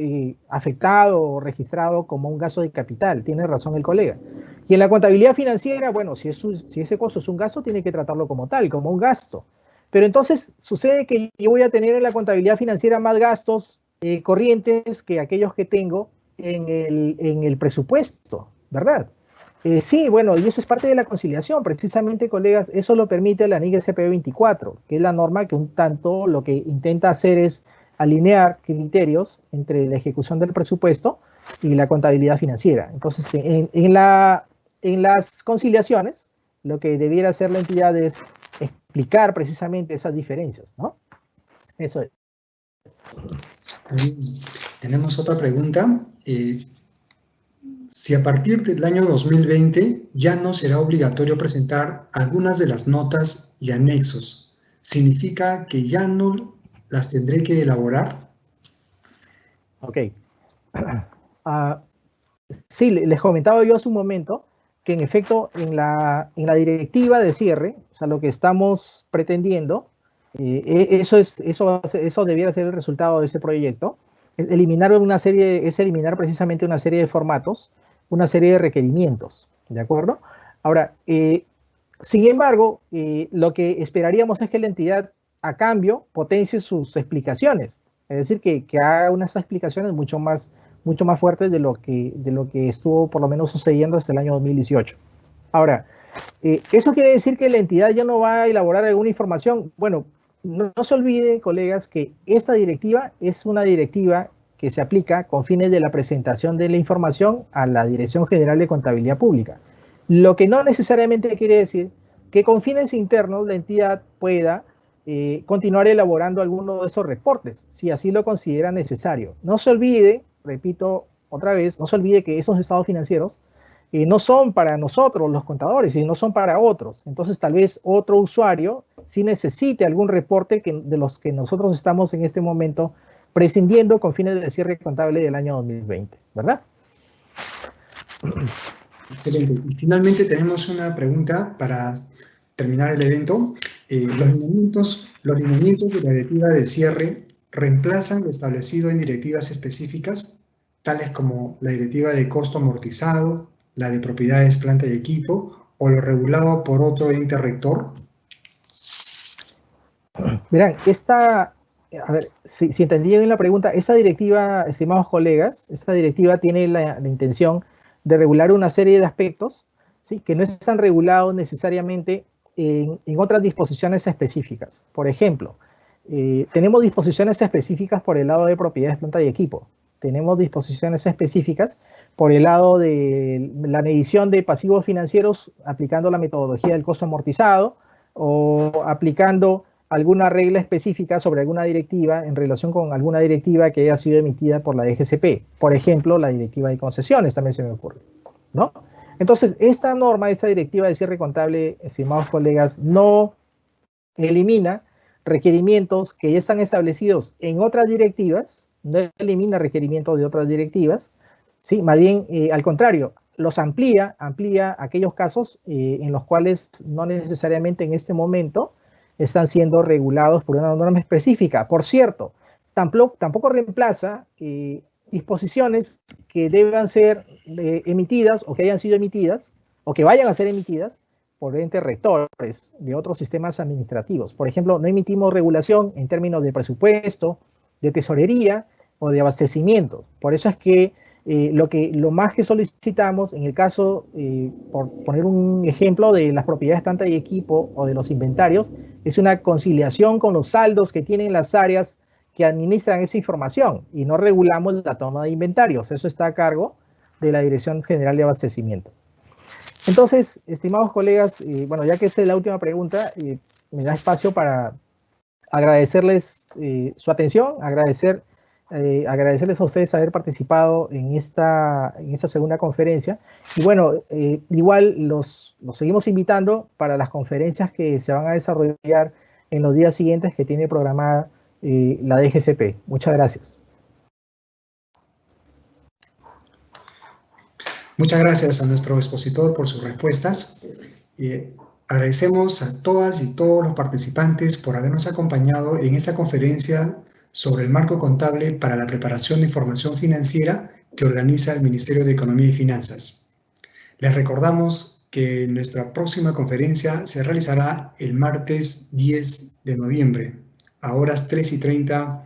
B: afectado o registrado como un gasto de capital. Tiene razón el colega. Y en la contabilidad financiera, bueno, si ese costo es un gasto, tiene que tratarlo como tal, como un gasto. Pero entonces sucede que yo voy a tener en la contabilidad financiera más gastos corrientes que aquellos que tengo en el presupuesto, ¿verdad? Sí, bueno, y eso es parte de la conciliación, precisamente, colegas, eso lo permite la NIC SP 24, que es la norma que un tanto lo que intenta hacer es alinear criterios entre la ejecución del presupuesto y la contabilidad financiera. Entonces, en las conciliaciones, lo que debiera hacer la entidad es explicar precisamente esas diferencias, ¿no? Eso es.
A: Tenemos otra pregunta. Si a partir del año 2020 ya no será obligatorio presentar algunas de las notas y anexos, ¿significa que ya no las tendré que elaborar?
B: Ok. Sí, les comentaba yo hace un momento que en efecto en la directiva de cierre, o sea, lo que estamos pretendiendo, eso debiera ser el resultado de ese proyecto, es eliminar precisamente una serie de formatos, una serie de requerimientos, ¿de acuerdo? Ahora, sin embargo, lo que esperaríamos es que la entidad, a cambio, potencie sus explicaciones, es decir, que haga unas explicaciones mucho más fuertes de lo que estuvo por lo menos sucediendo hasta el año 2018. Ahora, ¿eso quiere decir que la entidad ya no va a elaborar alguna información? Bueno, no se olviden, colegas, que esta directiva es una directiva que se aplica con fines de la presentación de la información a la Dirección General de Contabilidad Pública. Lo que no necesariamente quiere decir que con fines internos la entidad pueda continuar elaborando alguno de esos reportes, si así lo considera necesario. No se olvide, repito otra vez, no se olvide que esos estados financieros no son para nosotros los contadores, y no son para otros. Entonces tal vez otro usuario sí necesite algún reporte de los que nosotros estamos en este momento prescindiendo con fines del cierre contable del año 2020, ¿verdad?
A: Excelente. Y finalmente tenemos una pregunta para terminar el evento. ¿Los lineamientos de la directiva de cierre reemplazan lo establecido en directivas específicas, tales como la directiva de costo amortizado, la de propiedades, planta y equipo, o lo regulado por otro ente rector?
B: Verán, a ver, si entendí bien la pregunta, esta directiva, estimados colegas, esta directiva tiene la intención de regular una serie de aspectos, ¿sí?, que no están regulados necesariamente en otras disposiciones específicas. Por ejemplo, tenemos disposiciones específicas por el lado de propiedades, planta y equipo. Tenemos disposiciones específicas por el lado de la medición de pasivos financieros aplicando la metodología del costo amortizado o aplicando alguna regla específica sobre alguna directiva en relación con alguna directiva que haya sido emitida por la DGCP. Por ejemplo, la directiva de concesiones también se me ocurre, ¿no? Entonces, esta norma, esta directiva de cierre contable, estimados colegas, no elimina requerimientos que ya están establecidos en otras directivas, no elimina requerimientos de otras directivas, ¿sí? Más bien, al contrario, los amplía aquellos casos en los cuales no necesariamente en este momento están siendo regulados por una norma específica. Por cierto, tampoco reemplaza disposiciones que deban ser emitidas o que hayan sido emitidas o que vayan a ser emitidas por entes rectores de otros sistemas administrativos. Por ejemplo, no emitimos regulación en términos de presupuesto, de tesorería o de abastecimiento. Por eso es que lo más que solicitamos en el caso, por poner un ejemplo, de las propiedades planta y equipo o de los inventarios, es una conciliación con los saldos que tienen las áreas que administran esa información, y no regulamos la toma de inventarios. Eso está a cargo de la Dirección General de Abastecimiento. Entonces, estimados colegas, bueno, ya que esta es la última pregunta, me da espacio para agradecerles su atención, agradecerles a ustedes haber participado en esta segunda conferencia. Y bueno, igual los seguimos invitando para las conferencias que se van a desarrollar en los días siguientes que tiene programada la DGCP. Muchas gracias.
A: Muchas gracias a nuestro expositor por sus respuestas. Agradecemos a todas y todos los participantes por habernos acompañado en esta conferencia sobre el marco contable para la preparación de información financiera que organiza el Ministerio de Economía y Finanzas. Les recordamos que nuestra próxima conferencia se realizará el martes 10 de noviembre a horas 3:30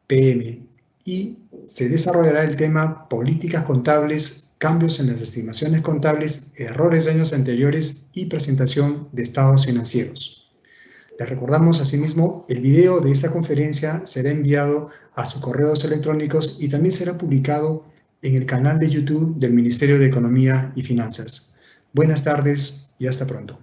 A: p.m. y se desarrollará el tema Políticas contables, cambios en las estimaciones contables, errores de años anteriores y presentación de estados financieros. Les recordamos asimismo, el video de esta conferencia será enviado a sus correos electrónicos y también será publicado en el canal de YouTube del Ministerio de Economía y Finanzas. Buenas tardes y hasta pronto.